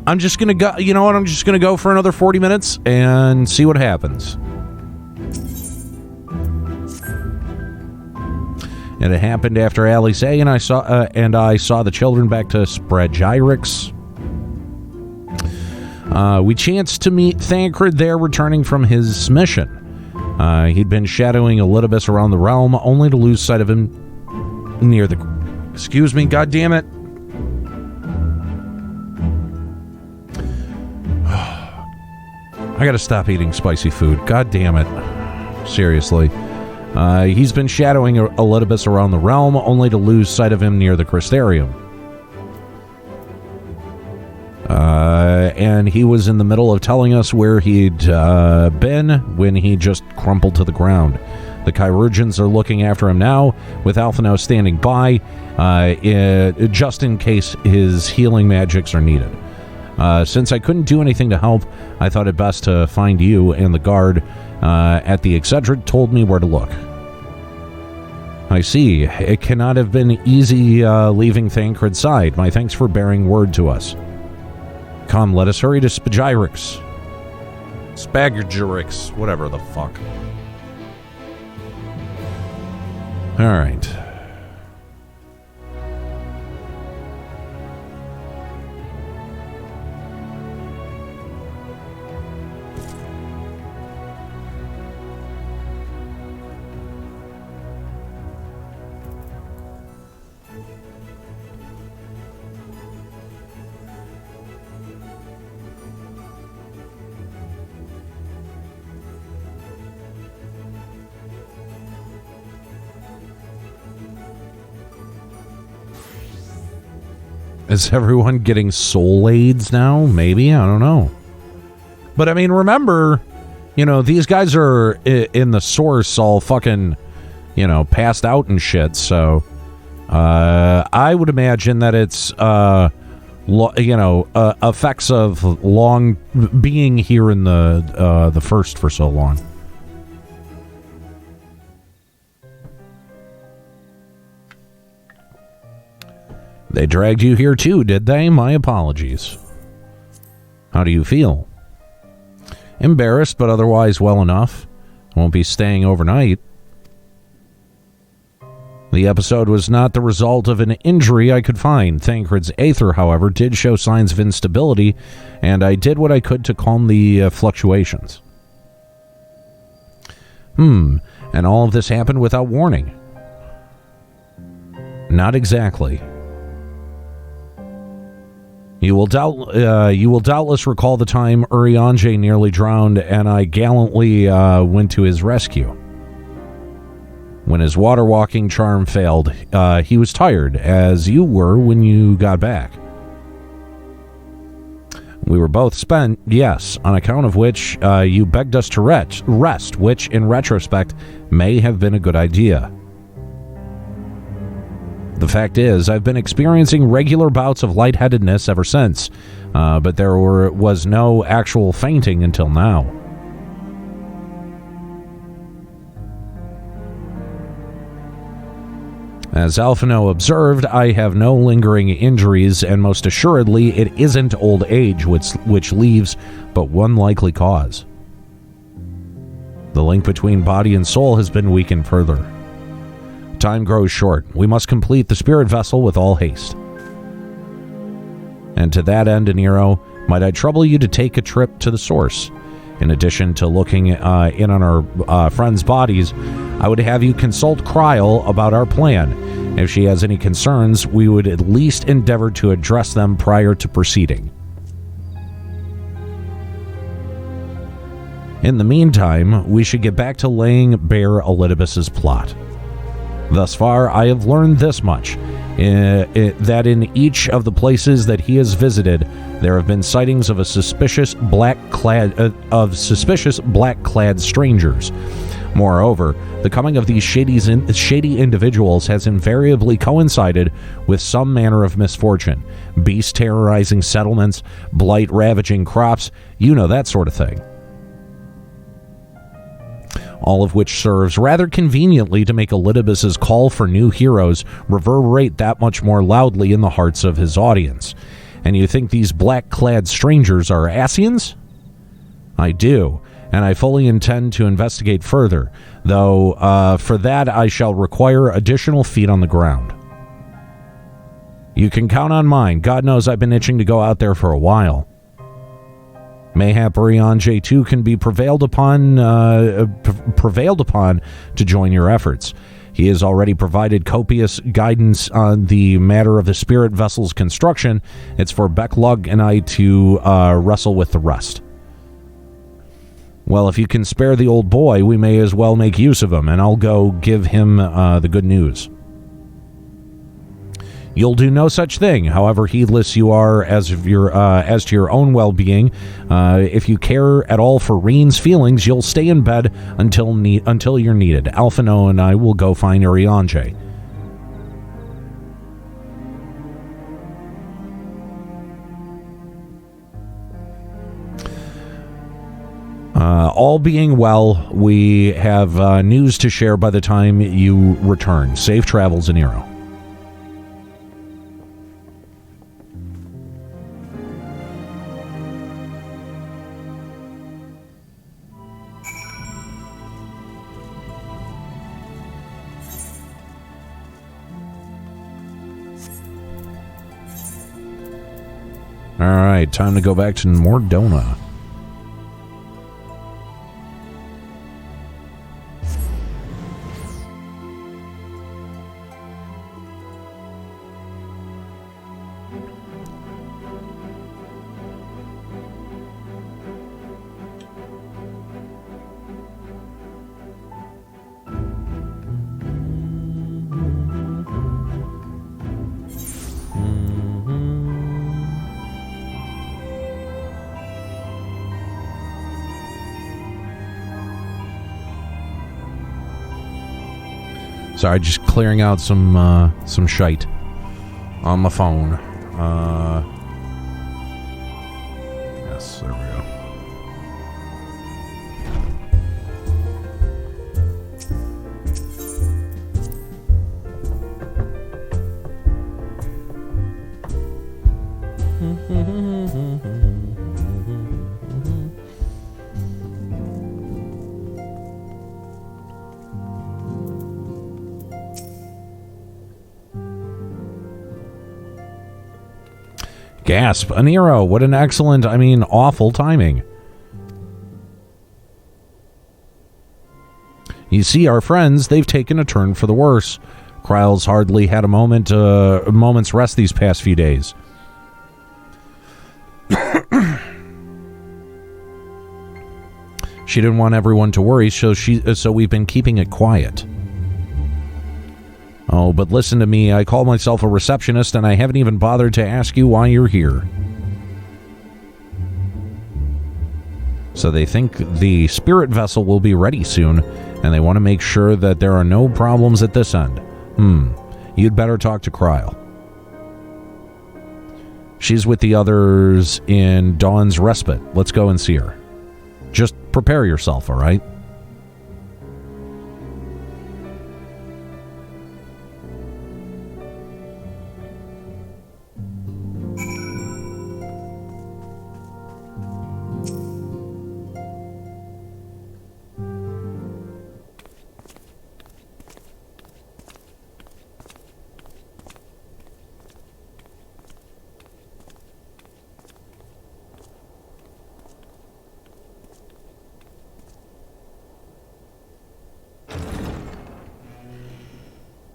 I'm just going to go, you know what? I'm just going to go for another 40 minutes and see what happens. And it happened after Alice A and I saw the children back to Spredgyrix. We chanced to meet Thancred there returning from his mission. He'd been shadowing Elidibus around the realm, only to lose sight of him near the... Excuse me, goddammit. I gotta stop eating spicy food. God damn it. Seriously. He's been shadowing Elidibus around the realm, only to lose sight of him near the Crystarium. And he was in the middle of telling us where he'd been when he just crumpled to the ground. The Chirurgeons are looking after him now, with Alphinaud standing by, just in case his healing magics are needed. Since I couldn't do anything to help, I thought it best to find you, and the guard at the Excedrin told me where to look. I see. It cannot have been easy leaving Thancred's side. My thanks for bearing word to us. Come, let us hurry to Spagyrix. Spagyrix, whatever the fuck. All right. Is everyone getting soul aids now? Maybe, I don't know. But I mean, remember, these guys are in the source all fucking, passed out and shit. So I would imagine that it's, effects of long being here in the first for so long. They dragged you here too, did they? My apologies. How do you feel? Embarrassed, but otherwise well enough. Won't be staying overnight. The episode was not the result of an injury I could find. Thancred's aether, however, did show signs of instability, and I did what I could to calm the fluctuations. And all of this happened without warning. Not exactly. You will doubtless recall the time Urianger nearly drowned, and I gallantly went to his rescue. When his water-walking charm failed, he was tired, as you were when you got back. We were both spent, yes, on account of which you begged us to rest, which, in retrospect, may have been a good idea. The fact is, I've been experiencing regular bouts of lightheadedness ever since, but there was no actual fainting until now. As Alphino observed, I have no lingering injuries, and most assuredly it isn't old age which leaves but one likely cause. The link between body and soul has been weakened further. Time grows short. We must complete the spirit vessel with all haste. And to that end, Aniero, might I trouble you to take a trip to the source? In addition to looking in on our friends' bodies, I would have you consult Kryl about our plan. If she has any concerns, we would at least endeavor to address them prior to proceeding. In the meantime, we should get back to laying bare Elidibus's plot. Thus far, I have learned this much, that in each of the places that he has visited, there have been sightings of suspicious black-clad strangers. Moreover, the coming of these shady individuals has invariably coincided with some manner of misfortune. Beasts terrorizing settlements, blight ravaging crops, that sort of thing. All of which serves rather conveniently to make Elidibus's call for new heroes reverberate that much more loudly in the hearts of his audience. And you think these black-clad strangers are Ascians? I do, and I fully intend to investigate further, though for that I shall require additional feet on the ground. You can count on mine. God knows I've been itching to go out there for a while. Mayhap Urianger too can be prevailed upon to join your efforts. He has already provided copious guidance on the matter of the spirit vessel's construction. It's for Becklug and I to wrestle with the rest. Well, if you can spare the old boy, we may as well make use of him, and I'll go give him the good news. You'll do no such thing, however heedless you are as to your own well-being. If you care at all for Reen's feelings, you'll stay in bed until you're needed. Alphino and I will go find Urianger. All being well, we have news to share by the time you return. Safe travels, Aniero. Alright, time to go back to Mordona. Sorry, just clearing out some shite on my phone. Yes, there we go. Gasp. Aniero, what an excellent, awful timing. You see, our friends, they've taken a turn for the worse. Kryle's hardly had a moment's rest these past few days. She didn't want everyone to worry, so we've been keeping it quiet. Oh, but listen to me. I call myself a receptionist, and I haven't even bothered to ask you why you're here. So they think the spirit vessel will be ready soon, and they want to make sure that there are no problems at this end. You'd better talk to Kryle. She's with the others in Dawn's Respite. Let's go and see her. Just prepare yourself, all right?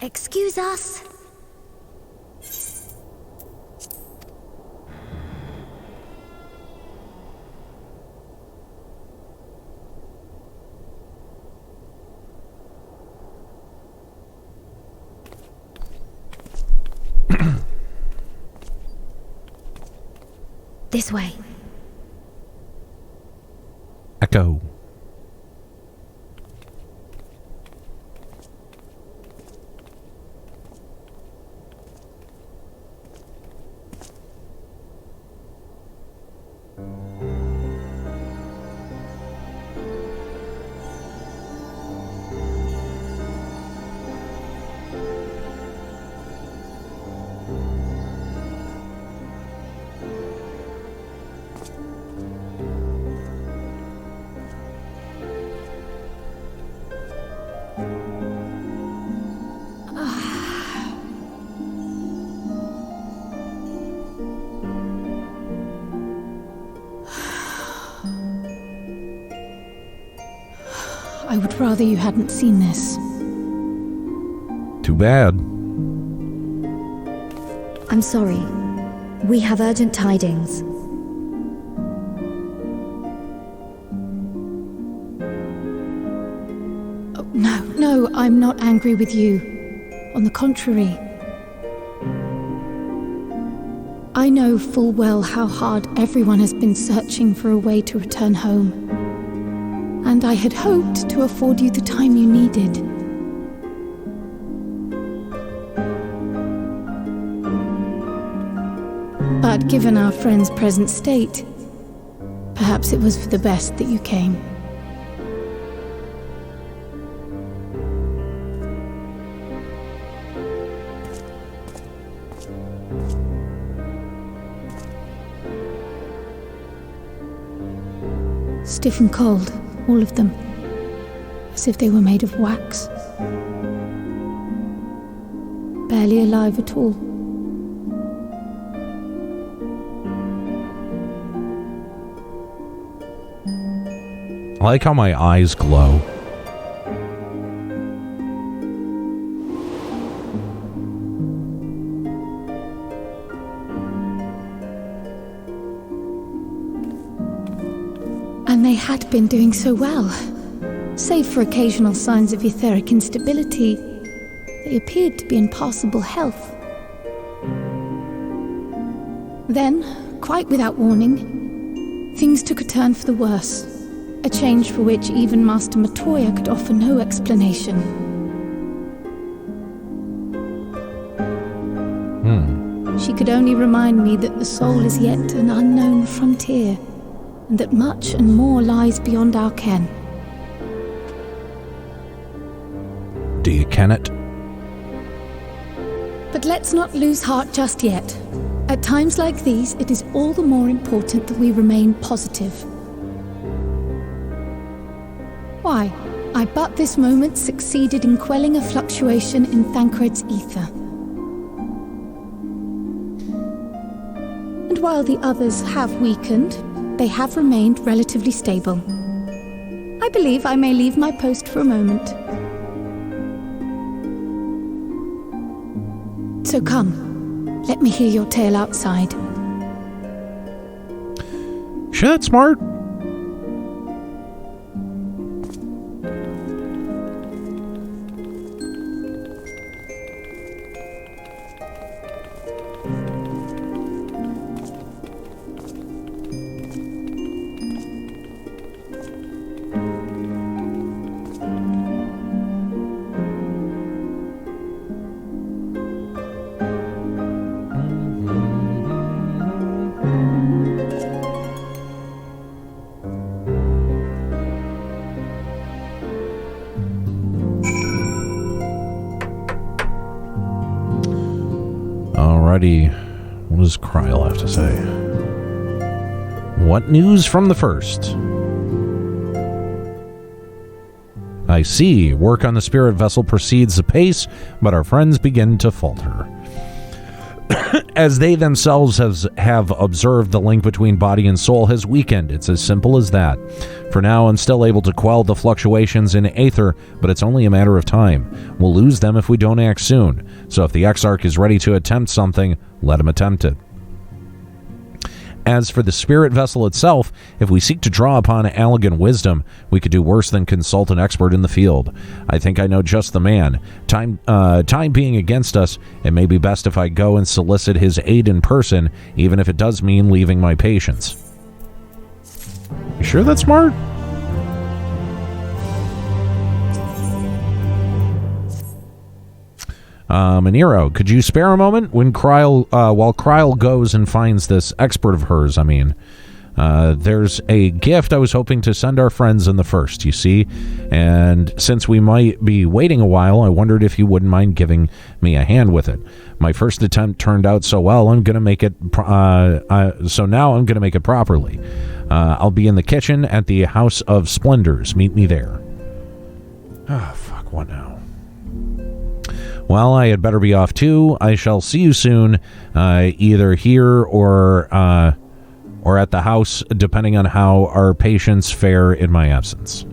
Excuse us. This way. Echo. I would rather you hadn't seen this. Too bad. I'm sorry. We have urgent tidings. Oh, no, I'm not angry with you. On the contrary. I know full well how hard everyone has been searching for a way to return home. And I had hoped to afford you the time you needed. But given our friend's present state, perhaps it was for the best that you came. Stiff and cold. All of them, as if they were made of wax. Barely alive at all. I like how my eyes glow. And they had been doing so well. Save for occasional signs of etheric instability, they appeared to be in passable health. Then, quite without warning, things took a turn for the worse. A change for which even Master Matoya could offer no explanation. she could only remind me that the soul is yet an unknown frontier, and that much and more lies beyond our ken. Do you ken it? But let's not lose heart just yet. At times like these, it is all the more important that we remain positive. Why, I but this moment succeeded in quelling a fluctuation in Thancred's ether. And while the others have weakened, they have remained relatively stable. I believe I may leave my post for a moment. So come, let me hear your tale outside. Sure, that's smart. What does Kryl have to say? What news from the first? I see. Work on the spirit vessel proceeds apace, but our friends begin to falter. As they themselves have observed, the link between body and soul has weakened. It's as simple as that. For now, I'm still able to quell the fluctuations in Aether, but it's only a matter of time. We'll lose them if we don't act soon. So if the Exarch is ready to attempt something, let him attempt it. As for the spirit vessel itself, if we seek to draw upon Allegan wisdom, we could do worse than consult an expert in the field. I think I know just the man. Time being against us, it may be best if I go and solicit his aid in person, even if it does mean leaving my patients. You sure that's smart? Aniero, could you spare a moment while Kryl goes and finds this expert of hers? There's a gift I was hoping to send our friends in the first, you see, and since we might be waiting a while, I wondered if you wouldn't mind giving me a hand with it. My first attempt turned out so well, I'm going to make it, so now I'm going to make it properly. I'll be in the kitchen at the House of Splendors. Meet me there. Ah, fuck, what now? Well, I had better be off too. I shall see you soon, either here or at the house, depending on how our patients fare in my absence.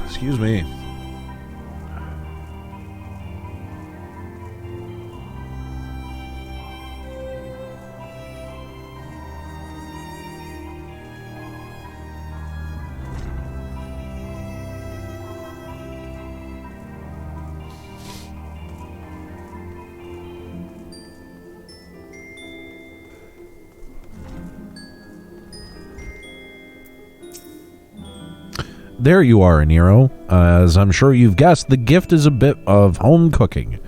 Excuse me. There you are, Aniero. As I'm sure you've guessed, the gift is a bit of home cooking.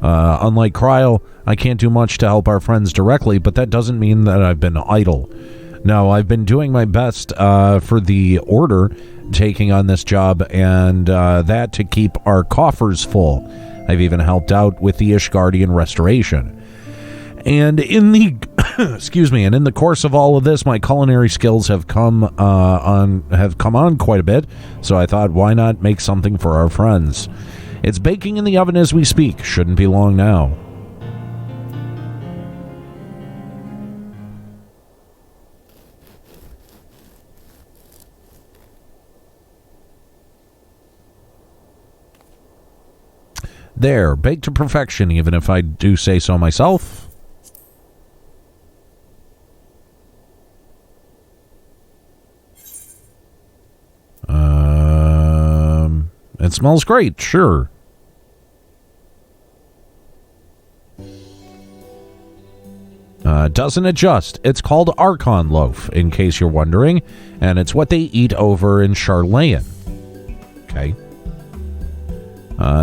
Unlike Kryl, I can't do much to help our friends directly, but that doesn't mean that I've been idle. No, I've been doing my best for the Order taking on this job, and that to keep our coffers full. I've even helped out with the Ishgardian restoration. And in the Excuse me. And in the course of all of this, my culinary skills have come on quite a bit. So I thought, why not make something for our friends? It's baking in the oven as we speak. Shouldn't be long now. There, baked to perfection, even if I do say so myself. It smells great, sure. Doesn't adjust. It's called Archon loaf, in case you're wondering, and it's what they eat over in Charlayan. Okay.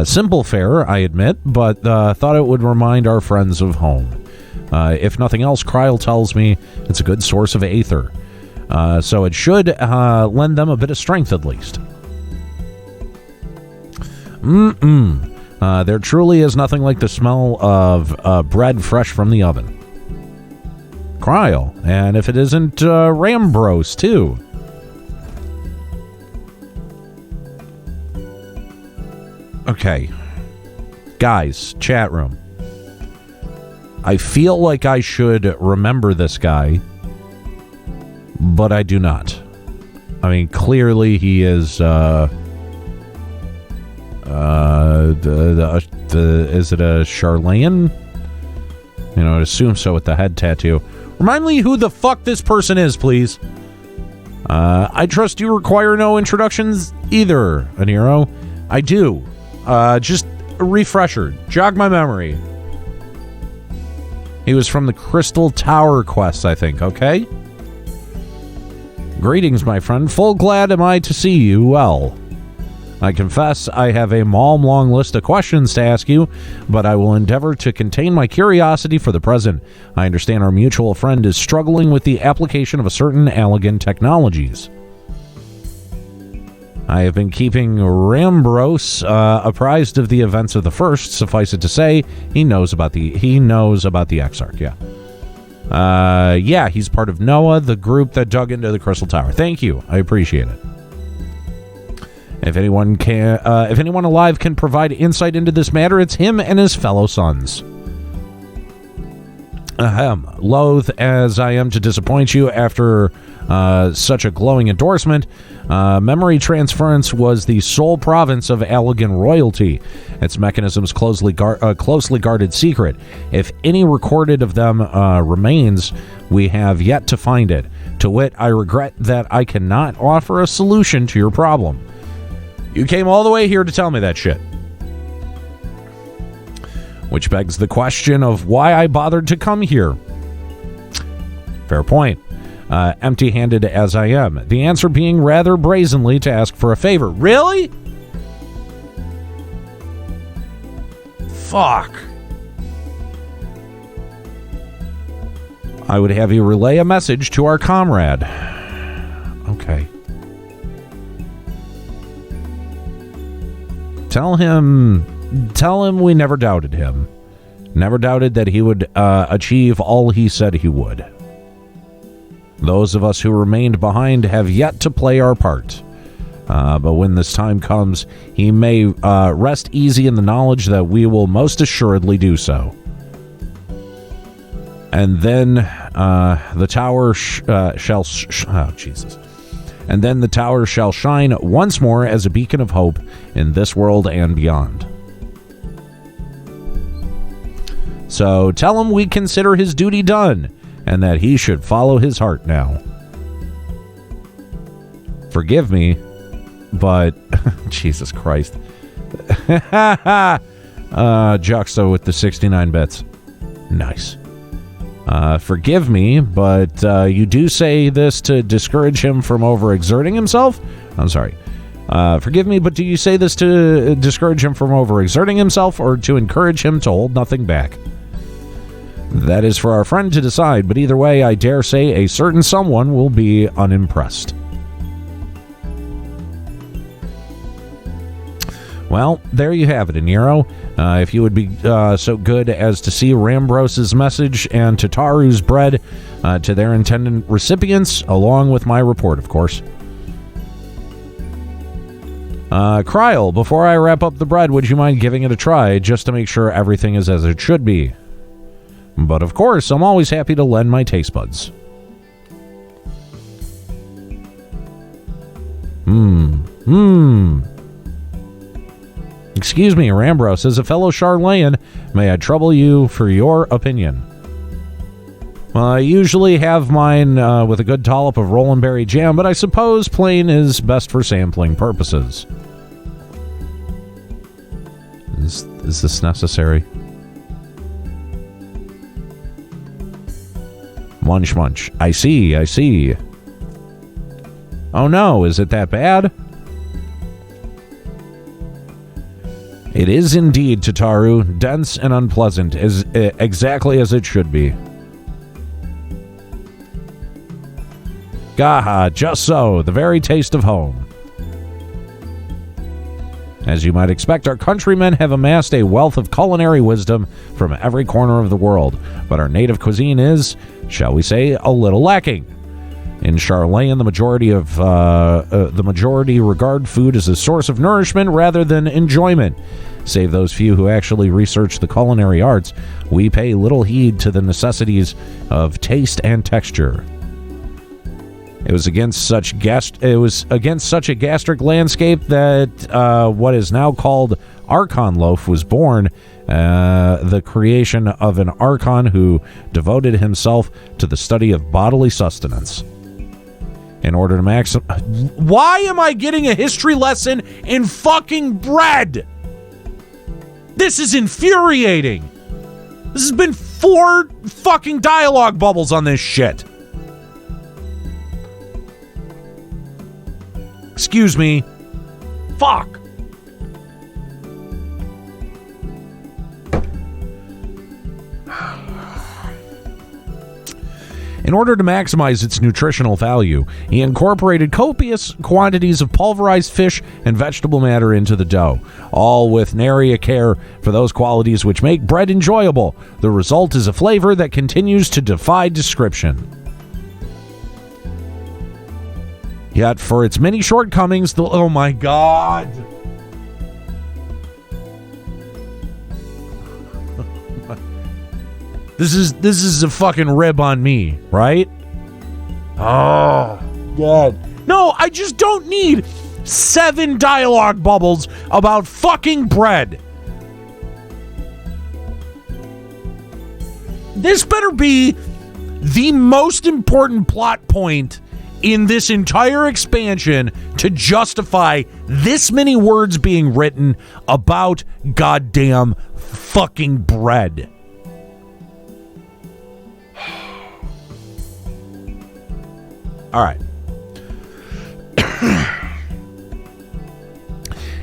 Simple fare, I admit, but thought it would remind our friends of home. If nothing else, Kryl tells me it's a good source of aether. So it should lend them a bit of strength at least. There truly is nothing like the smell of bread fresh from the oven. Kryl, and if it isn't Rambros, too. Okay. Guys, chat room. I feel like I should remember this guy, but I do not. I mean, clearly he is, is it a Charlayan? You know, I'd assume so with the head tattoo. Remind me who the fuck this person is, please. I trust you require no introductions either, Aniero. I do. Just a refresher. Jog my memory. He was from the Crystal Tower quest, I think, okay? Greetings, my friend. Full glad am I to see you well. I confess I have a long list of questions to ask you, but I will endeavor to contain my curiosity for the present. I understand our mutual friend is struggling with the application of a certain Allegan technologies. I have been keeping Rambros apprised of the events of the first. Suffice it to say, he knows about the Exarch, yeah. Yeah, he's part of Noah, the group that dug into the Crystal Tower. Thank you. I appreciate it. If anyone alive can provide insight into this matter, it's him and his fellow sons. Loath as I am to disappoint you after such a glowing endorsement, memory transference was the sole province of Allegan royalty. Its mechanism's closely guarded secret. If any recorded of them remains, we have yet to find it. To wit, I regret that I cannot offer a solution to your problem. You came all the way here to tell me that shit. Which begs the question of why I bothered to come here. Fair point. Empty-handed as I am. The answer being rather brazenly to ask for a favor. Really? Fuck. I would have you relay a message to our comrade. Okay. Tell him we never doubted him. Never doubted that he would achieve all he said he would. Those of us who remained behind have yet to play our part. But when this time comes, he may rest easy in the knowledge that we will most assuredly do so. And then the tower And then the tower shall shine once more as a beacon of hope in this world and beyond. So tell him we consider his duty done, and that he should follow his heart now. Forgive me, but Jesus Christ. Juxta with the 69 bits. Nice. Forgive me, but you do say this to discourage him from overexerting himself? I'm sorry. Forgive me, but do you say this to discourage him from overexerting himself or to encourage him to hold nothing back? That is for our friend to decide, but either way, I dare say a certain someone will be unimpressed. Well, there you have it, Aniero. If you would be so good as to see Rambros's message and Tataru's bread to their intended recipients, along with my report, of course. Kryl, before I wrap up the bread, would you mind giving it a try, just to make sure everything is as it should be? But of course, I'm always happy to lend my taste buds. Excuse me, Rambros, as a fellow Charlayan, may I trouble you for your opinion? Well, I usually have mine with a good dollop of roll and berry jam, but I suppose plain is best for sampling purposes. Is this necessary? Munch. I see. Oh no, is it that bad? It is indeed, Tataru, dense and unpleasant, exactly as it should be. Gaha, just so, the very taste of home. As you might expect, our countrymen have amassed a wealth of culinary wisdom from every corner of the world, but our native cuisine is, shall we say, a little lacking. In Charlayan, the majority regard food as a source of nourishment rather than enjoyment. Save those few who actually research the culinary arts, we pay little heed to the necessities of taste and texture. It was against such a gastric landscape that what is now called Archon loaf was born, the creation of an Archon who devoted himself to the study of bodily sustenance. In order to Why am I getting a history lesson in fucking bread? This is infuriating. This has been 4 fucking dialogue bubbles on this shit. Excuse me. Fuck. In order to maximize its nutritional value, he incorporated copious quantities of pulverized fish and vegetable matter into the dough, all with nary a care for those qualities which make bread enjoyable. The result is a flavor that continues to defy description. Yet, for its many shortcomings, oh my god! This is a fucking rib on me, right? Oh, God. No, I just don't need 7 dialogue bubbles about fucking bread. This better be the most important plot point in this entire expansion to justify this many words being written about goddamn fucking bread. All right.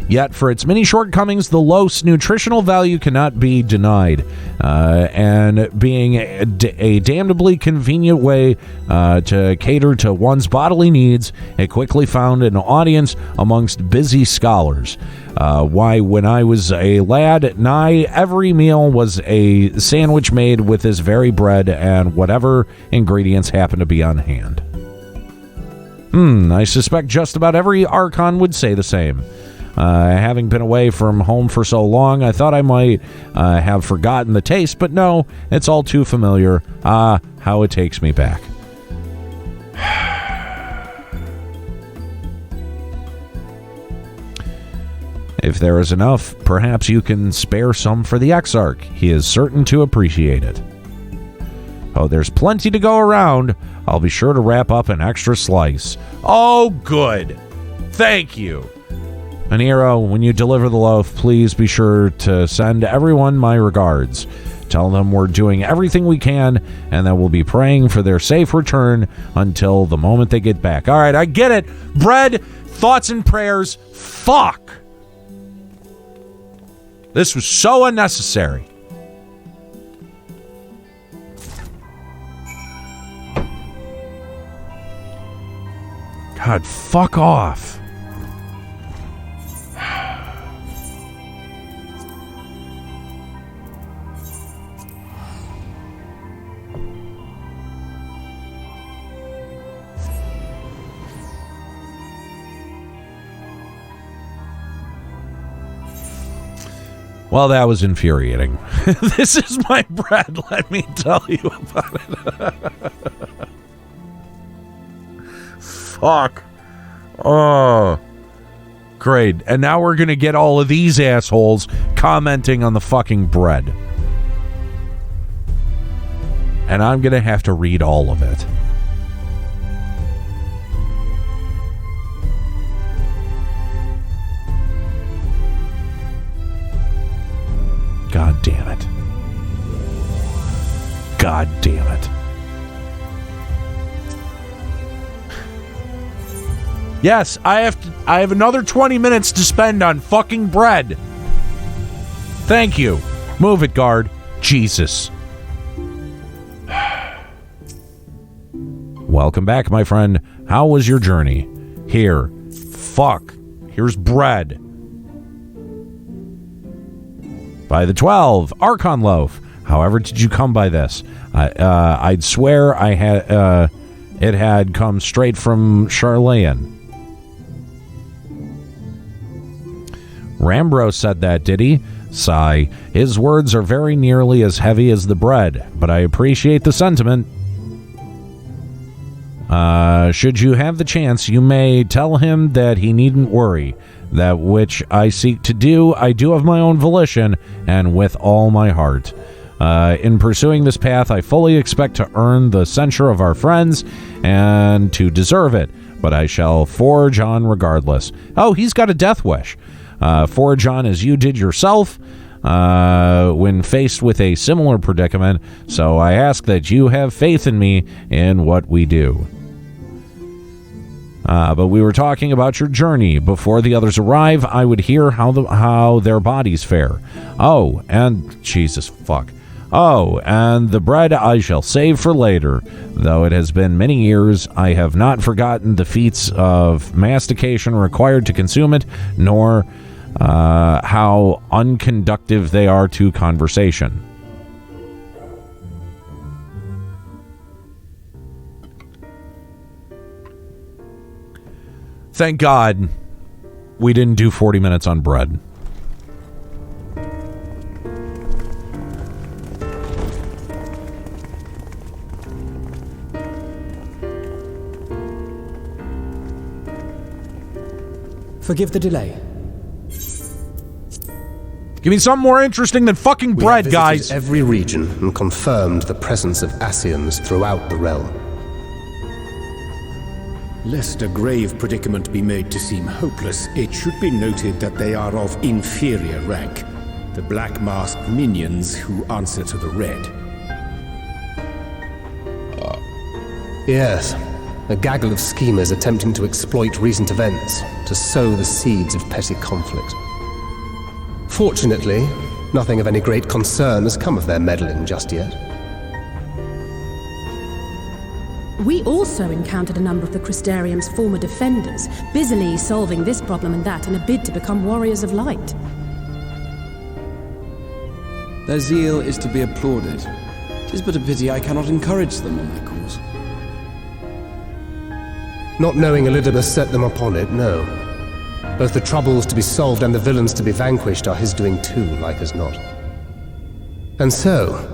Yet, for its many shortcomings, the low nutritional value cannot be denied. And being a damnably convenient way to cater to one's bodily needs, it quickly found an audience amongst busy scholars. Why, when I was a lad, nigh every meal was a sandwich made with this very bread and whatever ingredients happened to be on hand. I suspect just about every Archon would say the same. Having been away from home for so long, I thought I might have forgotten the taste, but no, it's all too familiar. How it takes me back. If there is enough, perhaps you can spare some for the Exarch. He is certain to appreciate it. Oh, there's plenty to go around. I'll be sure to wrap up an extra slice. Oh, good. Thank you. Aniero, when you deliver the loaf, please be sure to send everyone my regards. Tell them we're doing everything we can and that we'll be praying for their safe return until the moment they get back. All right, I get it. Bread, thoughts and prayers. Fuck. This was so unnecessary. God, fuck off. Well, that was infuriating. This is my bread, let me tell you about it. Fuck. Oh. Great. And now we're going to get all of these assholes commenting on the fucking bread. And I'm going to have to read all of it. God damn it. God damn it. Yes, I have another 20 minutes to spend on fucking bread. Thank you. Move it, guard. Jesus. Welcome back, my friend. How was your journey? Here. Fuck. Here's bread. By the 12, Archon loaf. However did you come by this? I'd swear I had it had come straight from Charlayan. Rambro said that, did he? Sigh. His words are very nearly as heavy as the bread, but I appreciate the sentiment. Should you have the chance, you may tell him that he needn't worry. That which I seek to do, I do of my own volition, and with all my heart. In pursuing this path, I fully expect to earn the censure of our friends, and to deserve it, but I shall forge on regardless. Oh, he's got a death wish. Forge on as you did yourself, when faced with a similar predicament, so I ask that you have faith in me in what we do. But we were talking about your journey. Before the others arrive, I would hear how their bodies fare. Oh, and Jesus fuck. Oh, and the bread I shall save for later. Though it has been many years, I have not forgotten the feats of mastication required to consume it, nor how unconductive they are to conversation. Thank God we didn't do 40 minutes on bread. Forgive the delay. Give me something more interesting than fucking bread, guys. Every region and confirmed the presence of Ascians throughout the realm. Lest a grave predicament be made to seem hopeless, it should be noted that they are of inferior rank. The black-masked minions who answer to the red. Yes, a gaggle of schemers attempting to exploit recent events, to sow the seeds of petty conflict. Fortunately, nothing of any great concern has come of their meddling just yet. We also encountered a number of the Crystarium's former defenders, busily solving this problem and that in a bid to become warriors of light. Their zeal is to be applauded. 'Tis but a pity I cannot encourage them on their cause. Not knowing Elidibus set them upon it, no. Both the troubles to be solved and the villains to be vanquished are his doing too, like as not. And so,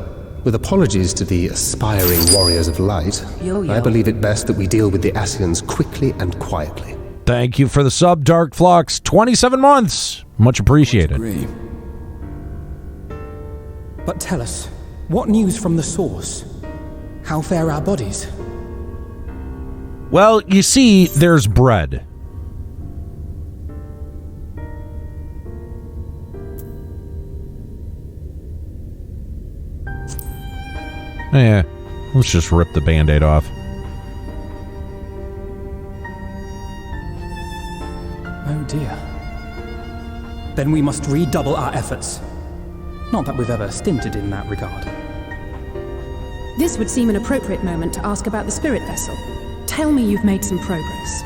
with apologies to the aspiring warriors of light, I believe it best that we deal with the Ascians quickly and quietly. Thank you for the sub, Dark Flux. 27 months. Much appreciated. But tell us, what news from the source? How fare our bodies? Well, you see, there's bread. Yeah, let's just rip the Band-Aid off. Oh dear. Then we must redouble our efforts. Not that we've ever stinted in that regard. This would seem an appropriate moment to ask about the spirit vessel. Tell me you've made some progress.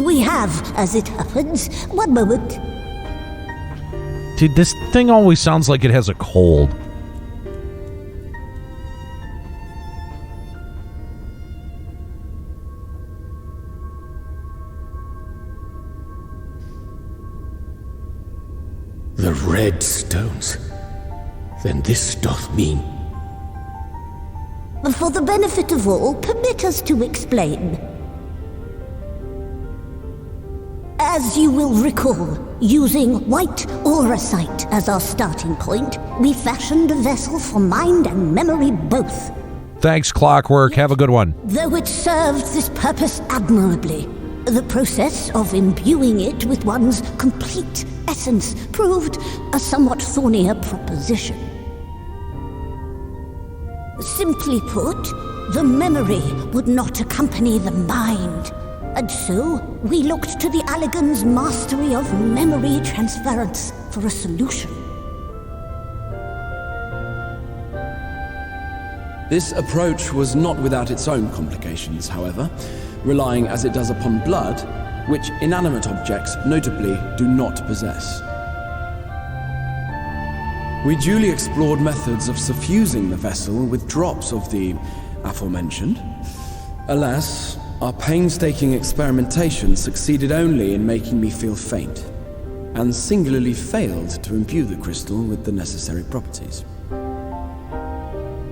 We have, as it happens. One moment. Dude, this thing always sounds like it has a cold. The red stones. Then this doth mean... For the benefit of all, permit us to explain. As you will recall, using white auracite as our starting point, we fashioned a vessel for mind and memory both. Thanks, Clockwork. Have a good one. Though it served this purpose admirably, the process of imbuing it with one's complete essence proved a somewhat thornier proposition. Simply put, the memory would not accompany the mind, and so we looked to the Allagan's mastery of memory transference for a solution. This approach was not without its own complications, however, relying as it does upon blood, which inanimate objects notably do not possess. We duly explored methods of suffusing the vessel with drops of the aforementioned. Alas, our painstaking experimentation succeeded only in making me feel faint, and singularly failed to imbue the crystal with the necessary properties.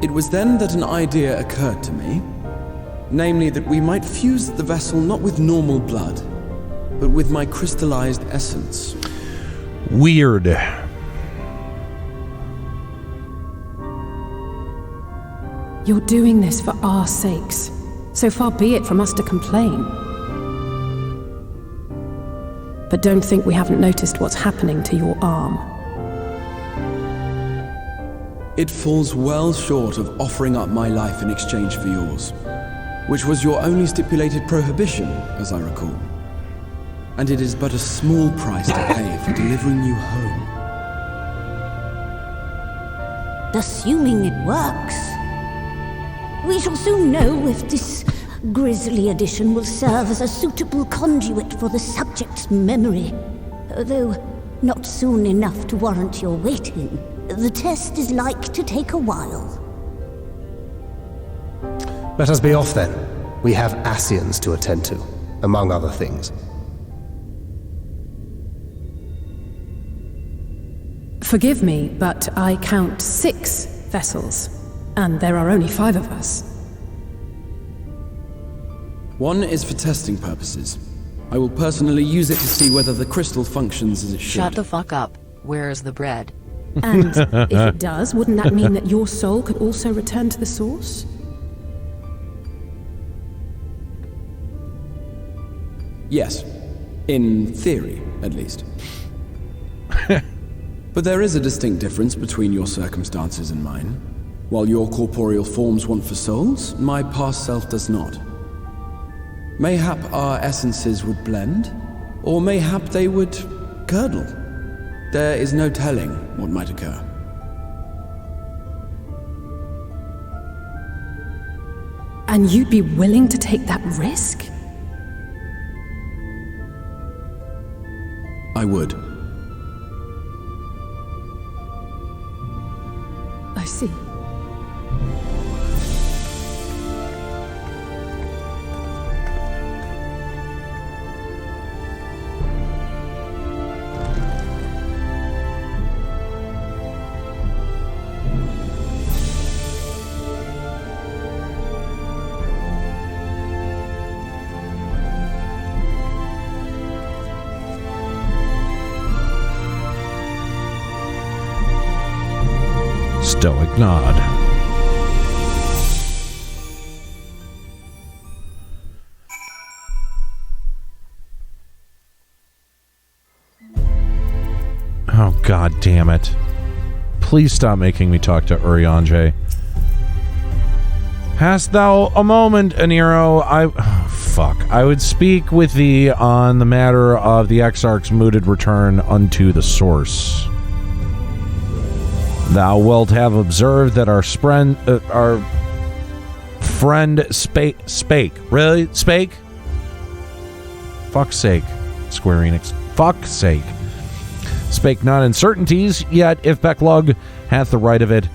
It was then that an idea occurred to me, namely that we might fuse the vessel not with normal blood, but with my crystallized essence. Weird. You're doing this for our sakes, so far be it from us to complain. But don't think we haven't noticed what's happening to your arm. It falls well short of offering up my life in exchange for yours, which was your only stipulated prohibition, as I recall. And it is but a small price to pay for delivering you home. Assuming it works. We shall soon know if this grisly addition will serve as a suitable conduit for the subject's memory. Though not soon enough to warrant your waiting. The test is like to take a while. Let us be off then. We have Ascians to attend to, among other things. Forgive me, but I count 6 vessels, and there are only 5 of us. One is for testing purposes. I will personally use it to see whether the crystal functions as it should. Shut the fuck up. Where's the bread? And if it does, wouldn't that mean that your soul could also return to the source? Yes. In theory, at least. But there is a distinct difference between your circumstances and mine. While your corporeal forms want for souls, my past self does not. Mayhap our essences would blend, or mayhap they would curdle. There is no telling what might occur. And you'd be willing to take that risk? I would. I see. Stoic nod. Oh, god damn it. Please stop making me talk to Urianger. Hast thou a moment, Aniero? Fuck. I would speak with thee on the matter of the Exarch's mooted return unto the source. Thou wilt have observed that our friend spake. Really? Spake? Fuck's sake, Square Enix. Fuck's sake. Spake not in certainties, yet if Becklug hath the right of it,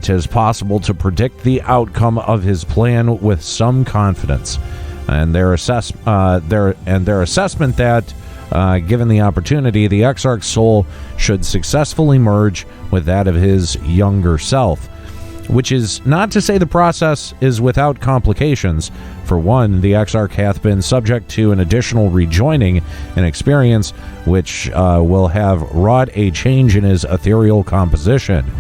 'tis possible to predict the outcome of his plan with some confidence. And their assessment that Given the opportunity, the Exarch's soul should successfully merge with that of his younger self. Which is not to say the process is without complications. For one, the Exarch hath been subject to an additional rejoining, an experience which will have wrought a change in his ethereal composition.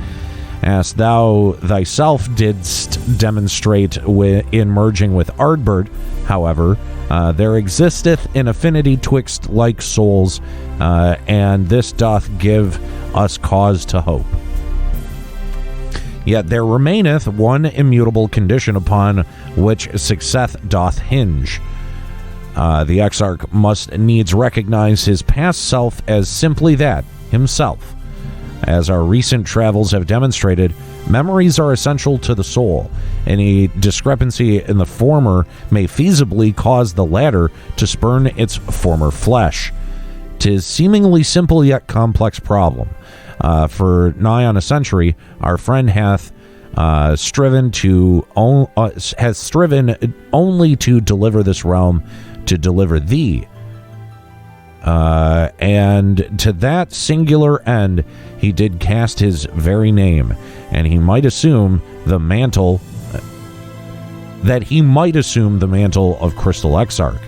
As thou thyself didst demonstrate in merging with Ardbert, however, there existeth an affinity twixt like souls, and this doth give us cause to hope. Yet there remaineth one immutable condition upon which success doth hinge. The Exarch must needs recognize his past self as simply that, himself. As our recent travels have demonstrated, memories are essential to the soul. Any discrepancy in the former may feasibly cause the latter to spurn its former flesh. 'Tis seemingly simple yet complex problem. For nigh on a century, our friend hath striven only to deliver this realm, to deliver thee. And to that singular end he did cast his very name, and he might assume the mantle of Crystal Exarch.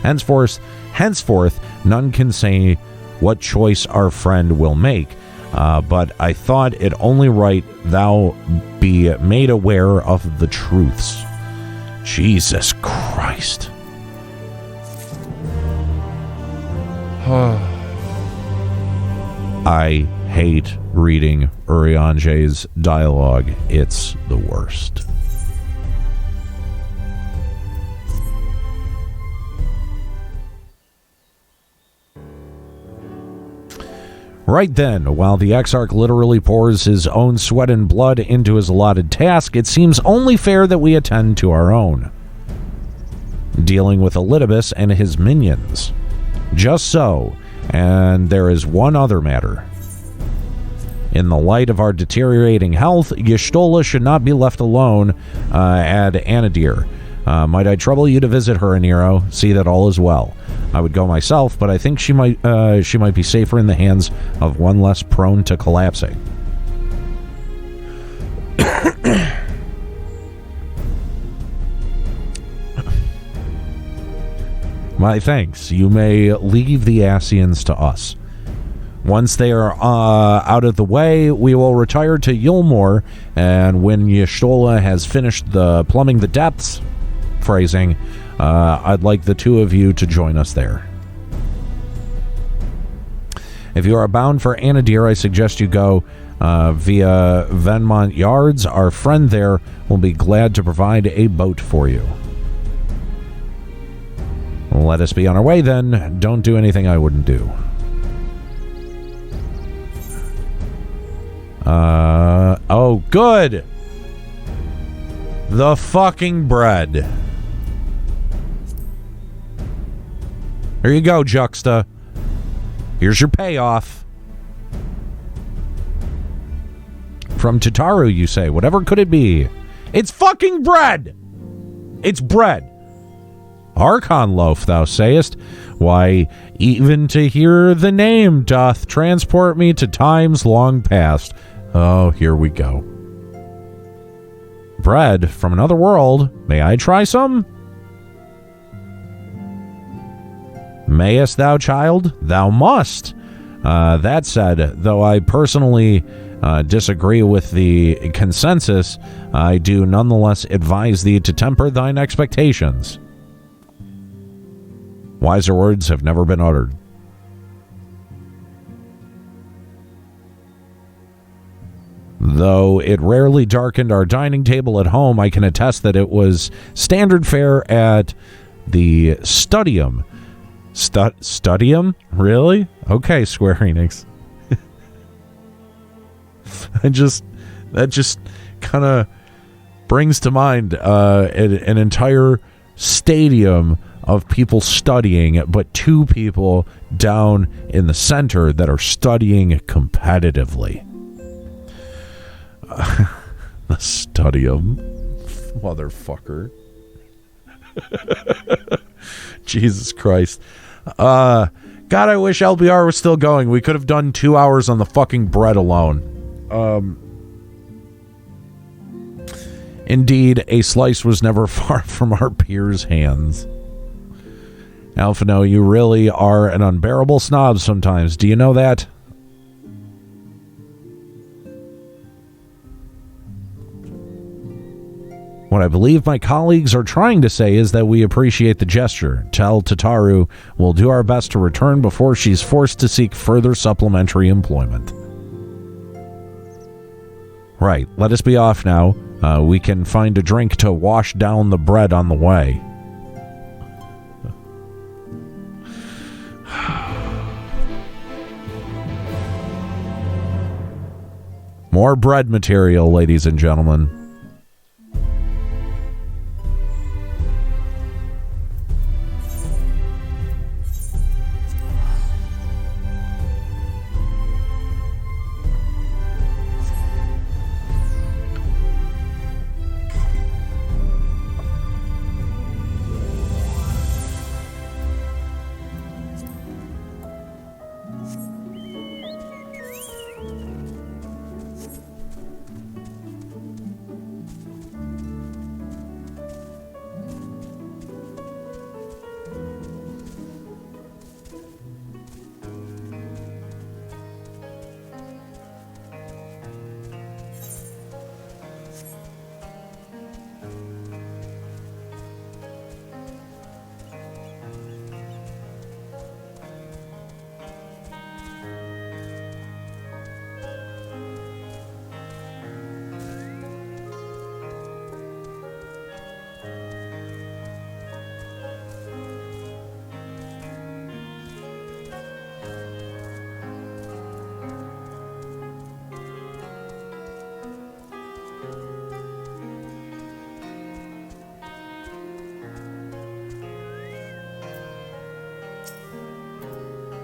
Henceforth, none can say what choice our friend will make. But I thought it only right thou be made aware of the truths. Jesus Christ. I hate reading Urianger's dialogue. It's the worst. Right then, while the Exarch literally pours his own sweat and blood into his allotted task, it seems only fair that we attend to our own. Dealing with Elidibus and his minions. Just so, and there is one other matter. In the light of our deteriorating health, Y'shtola should not be left alone at Anadir. Might I trouble you to visit her, Aniero? See that all is well. I would go myself, but I think she might be safer in the hands of one less prone to collapsing. My thanks. You may leave the Asians to us. Once they are out of the way, we will retire to Yulmore, and when Y'shtola has finished the plumbing the depths, phrasing, I'd like the two of you to join us there. If you are bound for Anadir, I suggest you go via Venmont Yards. Our friend there will be glad to provide a boat for you. Let us be on our way then. Don't do anything I wouldn't do. Oh, good. The fucking bread. There you go, Juxta. Here's your payoff. From Tataru, you say. Whatever could it be? It's fucking bread. It's bread. Archon loaf, thou sayest? Why, even to hear the name doth transport me to times long past. Oh, here we go. Bread from another world. May I try some? Mayest thou, child? Thou must. That said, though I personally disagree with the consensus, I do nonetheless advise thee to temper thine expectations. Wiser words have never been uttered. Though it rarely darkened our dining table at home, I can attest that it was standard fare at the Studium. Studium? Really? Okay, Square Enix. That just kind of brings to mind an entire stadium of people studying, but two people down in the center that are studying competitively. The Studium. Motherfucker. Jesus Christ. God, I wish LBR was still going. We could have done 2 hours on the fucking bread alone. Indeed, a slice was never far from our peers' hands. Alphino, you really are an unbearable snob sometimes. Do you know that? What I believe my colleagues are trying to say is that we appreciate the gesture. Tell Tataru we'll do our best to return before she's forced to seek further supplementary employment. Right, let us be off now. We can find a drink to wash down the bread on the way. More bread material, ladies and gentlemen.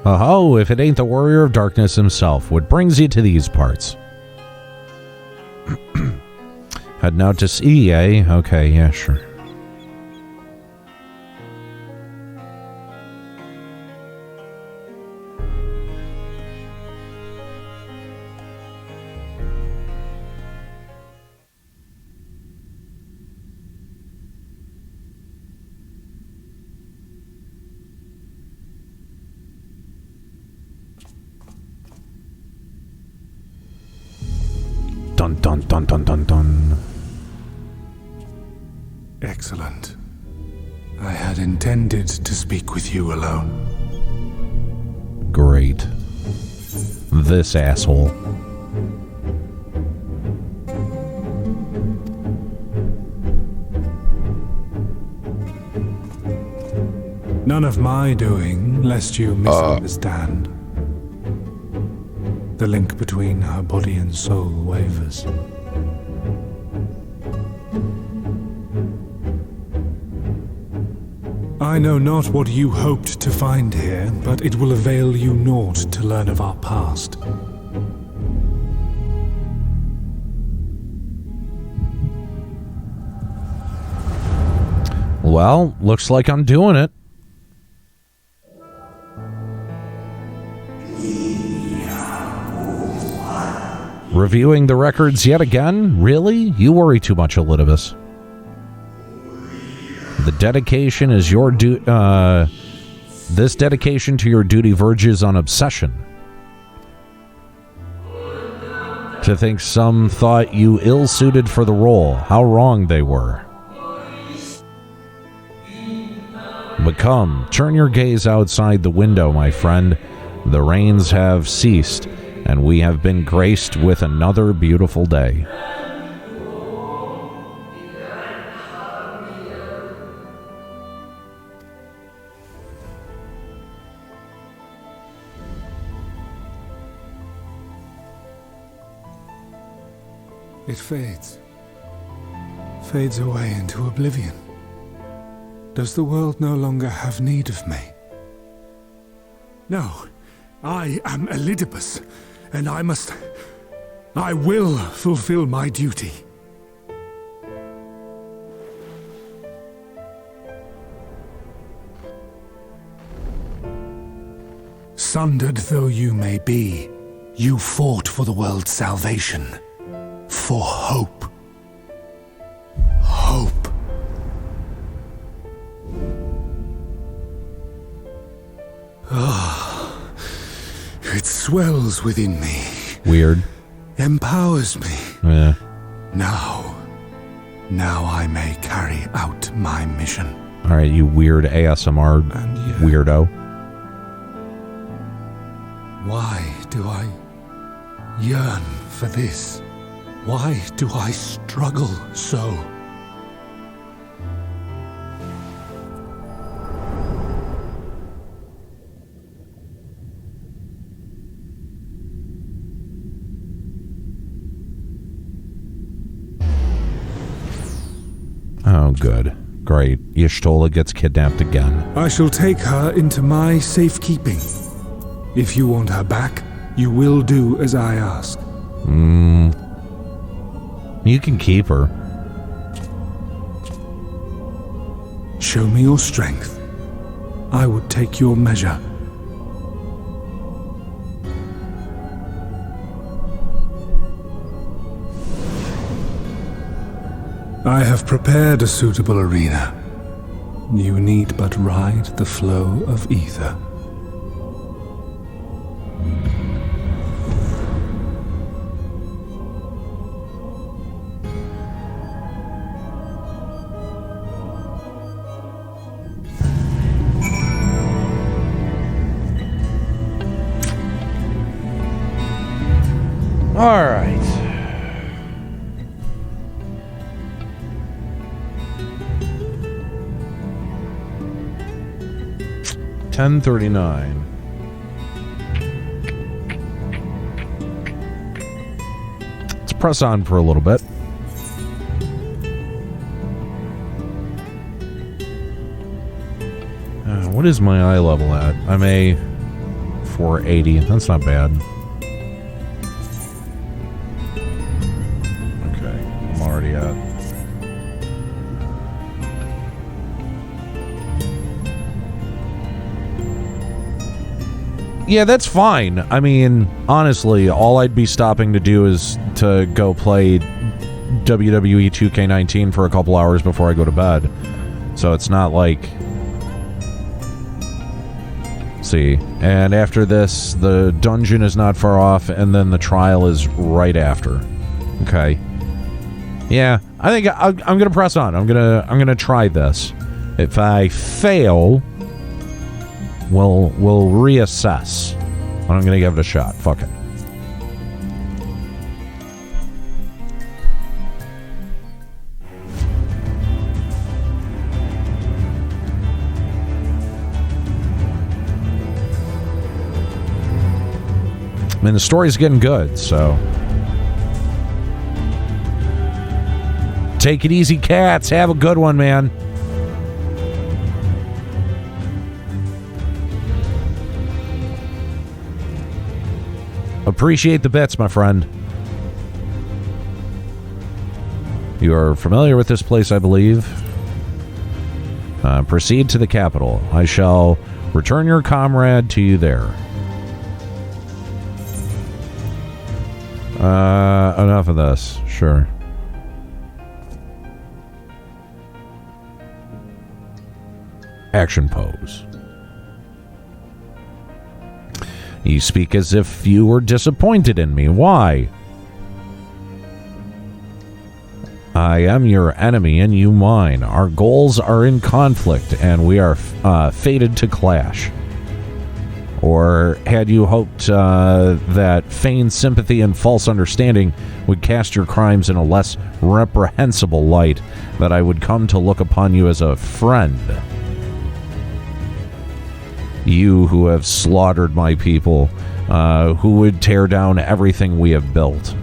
Oh, if it ain't the Warrior of Darkness himself, what brings you to these parts? Heading out to sea, eh? Okay, yeah, sure. Dun dun dun dun dun dun. Excellent. I had intended to speak with you alone. Great. This asshole. None of my doing, lest you misunderstand. The link between her body and soul wavers. I know not what you hoped to find here, but it will avail you naught to learn of our past. Well, looks like I'm doing it. Reviewing the records yet again? Really? You worry too much, Elidibus. The dedication is your this dedication to your duty verges on obsession. To think some thought you ill-suited for the role. How wrong they were. But come, turn your gaze outside the window, my friend. The rains have ceased, and we have been graced with another beautiful day. It fades. Fades away into oblivion. Does the world no longer have need of me? No. I am Elidibus, and I will fulfill my duty. Sundered though you may be, you fought for the world's salvation. For hope. Hope. Ah, it swells within me. Weird. Empowers me. Yeah. Now I may carry out my mission. All right, you weird ASMR weirdo. Why do I yearn for this? Why do I struggle so? Oh, good. Great. Y'shtola gets kidnapped again. I shall take her into my safekeeping. If you want her back, you will do as I ask. You can keep her. Show me your strength. I would take your measure. I have prepared a suitable arena. You need but ride the flow of ether. All right. $10.39. Let's press on for a little bit. What is my eye level at? I'm a 480. That's not bad. Okay, I'm already at. Yeah, that's fine. I mean, honestly, all I'd be stopping to do is to go play WWE 2K19 for a couple hours before I go to bed. So it's not like... See, and after this, the dungeon is not far off, and then the trial is right after. Okay. Yeah, I think I'm gonna press on. I'm gonna try this. If I fail... We'll reassess. I'm gonna give it a shot. Fuck it. I mean, the story's getting good, so... Take it easy, cats. Have a good one, man. Appreciate the bets, my friend. You are familiar with this place, I believe. Proceed to the capital. I shall return your comrade to you there. Enough of this. Sure. Action pose. You speak as if you were disappointed in me. Why? I am your enemy and you mine. Our goals are in conflict and we are fated to clash. Or had you hoped that feigned sympathy and false understanding would cast your crimes in a less reprehensible light, that I would come to look upon you as a friend? You who have slaughtered my people, who would tear down everything we have built.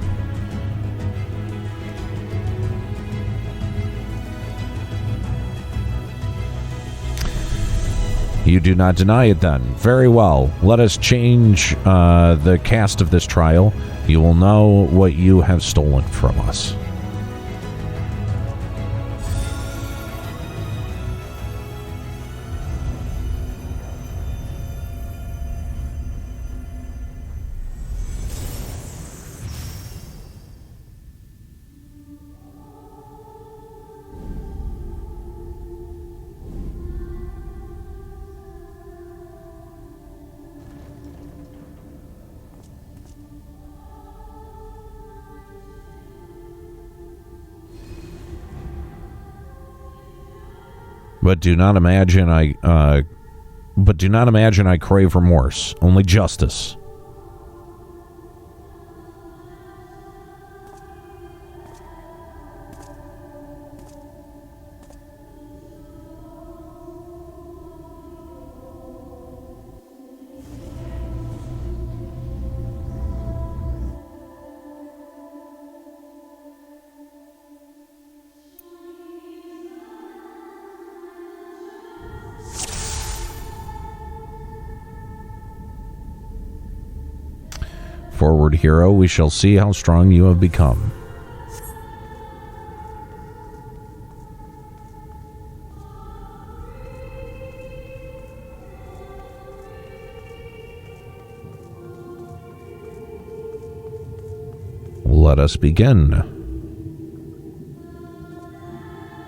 You do not deny it then. Very well. Let us change the cast of this trial. You will know what you have stolen from us. But do not imagine I crave remorse, only justice. Forward, hero, we shall see how strong you have become. Let us begin.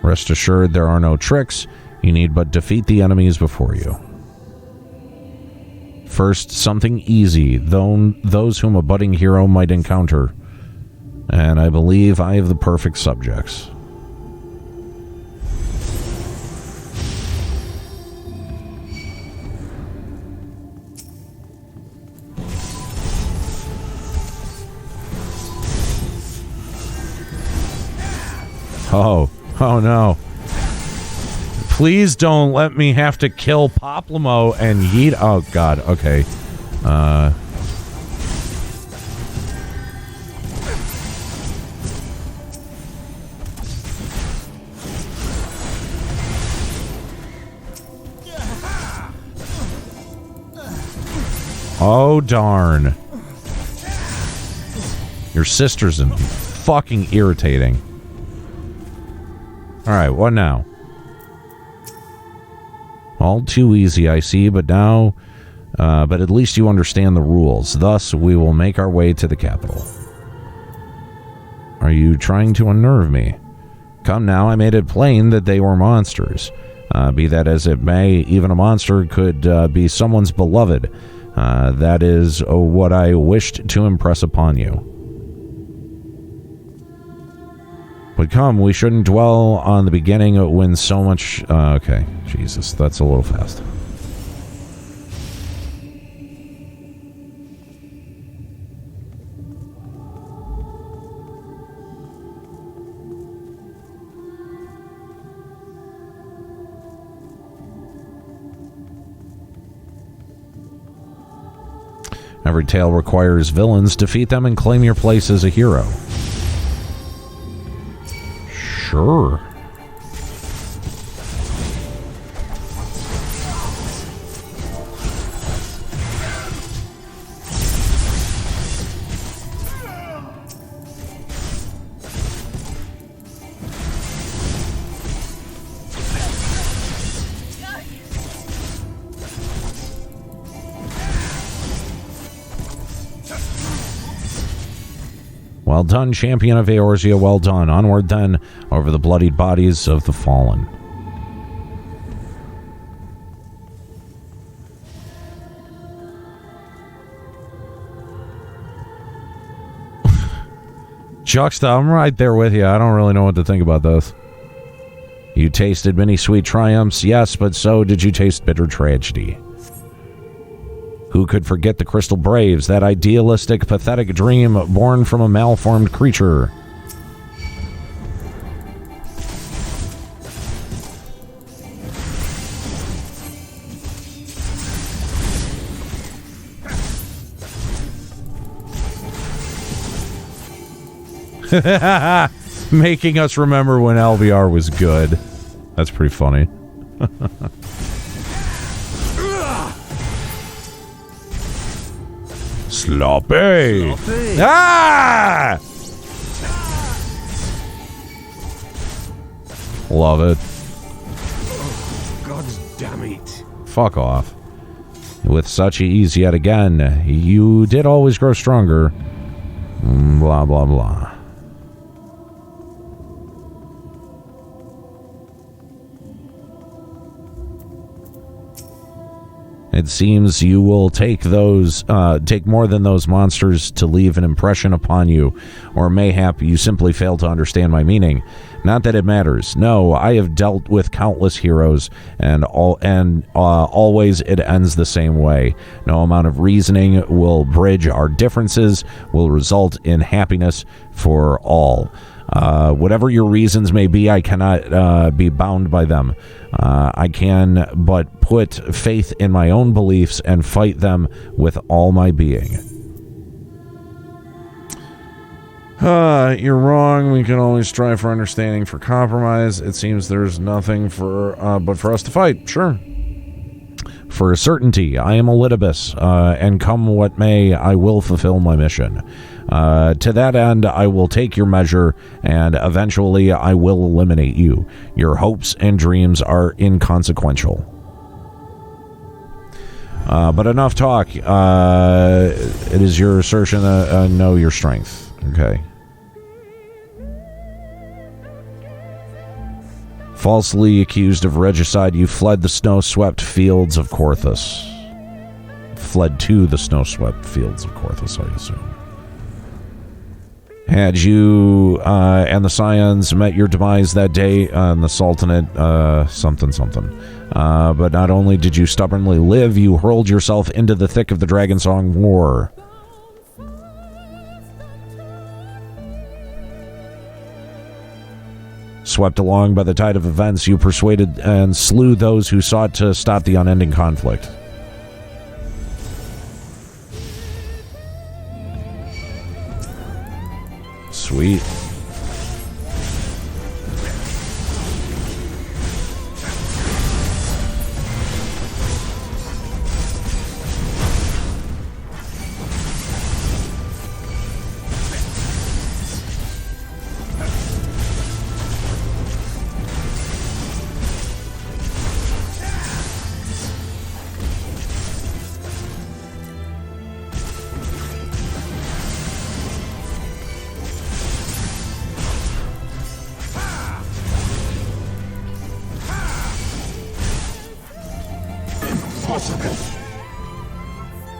Rest assured there are no tricks. You need but defeat the enemies before you. First, something easy, those whom a budding hero might encounter. And I believe I have the perfect subjects. Oh no. Please don't let me have to kill Poplamo and yeet. Oh, God. Okay. Oh, darn. Your sister's fucking irritating. Alright, what now? All too easy, I see, but now... but at least you understand the rules. Thus, we will make our way to the capital. Are you trying to unnerve me? Come now, I made it plain that they were monsters. Be that as it may, even a monster could be someone's beloved. That is what I wished to impress upon you. But come, we shouldn't dwell on the beginning when so much... okay, Jesus, that's a little fast. Every tale requires villains. Defeat them and claim your place as a hero. Sure. Well done, champion of Eorzea, well done. Onward then, over the bloodied bodies of the fallen. Juxta, I'm right there with you. I don't really know what to think about this. You tasted many sweet triumphs, yes, but so did you taste bitter tragedy. Who could forget the Crystal Braves, that idealistic, pathetic dream born from a malformed creature? Making us remember when LVR was good. That's pretty funny. Sloppy! Ah! Love it. Oh, God damn it. Fuck off. With such ease yet again, you did always grow stronger. Blah, blah, blah. It seems you will take more than those monsters to leave an impression upon you, or mayhap you simply fail to understand my meaning. Not that it matters. No, I have dealt with countless heroes, and always it ends the same way. No amount of reasoning will bridge our differences, will result in happiness for all. Whatever your reasons may be, I cannot be bound by them. I can but put faith in my own beliefs and fight them with all my being. You're wrong. We can always strive for understanding, for compromise. It seems there's nothing but for us to fight. Sure. For a certainty, I am Elidibus, and come what may, I will fulfill my mission. To that end, I will take your measure, and eventually I will eliminate you. Your hopes and dreams are inconsequential. But enough talk. It is your assertion that know your strength. Okay. Falsely accused of regicide, you fled the snow-swept fields of Korthus. Fled to the snow-swept fields of Korthus, I assume. Had you and the Scions met your demise that day on the Sultanate, something. But not only did you stubbornly live, you hurled yourself into the thick of the Dragonsong War. Swept along by the tide of events, you persuaded and slew those who sought to stop the unending conflict. Sweet.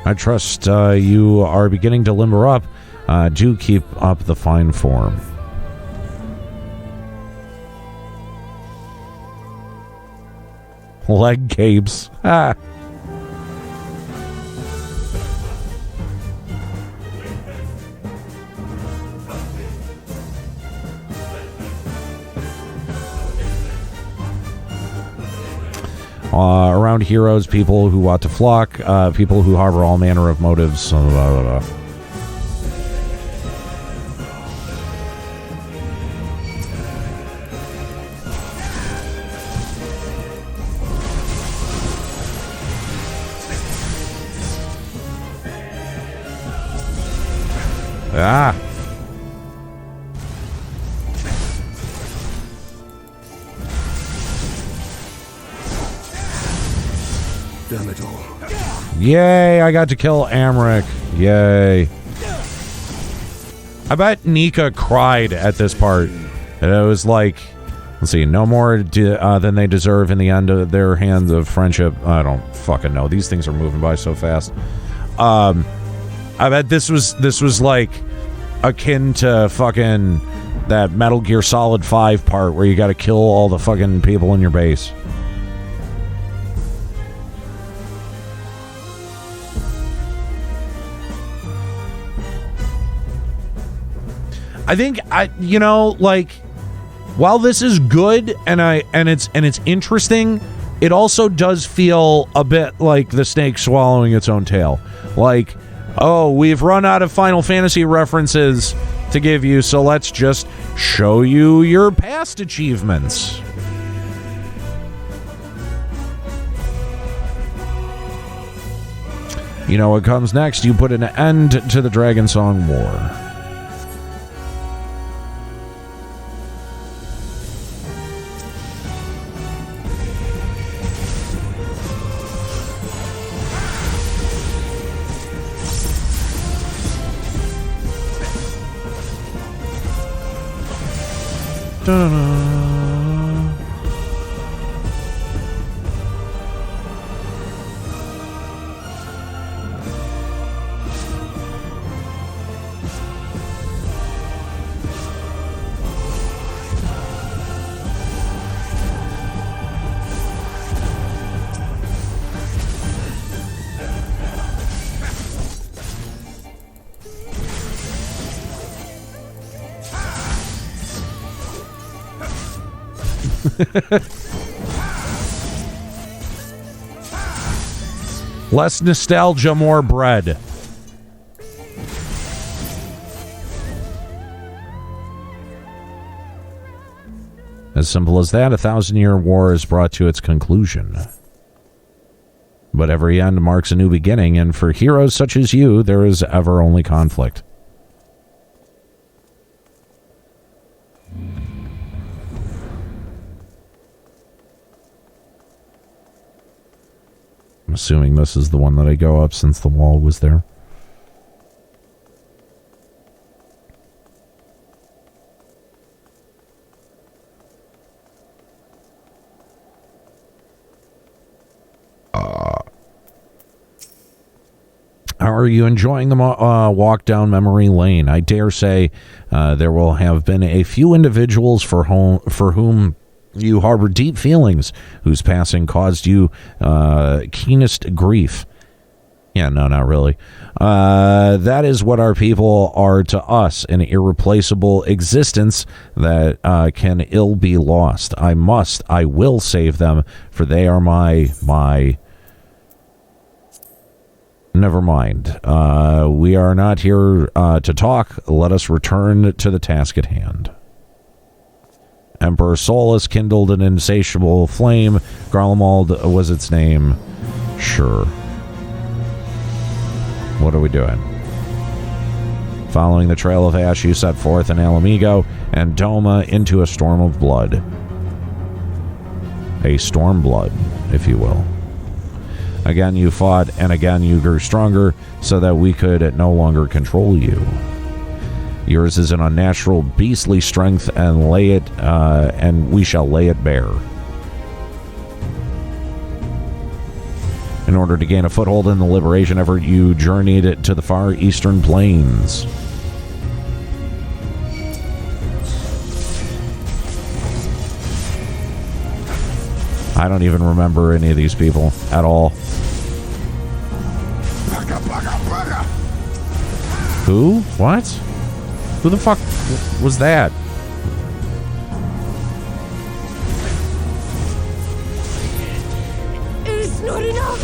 I trust you are beginning to limber up. Do keep up the fine form. Leg capes. Ah. Around heroes, people who ought to flock, people who harbor all manner of motives. Blah, blah, blah. Ah. Damn it all. Yay, I got to kill Amric. Yay. I bet Nika cried at this part. And it was like, let's see, no more than they deserve in the end of their hands of friendship. I don't fucking know. These things are moving by so fast. I bet this was like akin to fucking that Metal Gear Solid 5 part where you got to kill all the fucking people in your base. I think while this is good and it's interesting, it also does feel a bit like the snake swallowing its own tail. Like, oh, we've run out of Final Fantasy references to give you, so let's just show you your past achievements. You know what comes next? You put an end to the Dragonsong War. Da-da-da. Less nostalgia, more bread. As simple as that, a 1,000-year war is brought to its conclusion. But every end marks a new beginning, and for heroes such as you, there is ever only conflict. I'm assuming this is the one that I go up since the wall was there. How are you enjoying the walk down memory lane? I dare say there will have been a few individuals for whom you harbor deep feelings, whose passing caused you keenest grief. Yeah, no, not really. That is what our people are to us, an irreplaceable existence that can ill be lost. I will save them, for they are my... Never mind. We are not here to talk. Let us return to the task at hand. Emperor Solus kindled an insatiable flame. Garlemald was its name. Sure. What are we doing? Following the trail of ash, you set forth in Alamigo and Doma into a storm of blood. A storm blood, if you will. Again you fought, and again you grew stronger, so that we could no longer control you. Yours is an unnatural, beastly strength, and we shall lay it bare. In order to gain a foothold in the liberation effort, you journeyed to the far eastern plains. I don't even remember any of these people at all. Who? What? Who the fuck was that? It's not enough!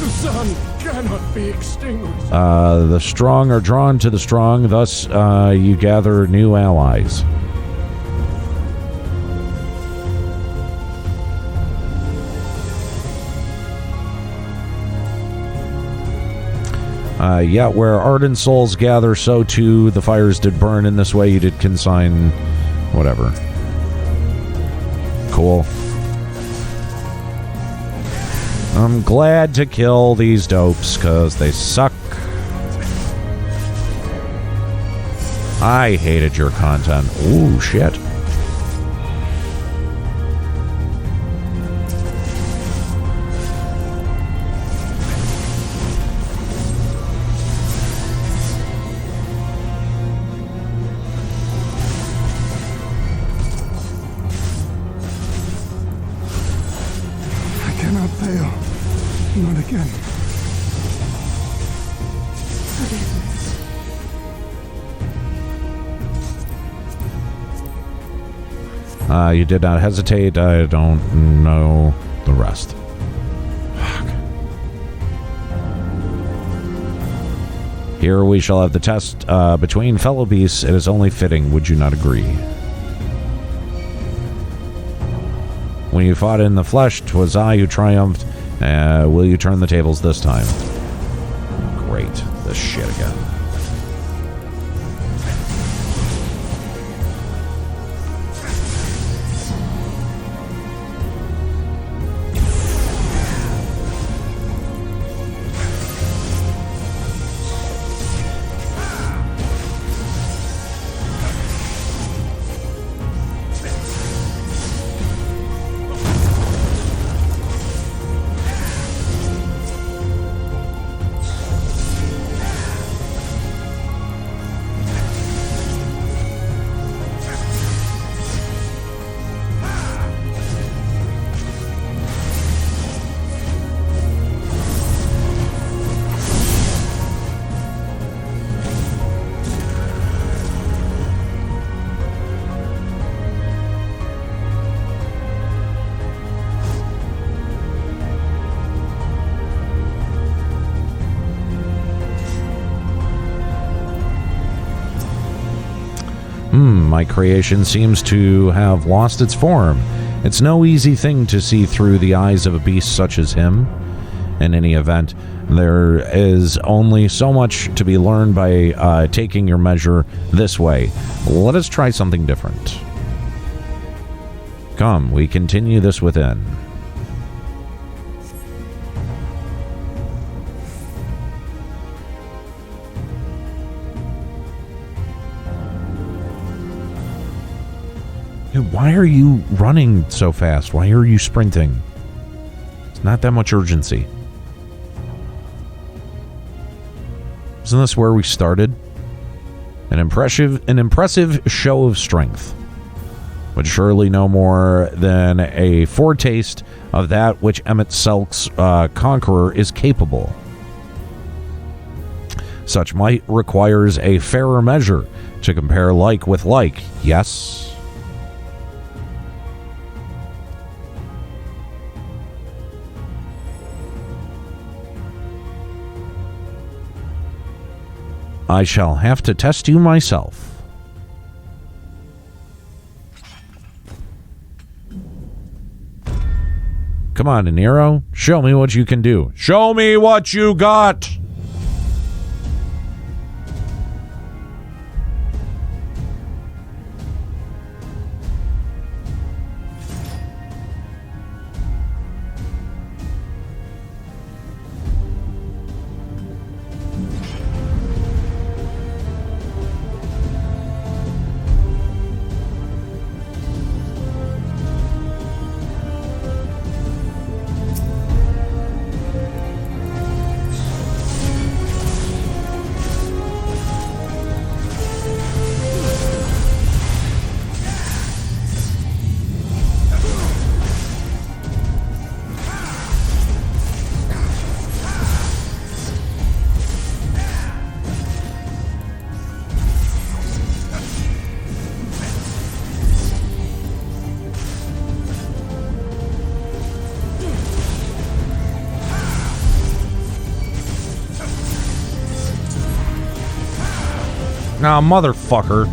The sun cannot be extinguished. The strong are drawn to the strong, thus you gather new allies. Yeah, where ardent souls gather, so too the fires did burn. In this way you did consign whatever. Cool. I'm glad to kill these dopes, because they suck. I hated your content. Ooh, shit. Not again. You did not hesitate. I don't know the rest. Fuck. Here we shall have the test between fellow beasts. It is only fitting. Would you not agree? When you fought in the flesh, 'twas I who triumphed. Will you turn the tables this time? Great. This shit again. My creation seems to have lost its form. It's no easy thing to see through the eyes of a beast such as him. In any event, there is only so much to be learned by taking your measure this way. Let us try something different. Come, we continue this within. Dude, why are you running so fast? Why are you sprinting? It's not that much urgency. Isn't this where we started? An impressive show of strength, but surely no more than a foretaste of that which Emmett Selk's conqueror is capable. Such might requires a fairer measure to compare like with like, yes? I shall have to test you myself. Come on, Aniero. Show me what you can do. Show me what you got! Nah, motherfucker.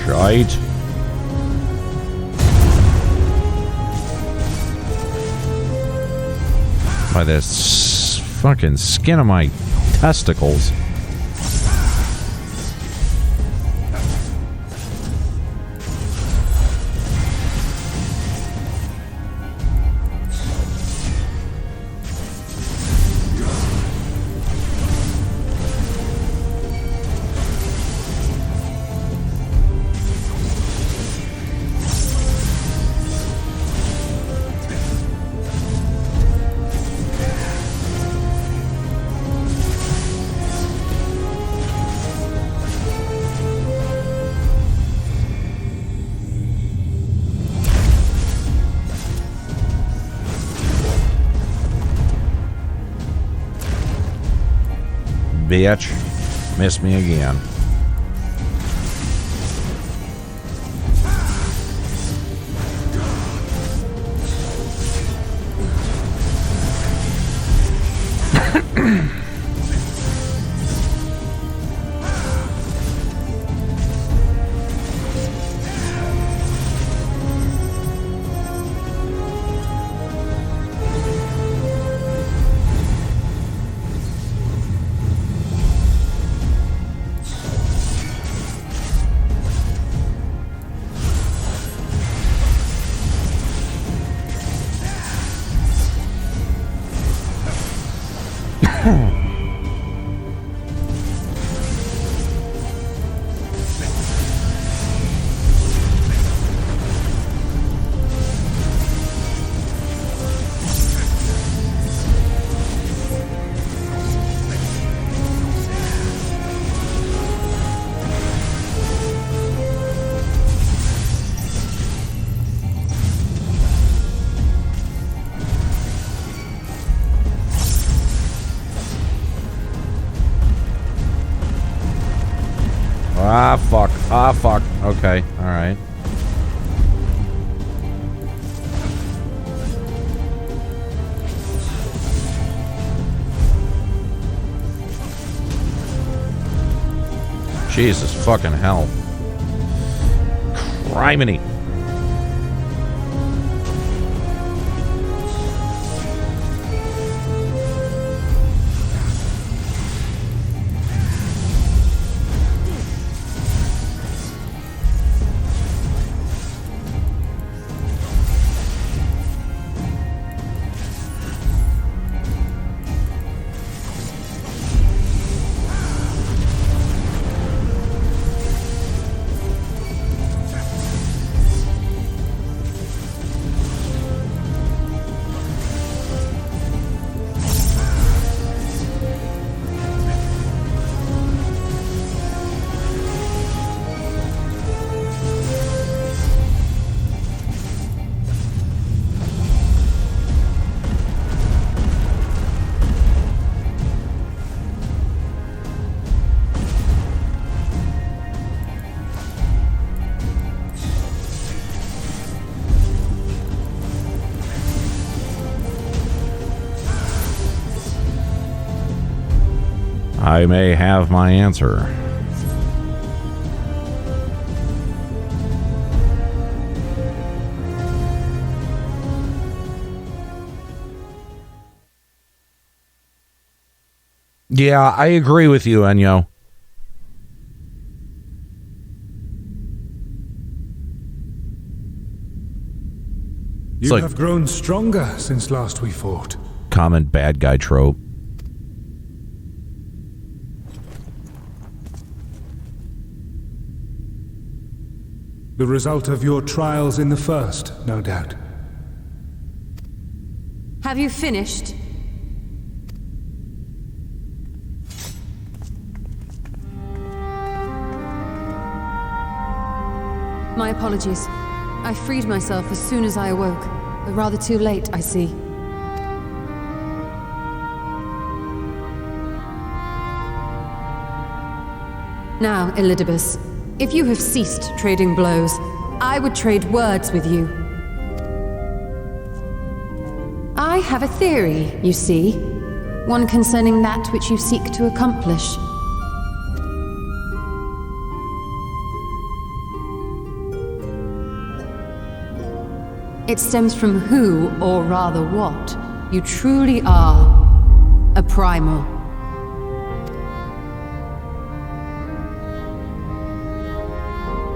Right. By this fucking skin of my testicles. Bitch. Missed me again. Ah, fuck. Okay, alright. Jesus fucking hell. Criminy. I may have my answer. Yeah, I agree with you, Enyo. You have grown stronger since last we fought. Common bad guy trope. The result of your trials in the first, no doubt. Have you finished? My apologies. I freed myself as soon as I awoke, but rather too late, I see. Now, Elidibus, if you have ceased trading blows, I would trade words with you. I have a theory, you see. One concerning that which you seek to accomplish. It stems from who, or rather what, you truly are. A primal.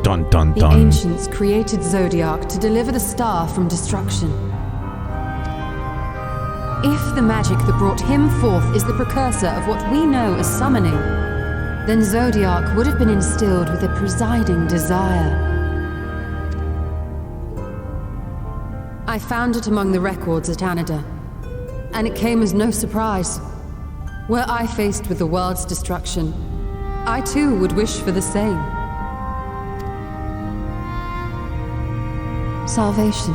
Dun dun dun. The ancients created Zodiac to deliver the star from destruction. If the magic that brought him forth is the precursor of what we know as summoning, then Zodiac would have been instilled with a presiding desire. I found it among the records at Anida, and it came as no surprise. Were I faced with the world's destruction, I too would wish for the same. Salvation.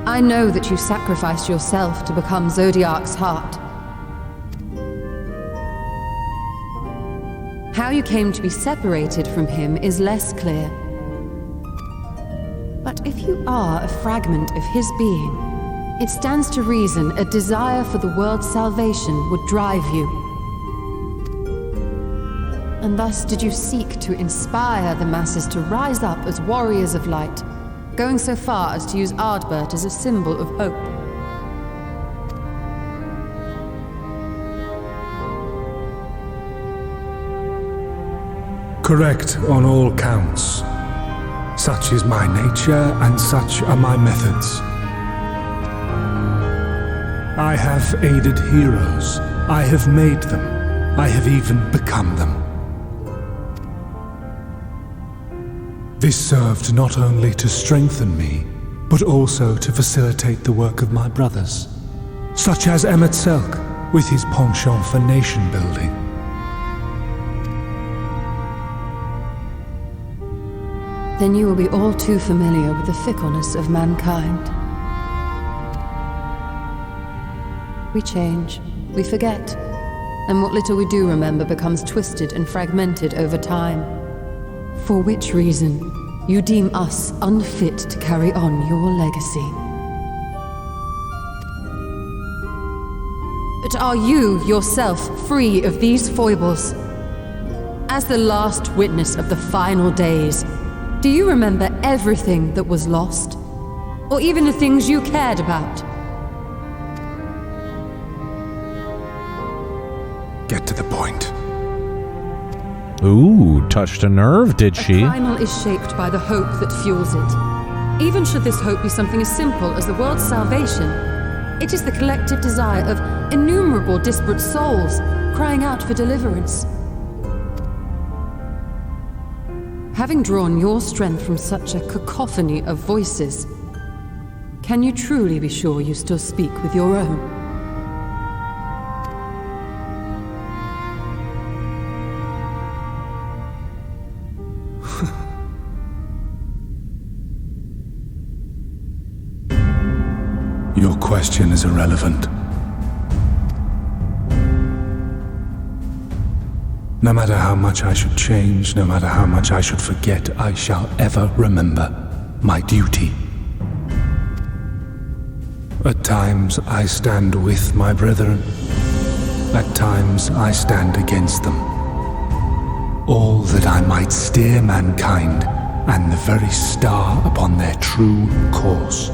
I know that you sacrificed yourself to become Zodiac's heart. How you came to be separated from him is less clear. But if you are a fragment of his being, it stands to reason a desire for the world's salvation would drive you. And thus did you seek to inspire the masses to rise up as warriors of light, going so far as to use Ardbert as a symbol of hope. Correct on all counts. Such is my nature, and such are my methods. I have aided heroes. I have made them. I have even become them. This served not only to strengthen me, but also to facilitate the work of my brothers, such as Emmett Selk, with his penchant for nation building. Then you will be all too familiar with the fickleness of mankind. We change, we forget, and what little we do remember becomes twisted and fragmented over time. For which reason, you deem us unfit to carry on your legacy. But are you yourself free of these foibles? As the last witness of the final days, do you remember everything that was lost? Or even the things you cared about? Get to the point. Ooh, touched a nerve, did she? A primal is shaped by the hope that fuels it. Even should this hope be something as simple as the world's salvation, it is the collective desire of innumerable disparate souls crying out for deliverance. Having drawn your strength from such a cacophony of voices, can you truly be sure you still speak with your own? Your question is irrelevant. No matter how much I should change, no matter how much I should forget, I shall ever remember my duty. At times I stand with my brethren. At times I stand against them. All that I might steer mankind and the very star upon their true course.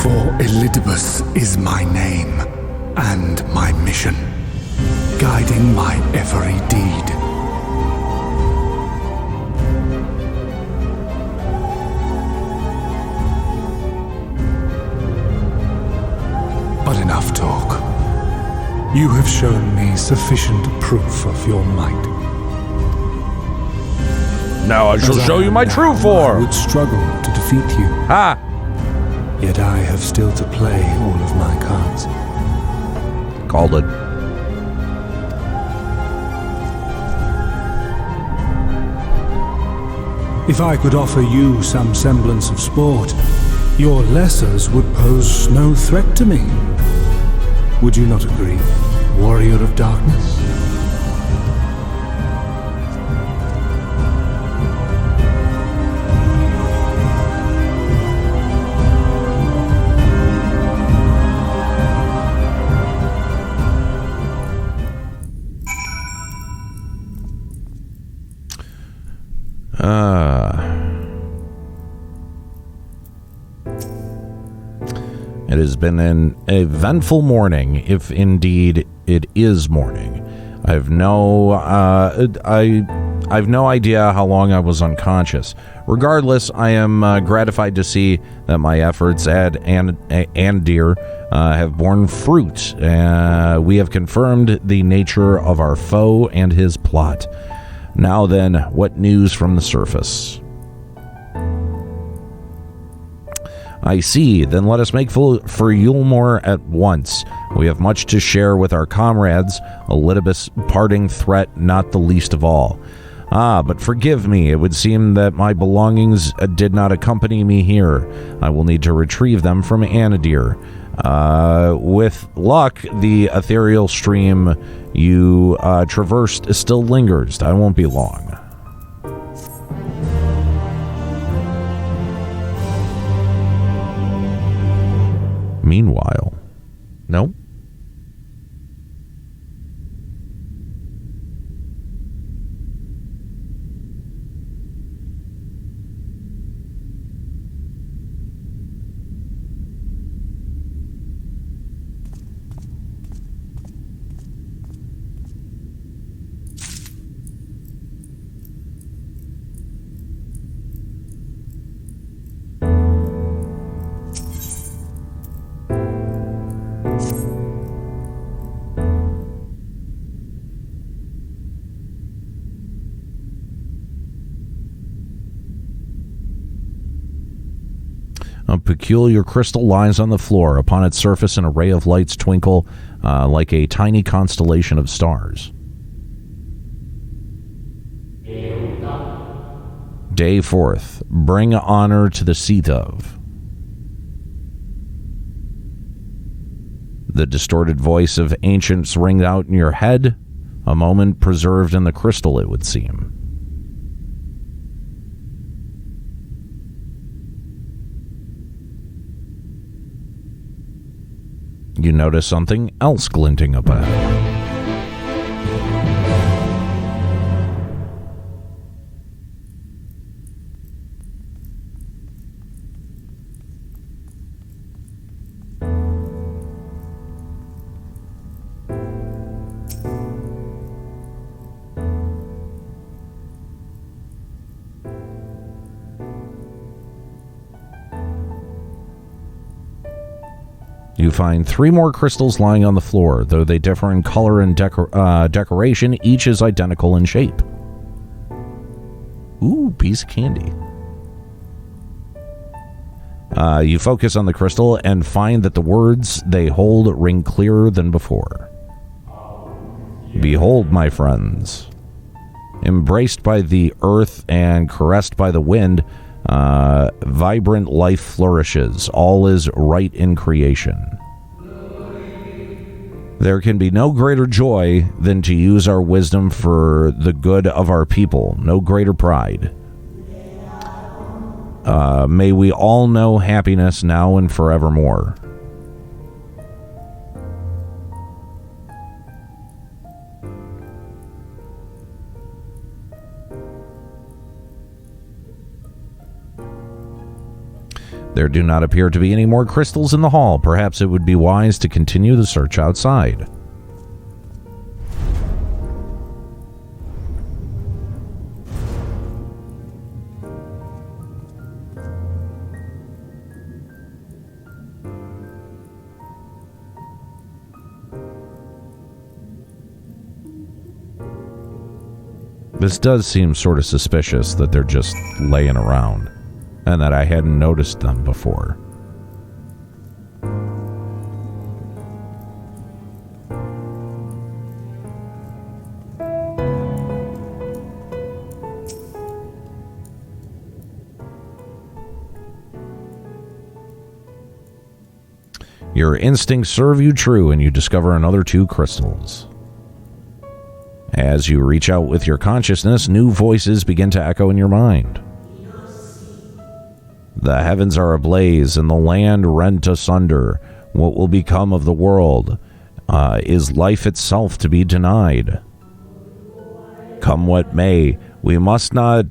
For Elidibus is my name and my mission, guiding my every deed. But enough talk. You have shown me sufficient proof of your might. Now I shall show you my true I form. would struggle to defeat you. Ha! Yet I have still to play all of my cards. Called it. If I could offer you some semblance of sport, your lessers would pose no threat to me. Would you not agree, warrior of darkness? It has been an eventful morning, if indeed it is morning. I've no idea how long I was unconscious. Regardless, I am gratified to see that my efforts at Aniero have borne fruit. We have confirmed the nature of our foe and his plot. Now then, what news from the surface? I see. Then let us make for Yulmore at once. We have much to share with our comrades, Elidibus' parting threat not the least of all. But forgive me, it would seem that my belongings did not accompany me here. I will need to retrieve them from Aniero. With luck, the ethereal stream you traversed still lingers. I won't be long. Meanwhile, no? A peculiar crystal lies on the floor. Upon its surface, an array of lights twinkle like a tiny constellation of stars. Day 4th. Bring honor to the Seathove. The distorted voice of ancients rings out in your head, a moment preserved in the crystal, it would seem. You notice something else glinting up ahead. You find 3 more crystals lying on the floor. Though they differ in color and decoration, each is identical in shape. Ooh, piece of candy. You focus on the crystal and find that the words they hold ring clearer than before. Behold, my friends. Embraced by the earth and caressed by the wind, vibrant life flourishes. All is right in creation. There can be no greater joy than to use our wisdom for the good of our people. No greater pride. May we all know happiness now and forevermore. There do not appear to be any more crystals in the hall. Perhaps it would be wise to continue the search outside. This does seem sort of suspicious that they're just laying around, and that I hadn't noticed them before. Your instincts serve you true, and you discover another 2 crystals. As you reach out with your consciousness, new voices begin to echo in your mind. The heavens are ablaze and the land rent asunder. What will become of the world? Is life itself to be denied? Come what may, we must not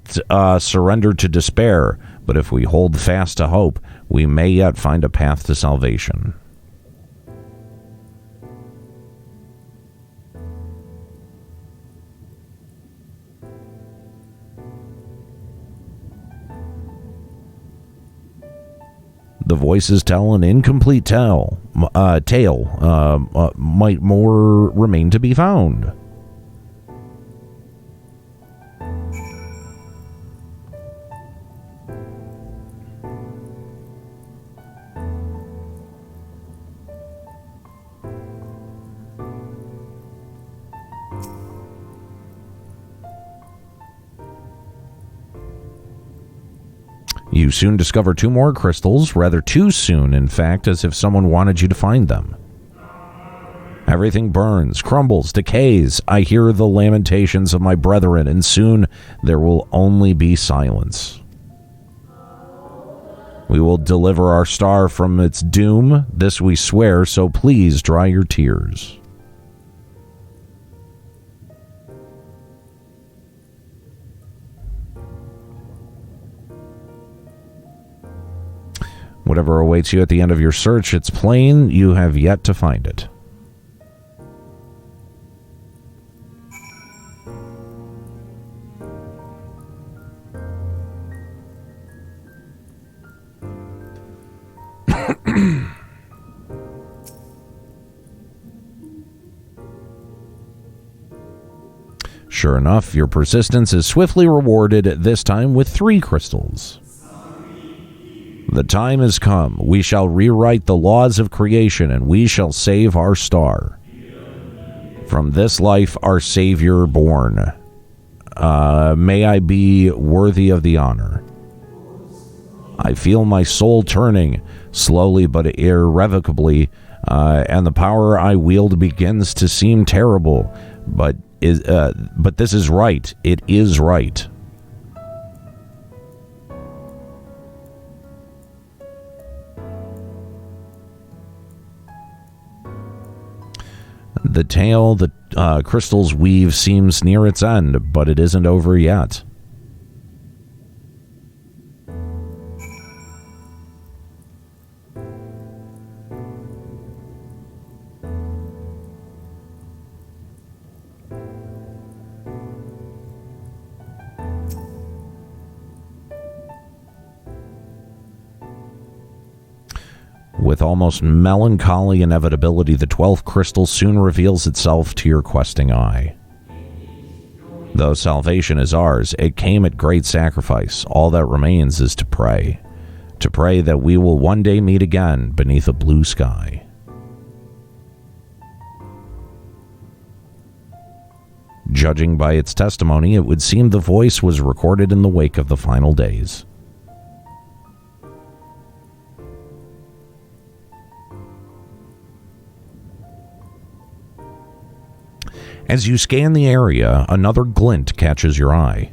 surrender to despair, but if we hold fast to hope, we may yet find a path to salvation. The voices tell an incomplete tale. Might more remain to be found. You soon discover 2 more crystals, rather too soon, in fact, as if someone wanted you to find them. Everything burns, crumbles, decays. I hear the lamentations of my brethren, and soon there will only be silence. We will deliver our star from its doom, this we swear, so please dry your tears. Whatever awaits you at the end of your search, it's plain you have yet to find it. Sure enough, your persistence is swiftly rewarded, this time with 3 crystals. The time has come. We shall rewrite the laws of creation, and we shall save our star. From this life, our Savior born. May I be worthy of the honor. I feel my soul turning, slowly but irrevocably, and the power I wield begins to seem terrible. But this is right. It is right. The tale the crystals weave seems near its end, but it isn't over yet. With almost melancholy inevitability, the 12th crystal soon reveals itself to your questing eye. Though salvation is ours, it came at great sacrifice. All that remains is to pray that we will one day meet again beneath a blue sky. Judging by its testimony, it would seem the voice was recorded in the wake of the final days. As you scan the area, another glint catches your eye.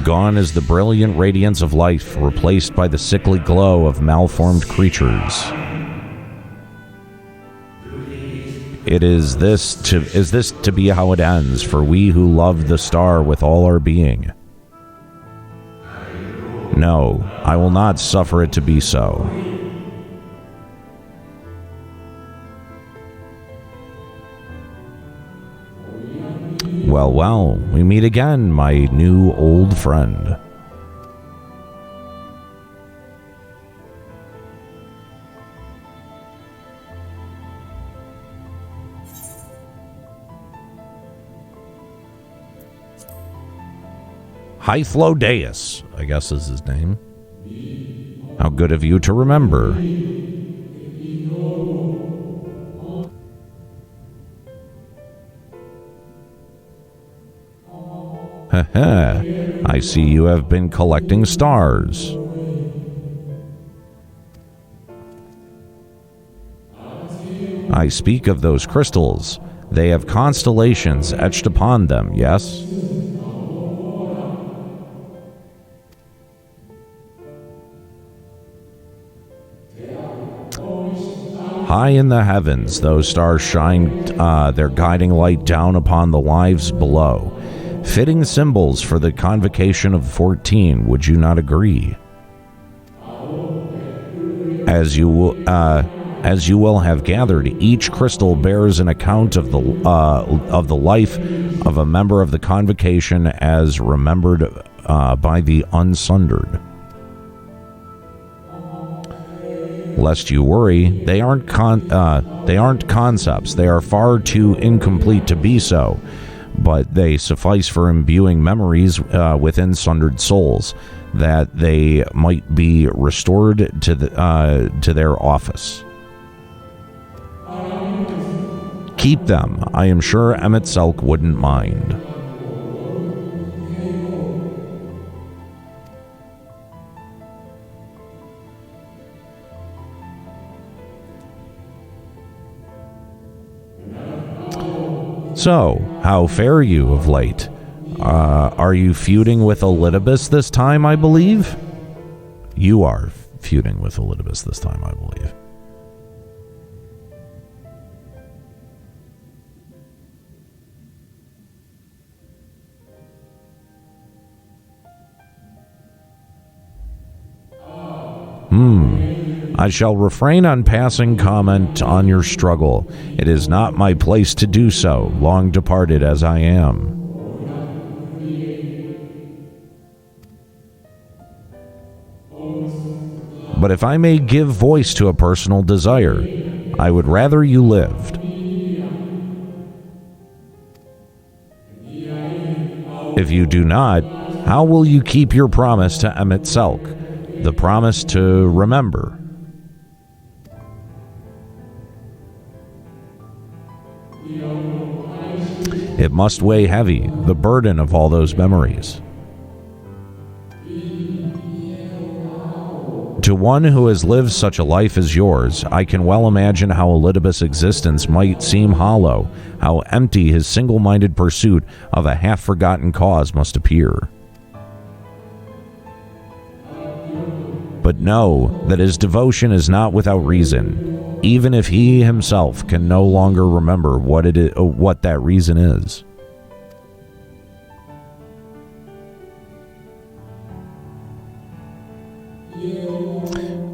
Gone is the brilliant radiance of life, replaced by the sickly glow of malformed creatures. Is this to be how it ends for we who love the star with all our being? No, I will not suffer it to be so. Well, we meet again, my new old friend. Hythlodeus, I guess is his name. How good of you to remember. I see you have been collecting stars. I speak of those crystals. They have constellations etched upon them, yes? High in the heavens, those stars shine their guiding light down upon the lives below. Fitting symbols for the convocation of 14, would you not agree? As you will have gathered, each crystal bears an account of the life of a member of the convocation as remembered by the unsundered. Lest you worry, they aren't concepts. They are far too incomplete to be so. But they suffice for imbuing memories within sundered souls, that they might be restored to their office. Keep them. I am sure Emmett Selk wouldn't mind. So, how fare you of late? Are you feuding with Elidibus this time, I believe? You are feuding with Elidibus this time, I believe. I shall refrain on passing comment on your struggle. It is not my place to do so, long departed as I am. But if I may give voice to a personal desire, I would rather you lived. If you do not, how will you keep your promise to Emmett Selk, the promise to remember? It must weigh heavy, the burden of all those memories. To one who has lived such a life as yours, I can well imagine how Elidibus' existence might seem hollow, how empty his single-minded pursuit of a half-forgotten cause must appear. But know that his devotion is not without reason, even if he himself can no longer remember what that reason is.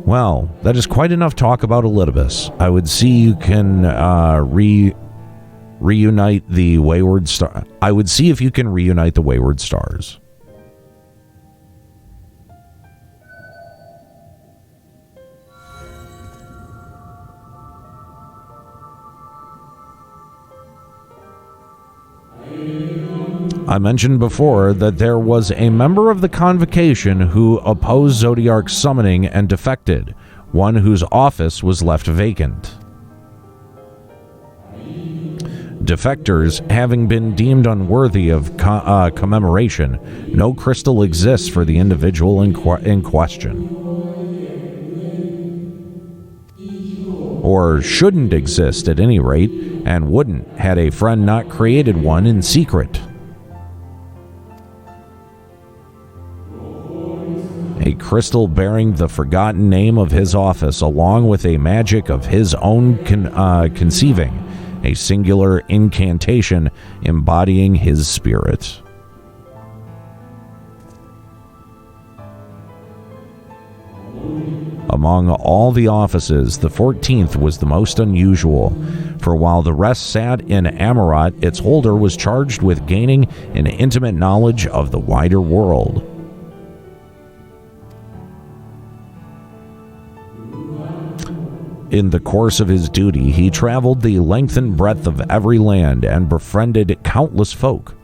Well, that is quite enough talk about Elidibus. I would see you can reunite the Wayward Star. I would see if you can reunite the Wayward Stars. I mentioned before that there was a member of the Convocation who opposed Zodiark's summoning and defected, one whose office was left vacant. Defectors having been deemed unworthy of commemoration, no crystal exists for the individual in question. Or shouldn't exist at any rate, and wouldn't had a friend not created one in secret. A crystal bearing the forgotten name of his office, along with a magic of his own conceiving, a singular incantation embodying his spirit. Among all the offices, the 14th was the most unusual, for while the rest sat in Amarot, its holder was charged with gaining an intimate knowledge of the wider world. In the course of his duty, he traveled the length and breadth of every land and befriended countless folk.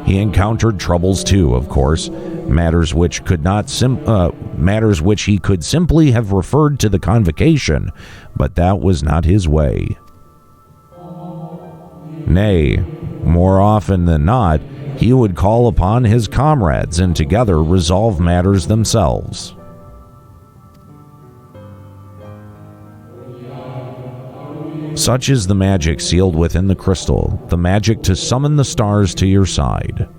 He encountered troubles too, of course, matters which he could simply have referred to the Convocation, but that was not his way. Nay, more often than not, he would call upon his comrades and together resolve matters themselves. Such is the magic sealed within the crystal, the magic to summon the stars to your side.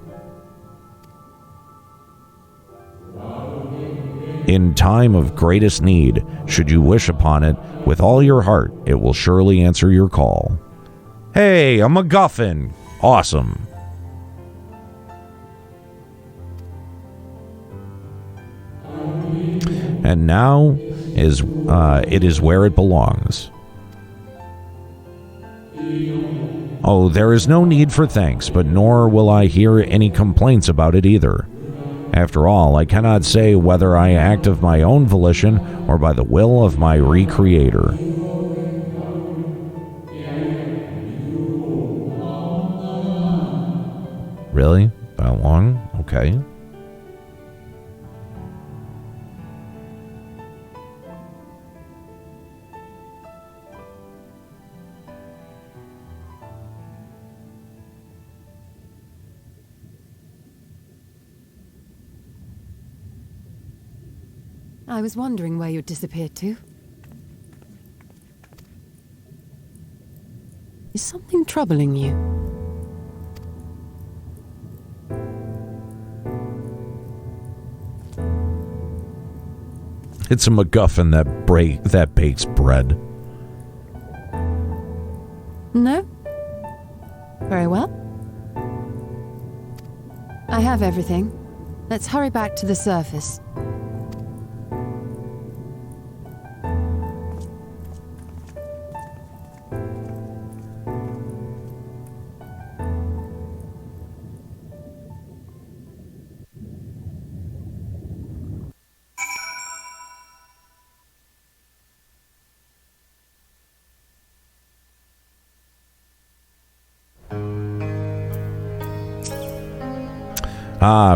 In time of greatest need, should you wish upon it, with all your heart, it will surely answer your call. Hey, a MacGuffin! Awesome! And now it is where it belongs. Oh, there is no need for thanks, but nor will I hear any complaints about it either. After all, I cannot say whether I act of my own volition or by the will of my Recreator. Really? That long? Okay. I was wondering where you'd disappeared to. Is something troubling you? It's a MacGuffin that bakes bread. No? Very well. I have everything. Let's hurry back to the surface.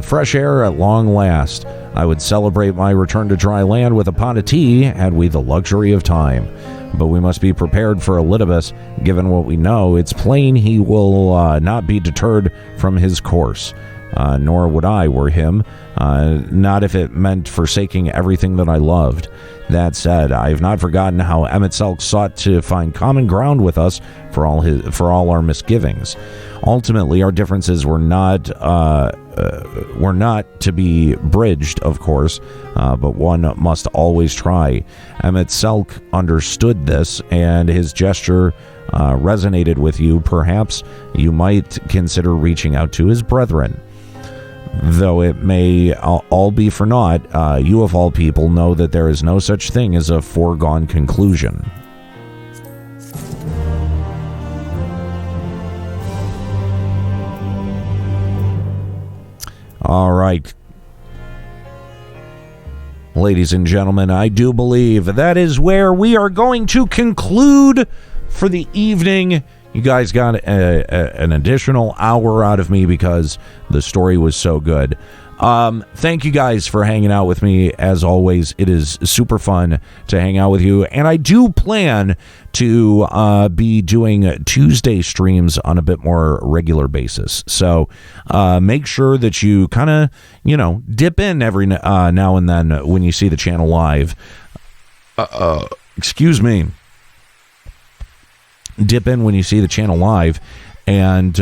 Fresh air at long last. I would celebrate my return to dry land with a pot of tea had we the luxury of time. But we must be prepared for Elidibus. Given what we know, it's plain he will not be deterred from his course. Nor would I, were him, not if it meant forsaking everything that I loved. That said, I have not forgotten how Emmett Selk sought to find common ground with us for all our misgivings. Ultimately, our differences were not to be bridged, of course, but one must always try. Emmett Selk understood this, and his gesture resonated with you. Perhaps you might consider reaching out to his brethren. Though it may all be for naught, you of all people know that there is no such thing as a foregone conclusion. All right. Ladies and gentlemen, I do believe that is where we are going to conclude for the evening. You guys got an additional hour out of me because the story was so good. Thank you guys for hanging out with me. As always, it is super fun to hang out with you. And I do plan to be doing Tuesday streams on a bit more regular basis. So make sure that you kind of, dip in every now and then when you see the channel live. Excuse me. Dip in when you see the channel live and,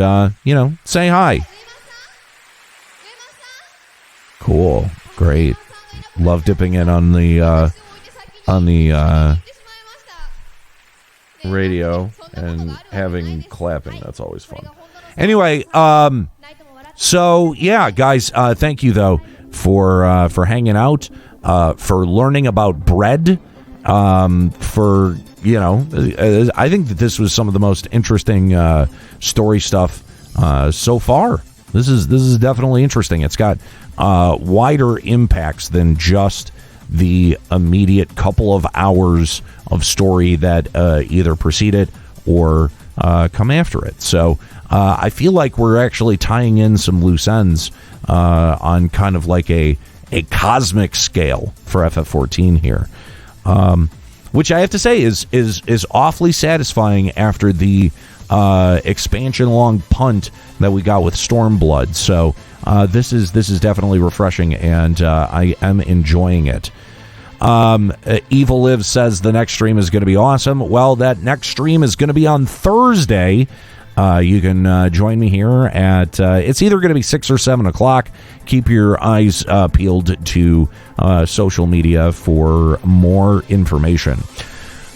say hi. Cool. Great. Love dipping in on the radio and having clapping. That's always fun. Anyway, so yeah, guys, thank you though for hanging out, for learning about bread, for I think that this was some of the most interesting story stuff so far. This is definitely interesting. It's got wider impacts than just the immediate couple of hours of story that either precede it or come after it. So I feel like we're actually tying in some loose ends on kind of like a cosmic scale for FF14 here. Which I have to say is awfully satisfying after the expansion long punt that we got with Stormblood. So this is definitely refreshing, and I am enjoying it. Evil Live says the next stream is going to be awesome. Well, that next stream is going to be on Thursday. You can join me here at it's either going to be 6 or 7 o'clock. Keep your eyes peeled to social media for more information.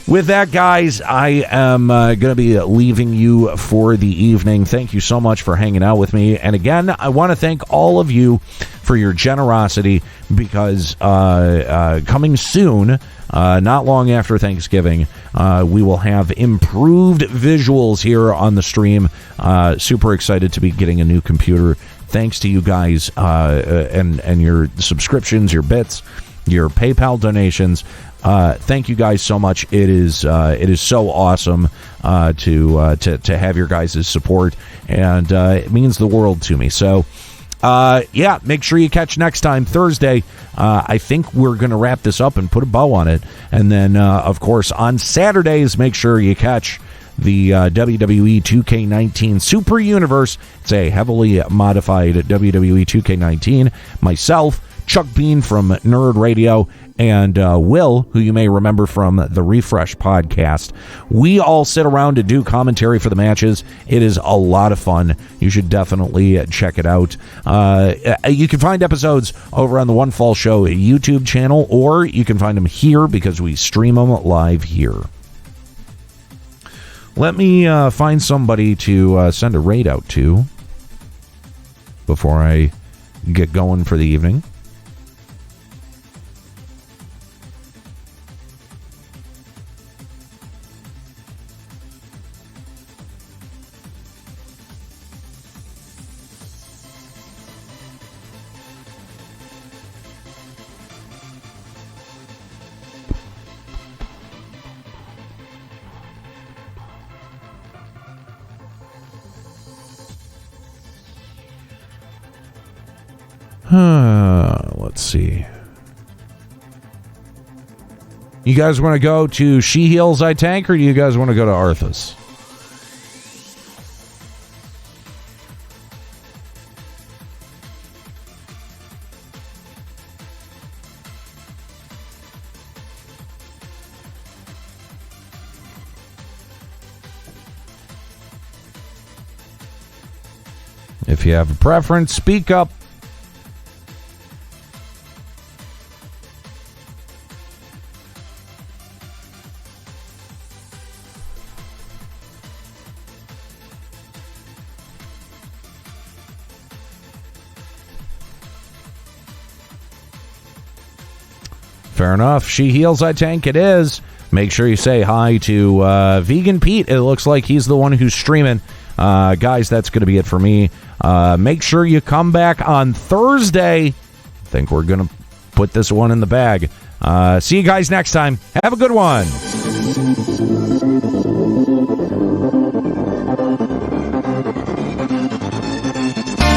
With that, guys, I am going to be leaving you for the evening. Thank you so much for hanging out with me. And again, I want to thank all of you for your generosity, because coming soon, not long after Thanksgiving, we will have improved visuals here on the stream. Super excited to be getting a new computer. Thanks to you guys and your subscriptions, your bits, your PayPal donations. Thank you guys so much. It is so awesome to have your guys' support, and it means the world to me. So yeah, make sure you catch next time, Thursday. I think we're going to wrap this up and put a bow on it. And then, of course, on Saturdays, make sure you catch the WWE 2K19 Super Universe. It's a heavily modified WWE 2K19. Myself, Chuck Bean from Nerd Radio, and Will, who you may remember from the Refresh podcast. We all sit around to do commentary for the matches. It is a lot of fun. You should definitely check it out. You can find episodes over on the One Fall Show YouTube channel, or you can find them here because we stream them live here. Let me find somebody to send a raid out to before I get going for the evening. Let's see. You guys want to go to She Heals, I Tank, or do you guys want to go to Arthas? If you have a preference, speak up. Fair enough. She Heals, I Tank it is. Make sure you say hi to Vegan Pete. It looks like he's the one who's streaming. Guys, that's going to be it for me. Make sure you come back on Thursday. I think we're going to put this one in the bag. See you guys next time. Have a good one.